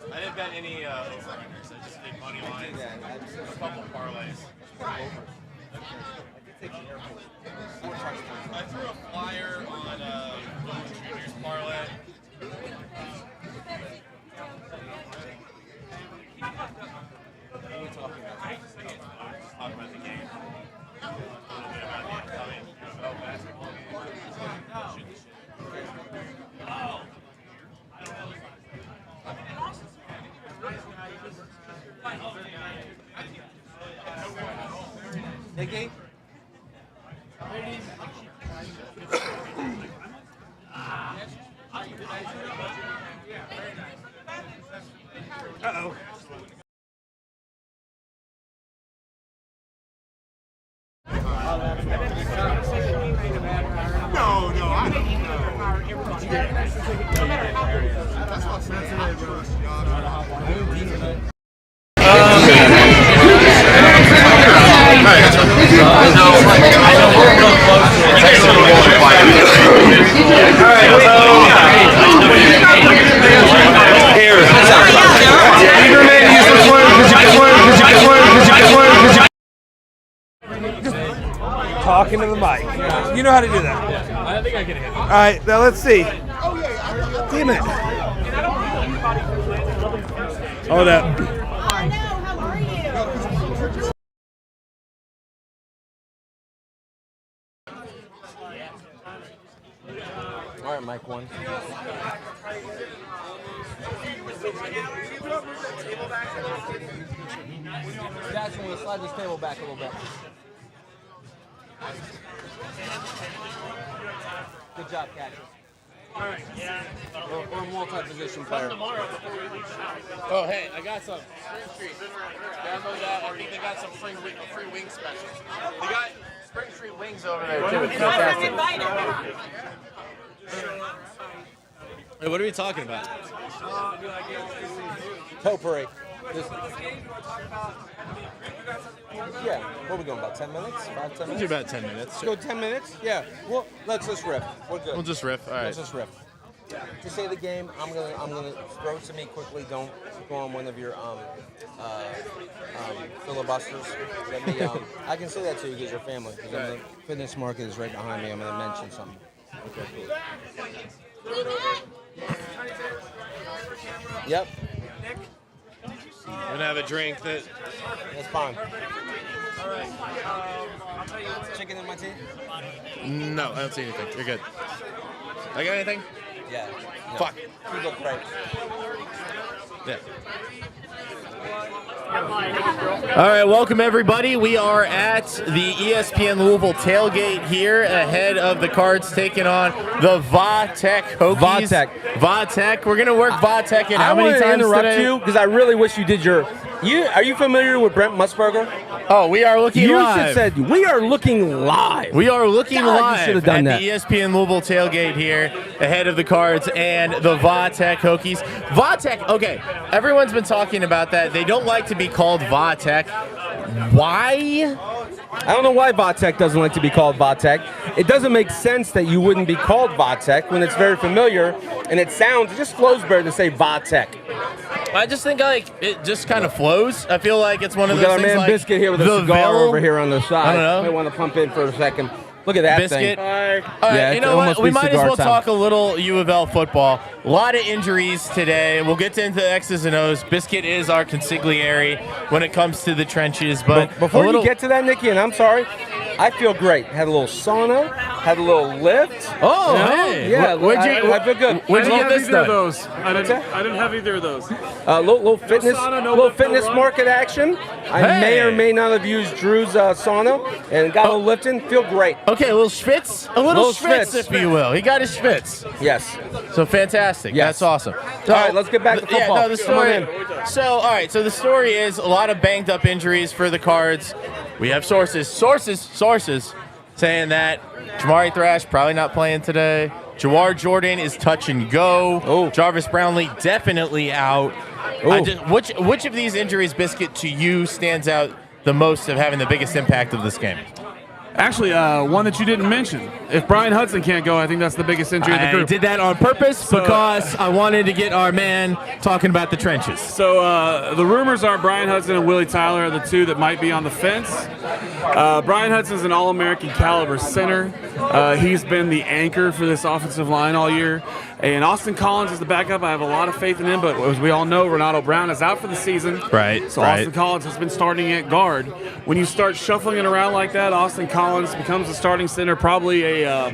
I didn't bet any over-unders. I just did money lines. A couple parlays. I threw a flyer on Junior's parlay. What are we talking about? Talk about the game. A little bit about the upcoming UFL basketball game. Oh. Nicky? Uh-oh. No, I don't know. That's what I'm saying, bro. Talking to the mic. You know how to do that. I think I can hit it. All right, now let's see. Damn it. Hold up. All right, Mike 1. Jackson, we'll slide this table back a little bit. Good job, Cassius. All right. Yeah. We're a multi-position player. Oh, hey, I got some. Spring Street. Download that. I think they got some free wing specials. They got Spring Street wings over there, too. Fantastic. Hey, what are we talking about? Potpourri. Yeah, what are we going, about 10 minutes? 5, 10 minutes? We'll do about 10 minutes. Let's go 10 minutes? Yeah, well, let's just riff. We're good. We'll just riff, all right. Let's just riff. To say the game, I'm gonna throw it to me quickly. Don't go on one of your filibusters. Let me, I can say that to you because you're family. Because the fitness market is right behind me. I'm gonna mention something. Okay, cool. Yep. We're gonna have a drink That's fine. Chicken in my tea? No, I don't see anything. You're good. I got anything? Yeah. No. Fuck. You look great. Yeah. All right, welcome everybody. We are at the ESPN Louisville tailgate here ahead of the Cards taking on the Va-Tech Hokies. Va-Tech. We're going to work Va-Tech in how many times today? I want to interrupt you because I really wish you did your... Are you familiar with Brent Musburger? Oh, we are looking live. You should said, we are looking live. We are looking live you should have done at that. the ESPN Louisville tailgate here ahead of the Cards and the Va-Tech Hokies. Va-Tech, okay, everyone's been talking about that. They don't like to be called Va-Tech. Why? I don't know why Va-Tech doesn't like to be called Va-Tech. It doesn't make sense that you wouldn't be called Va-Tech when it's very familiar and it just flows better to say Va-Tech. I just think it just kind of flows. I feel like it's one of those things. We got our man Biscuit here with a cigar Ville. over here on the side. I don't know. Might want to pump in for a second. Look at that Biscuit. thing. All right, you know what? We might as well talk a little U of L football. A lot of injuries today. We'll get into the X's and O's. Biscuit is our consigliere when it comes to the trenches. But before you get to that, Nikki, and I'm sorry, I feel great. Had a little sauna, had a little lift. Oh, hey. Yeah, I feel good. Where'd you get this done? I didn't have either of those. Little fitness market action. I may or may not have used Drew's sauna and got a little lifting. Feel great. Okay, a little schwitz? A little schwitz, if you will. He got his schwitz. Yes. So fantastic. Yes. That's awesome. All right, let's get back to football. Yeah, no, the story. So, all right, so the story is a lot of banged up injuries for the Cards. We have sources saying that Jamari Thrash probably not playing today. Jawar Jordan is touch and go. Jarvis Brownlee definitely out. Which of these injuries, Biscuit, to you stands out the most of having the biggest impact of this game? Actually, one that you didn't mention. If Brian Hudson can't go, I think that's the biggest injury of the group. I did that on purpose because I wanted to get our man talking about the trenches. So the rumors are Brian Hudson and Willie Tyler are the two that might be on the fence. Brian Hudson's an All-American caliber center. He's been the anchor for this offensive line all year. And Austin Collins is the backup. I have a lot of faith in him, but as we all know, Ronaldo Brown is out for the season. Right. So Austin Collins has been starting at guard. When you start shuffling it around like that, Austin Collins becomes the starting center, probably a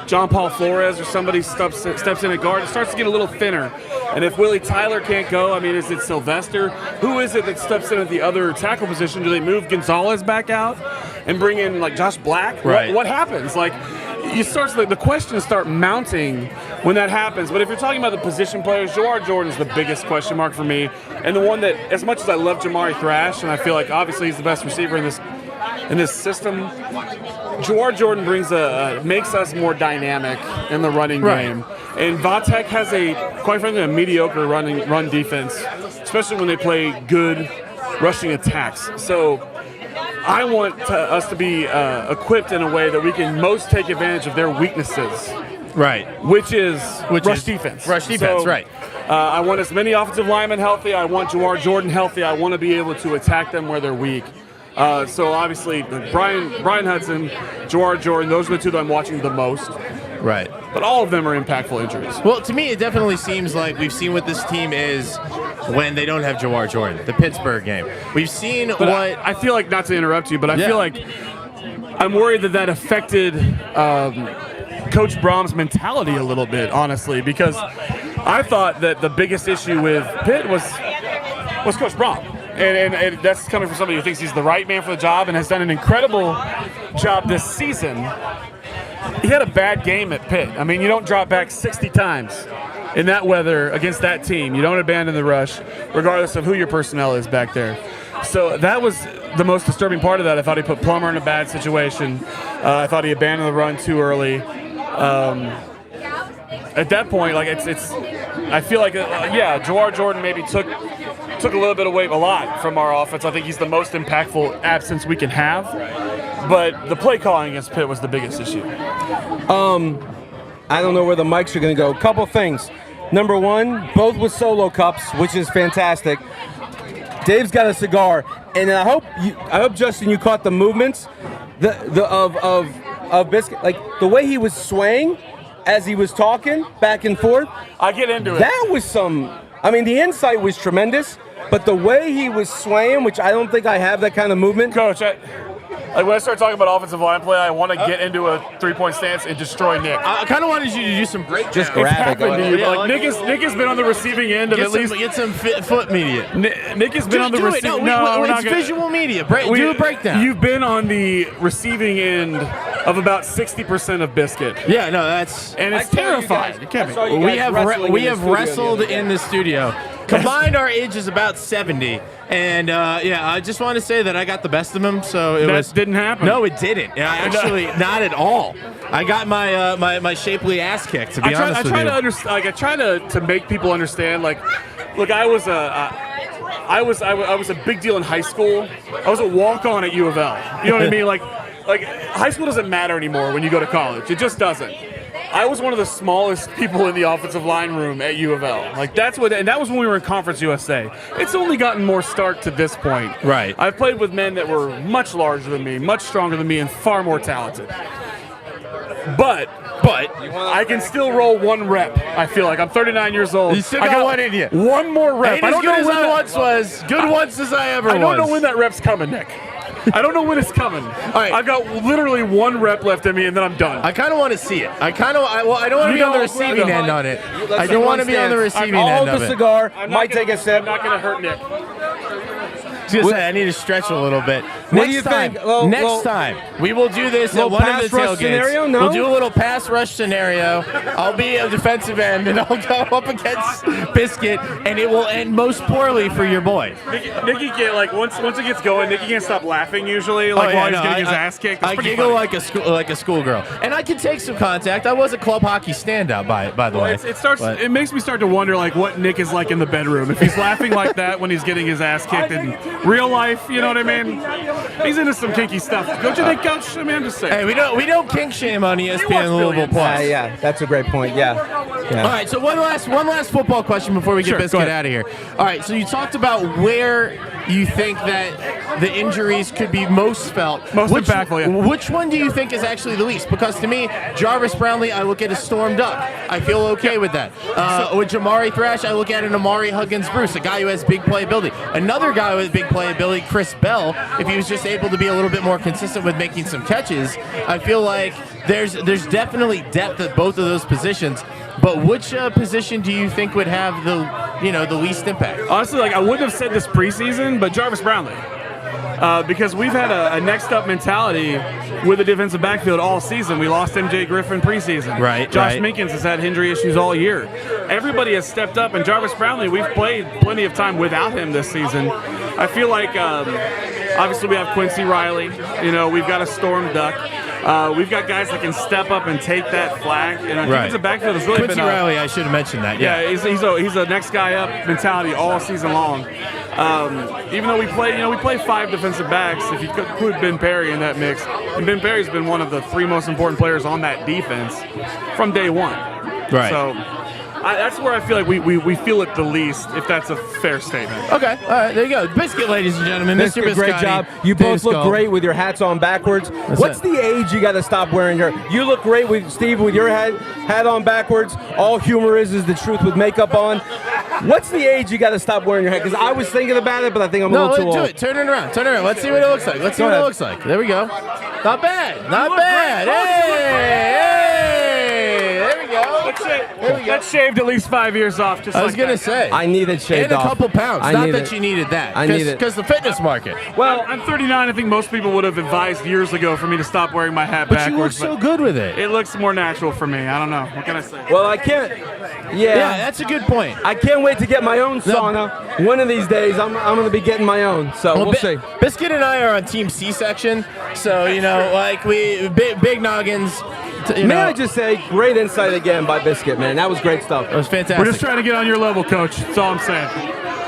John Paul Flores or somebody steps in at guard. It starts to get a little thinner. And if Willie Tyler can't go, I mean, is it Sylvester? Who is it that steps in at the other tackle position? Do they move Gonzalez back out and bring in like Josh Black? Right. What happens? Like, the questions start mounting when that happens. But if you're talking about the position players, Jawar Jordan is the biggest question mark for me, and the one that, as much as I love Jamari Thrash, and I feel like obviously he's the best receiver in this system, Jawar Jordan makes us more dynamic in the running game. And Vatek has quite frankly, a mediocre run defense, especially when they play good rushing attacks. So I want us to be equipped in a way that we can most take advantage of their weaknesses. Right. Which is rush defense. Rush defense, right. I want as many offensive linemen healthy. I want Jawar Jordan healthy. I want to be able to attack them where they're weak. So obviously, Brian Hudson, Jawar Jordan, those are the two that I'm watching the most. Right. But all of them are impactful injuries. Well, to me, it definitely seems like we've seen what this team is when they don't have Jawar Jordan, the Pittsburgh game. We've seen I feel like, not to interrupt you, but I feel like I'm worried that affected Coach Brom's mentality a little bit, honestly, because I thought that the biggest issue with Pitt was Coach Brom. And that's coming from somebody who thinks he's the right man for the job and has done an incredible job this season. He had a bad game at Pitt. I mean, you don't drop back 60 times in that weather against that team. You don't abandon the rush, regardless of who your personnel is back there. So that was the most disturbing part of that. I thought he put Plummer in a bad situation. I thought he abandoned the run too early. At that point, like I feel like Jawar Jordan maybe took a little bit away, a lot from our offense. I think he's the most impactful absence we can have. But the play calling against Pitt was the biggest issue. I don't know where the mics are going to go. Couple things. Number one, both with solo cups, which is fantastic. Dave's got a cigar, and I hope Justin, you caught the movements of Biscuit, like the way he was swaying as he was talking back and forth. I get into it. That was the insight was tremendous, but the way he was swaying, which I don't think I have that kind of movement. Coach, when I start talking about offensive line play, I want to get into a three-point stance and destroy Nick. I kind of wanted you to do some breakdowns. Just grab it. Nick has been on the receiving end of get some foot media. Nick has been on the receiving. It's visual media. Do a breakdown. You've been on the receiving end of about 60% of Biscuit. Yeah, no, that's it's terrifying. It can't be. We have wrestled in the studio. Combined, our age is about 70. And, I just want to say that I got the best of him, so that didn't happen. No, it didn't. Actually, not at all. I got my my shapely ass kicked, to be honest with you. I try to make people understand, like, look, I was a big deal in high school. I was a walk-on at U of L. You know what I mean? Like high school doesn't matter anymore when you go to college. It just doesn't. I was one of the smallest people in the offensive line room at U of L. Like and that was when we were in Conference USA. It's only gotten more stark to this point. Right. I've played with men that were much larger than me, much stronger than me, and far more talented. But I can still roll one rep. I feel like I'm 39 years old. You still got one in you. One more rep. I don't know when I once was. Good once as I ever was. I don't know when that rep's coming, Nick. I don't know when it's coming. All right. I've got literally one rep left in me, and then I'm done. I kind of want to see it. I don't want to be on the receiving end on it. I don't want to be on the receiving end of it. Hold the cigar. Might take a sip. I'm not going to hurt Nick. I was going to say, I need to stretch a little bit. Next do you time, think? Well, next time, we will do this at little one of pass the rush tailgates. scenario? No? We'll do a little pass rush scenario. I'll be a defensive end, and I'll go up against Biscuit, and it will end most poorly for your boy. Nikki can't, like, once it gets going, Nikki can't stop laughing usually, like, while he's getting his ass kicked. That's I pretty giggle funny. like a schoolgirl, and I can take some contact. I was a club hockey standout, by the way. It makes me start to wonder, like, what Nick is like in the bedroom. If he's laughing like that when he's getting his ass kicked in real life, you know what I mean? He's into some kinky stuff. Don't you think, Coach? I mean, I'm just saying. Hey, we don't kink shame on ESPN Louisville Plus. Yeah, that's a great point. Yeah. All right, so one last football question before we get Biscuit out of here. All right, so you talked about where you think that the injuries could be most felt. Most impactful, yeah. Which one do you think is actually the least? Because to me, Jarvis Brownlee, I look at as Storm Duck. I feel okay with that. With Jamari Thrash, I look at an Amari Huggins-Bruce, a guy who has big playability. Another guy with big playability, Chris Bell, if he was just able to be a little bit more consistent with making some catches, I feel like there's definitely depth at both of those positions. But which position do you think would have the least impact? Honestly, like, I wouldn't have said this preseason, but Jarvis Brownlee. Because we've had a next up mentality with the defensive backfield all season. We lost MJ Griffin preseason. Right. Josh Minkins has had injury issues all year. Everybody has stepped up, and Jarvis Brownlee, we've played plenty of time without him this season. I feel like obviously we have Quincy Riley. You know, we've got a Storm Duck. We've got guys that can step up and take that flag. And our defensive backfield has really Quincy been Riley, I should have mentioned that. Yeah, he's a next guy up mentality all season long. Even though we play 5 defensive backs, if you include Ben Perry in that mix, and Ben Perry's been one of the 3 most important players on that defense from day one. Right. So that's where I feel like we feel it the least, if that's a fair statement. Okay, all right, there you go. Biscuit, ladies and gentlemen. Biscuit, Mr. great Biscotti, job. You both look Skull. great with your hats on backwards. What's it. the age you got to stop wearing your? You look great with Steve with your hat on backwards. All humor is the truth with makeup on. What's the age you got to stop wearing your hat? Because I was thinking about it, but I think I'm a little too old. Do it. Turn it around. Let's see what it looks like. There we go. Not bad. Not bad. Hey, there we go. That's shaved at least 5 years off. Just I was gonna say. I need it shaved off. And a couple pounds. Not that you needed that. I need it because the fitness market. Well, I'm 39. I think most people would have advised years ago for me to stop wearing my hat backwards. But you look so good with it. It looks more natural for me. I don't know. What can I say? Well, I can't. Yeah, that's a good point. I can't wait to get my own sauna. One of these days, I'm going to be getting my own. So we'll see. Biscuit and I are on Team C-section, so like we big noggins. May I just say, great insight again by Biscuit, man. That was great stuff. It was fantastic. We're just trying to get on your level, Coach. That's all I'm saying.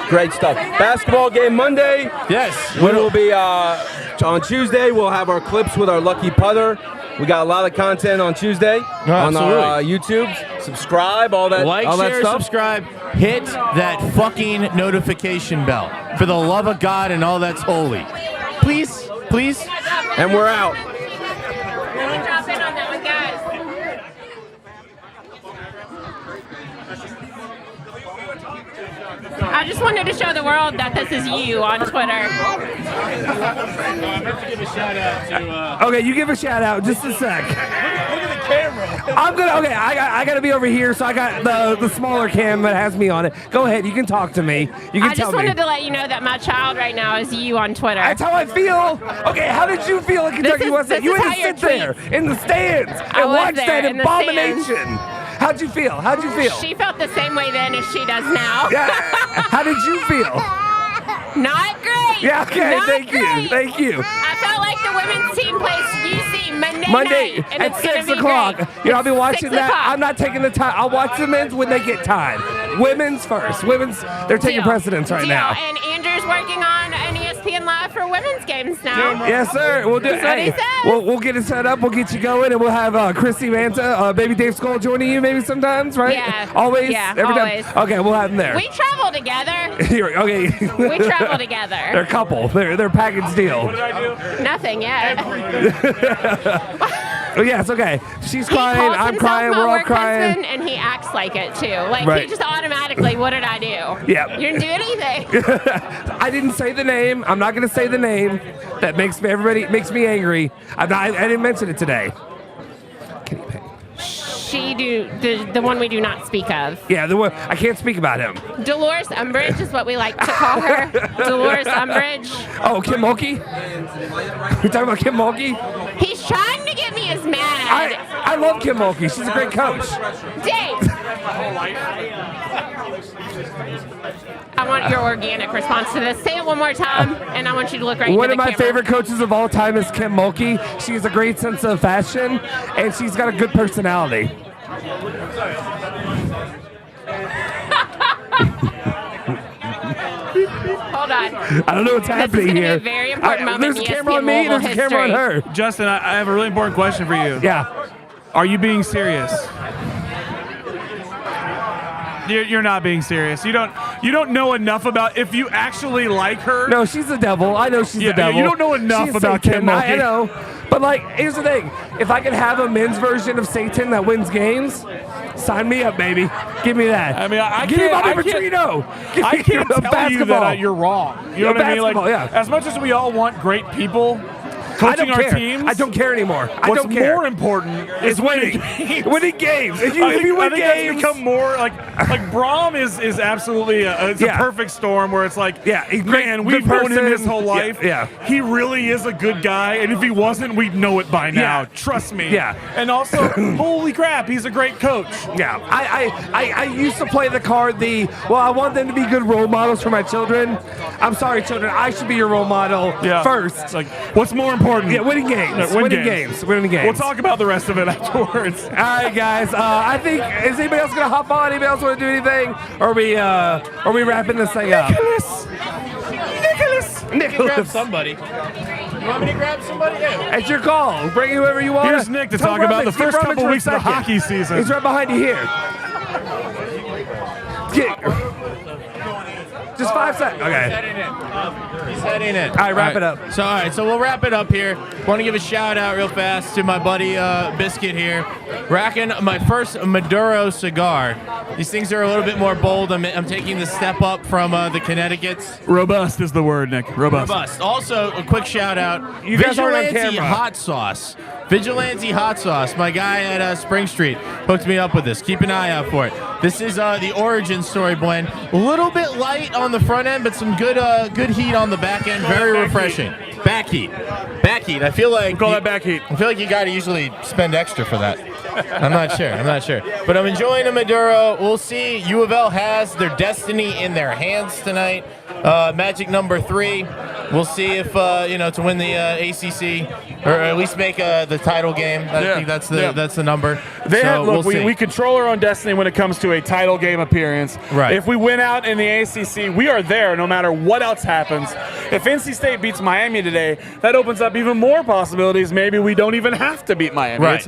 Great stuff. Basketball game Monday. Yes. We will be on Tuesday. We'll have our clips with our lucky putter. We got a lot of content on Tuesday on our YouTube. Subscribe, all that, like, all that share, stuff. subscribe. Hit that fucking notification bell for the love of God and all that's holy. Please. And we're out. Drop in on that one, guys. I just wanted to show the world that this is you on Twitter. Okay, you give a shout out. Just a sec. Look at the camera. Okay, I gotta be over here, so I got the smaller cam that has me on it. Go ahead, you can talk to me. You can I tell just me. wanted to let you know that my child right now is you on Twitter. That's how I feel. Okay, how did you feel in Kentucky West? You had to sit there in the stands I and was watch there that in the abomination. How'd you feel? She felt the same way then as she does now. Yeah. How did you feel? Not great. Yeah, okay, Not thank great. you. Thank you. I felt like the women's team plays UC Monday night, and at it's gonna 6 be o'clock. great. You know, I'll be watching 6 that. o'clock. I'm not taking the time. I'll watch the men's when they get time. Women's first. They're taking precedence right now. And Andrew's working on an ESPN Live for women's games now. Yes, sir. We'll do it. That's what he said. We'll get it set up. We'll get you going, and we'll have Chrissy Manta, Baby Dave Skull joining you maybe sometimes, right? Yeah. Always? Yeah, Every always. time? Okay, we'll have them there. We travel together. Okay. We travel together. They're a couple. They're package deal. What did I do? Nothing yet. Oh, yeah, it's okay. She's crying. He calls I'm himself crying. my We're all work crying. husband, and he acts like it too. Like Right. he just automatically, what did I do? Yeah. You didn't do anything. I didn't say the name. I'm not going to say the name. That makes me angry. I didn't mention it today. Kenny Payne. the one we do not speak of? Yeah, the one I can't speak about him. Dolores Umbridge is what we like to call her. Dolores Umbridge. Oh, Kim Mulkey? We talking about Kim Mulkey? He's trying to get me as mad. I love Kim Mulkey. She's a great coach. Dave. I want your organic response to this. Say it one more time, and I want you to look right into the One of my camera. favorite coaches of all time is Kim Mulkey. She has a great sense of fashion, and she's got a good personality. Hold on. I don't know what's happening This is here. gonna be a very important moment There's in a camera on ESPN me, Louisville there's a camera on her. Justin, I have a really important question for you. Yeah. Are you being serious? You're not being serious. You don't know enough about if you actually like her. No, she's the devil. I know she's the devil. You don't know enough She's about Satan. Kim Mulkey. I know. But, like, here's the thing. If I could have a men's version of Satan that wins games, sign me up, baby. Give me that. I mean, I Give me can't. Bobby Petrino. Give I me can't a tell basketball. you that you're wrong. You know what I mean? Like, basketball, yeah. as much as we all want great people I coaching don't our care. teams, I don't care anymore. I what's don't care. more important It's winning. Winning games. If you win I think games, that's become more like Braum is absolutely a perfect storm where it's like, man, we've known him his whole life. Yeah. He really is a good guy, and if he wasn't, we'd know it by now. Yeah. Trust me. Yeah. And also, holy crap, he's a great coach. Yeah, I used to play the card I want them to be good role models for my children. I'm sorry, children, I should be your role model first. It's like, what's more important? Yeah, winning games. No, Winning games. Winning games. We'll talk about the rest of it afterwards. All right, guys. I think, is anybody else going to hop on? Anybody else want to do anything? Or are we wrapping this thing up? Nicholas. Grab somebody. You want me to grab somebody? Yeah. It's your call. Bring whoever you want. Here's Nick to talk about the first couple weeks of the hockey season. He's right behind you here. Just 5 seconds. Okay. He's heading in. All right, wrap it up. So we'll wrap it up here. Want to give a shout out real fast to my buddy Biscuit here, racking my first Maduro cigar. These things are a little bit more bold. I'm taking the step up from the Connecticut's. Robust is the word, Nick. Robust. Also, a quick shout out. You guys aren't on Vigilante camera. Hot Sauce. Vigilante Hot Sauce. My guy at Spring Street hooked me up with this. Keep an eye out for it. This is the origin story blend. A little bit light on the front end, but some good heat on the back end. Very refreshing. Back heat. I feel like call that back heat. I feel like you got to usually spend extra for that. I'm not sure. But I'm enjoying a Maduro. We'll see. U of L has their destiny in their hands tonight. Magic number 3. We'll see if to win the ACC or at least make the title game. I think that's the number. We control our own destiny when it comes to a title game appearance. Right. If we win out in the ACC, we are there no matter what else happens. If NC State beats Miami today, that opens up even more possibilities. Maybe we don't even have to beat Miami. Right.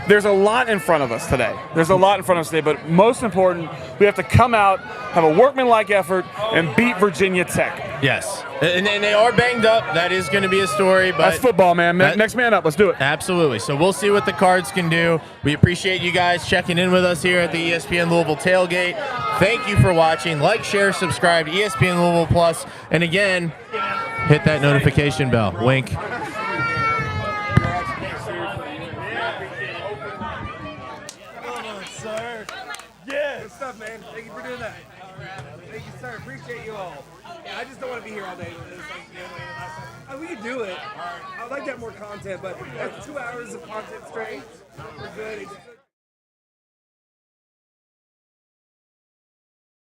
There's a lot in front of us today. But most important, we have to come out, have a workmanlike effort, and beat Virginia Tech. Yes. And they are banged up. That is going to be a story. But that's football, man. Next man up. Let's do it. Absolutely. So we'll see what the Cards can do. We appreciate you guys checking in with us here at the ESPN Louisville Tailgate. Thank you for watching. Like, share, subscribe to ESPN Louisville Plus. And again, hit that notification bell. Wink. Sir. Yeah. Good stuff, man. Thank you for doing that. Thank you, sir. Appreciate you all. Yeah, I just don't want to be here all day. We can do it. I'd like to have more content, but that's 2 hours of content straight. We're good.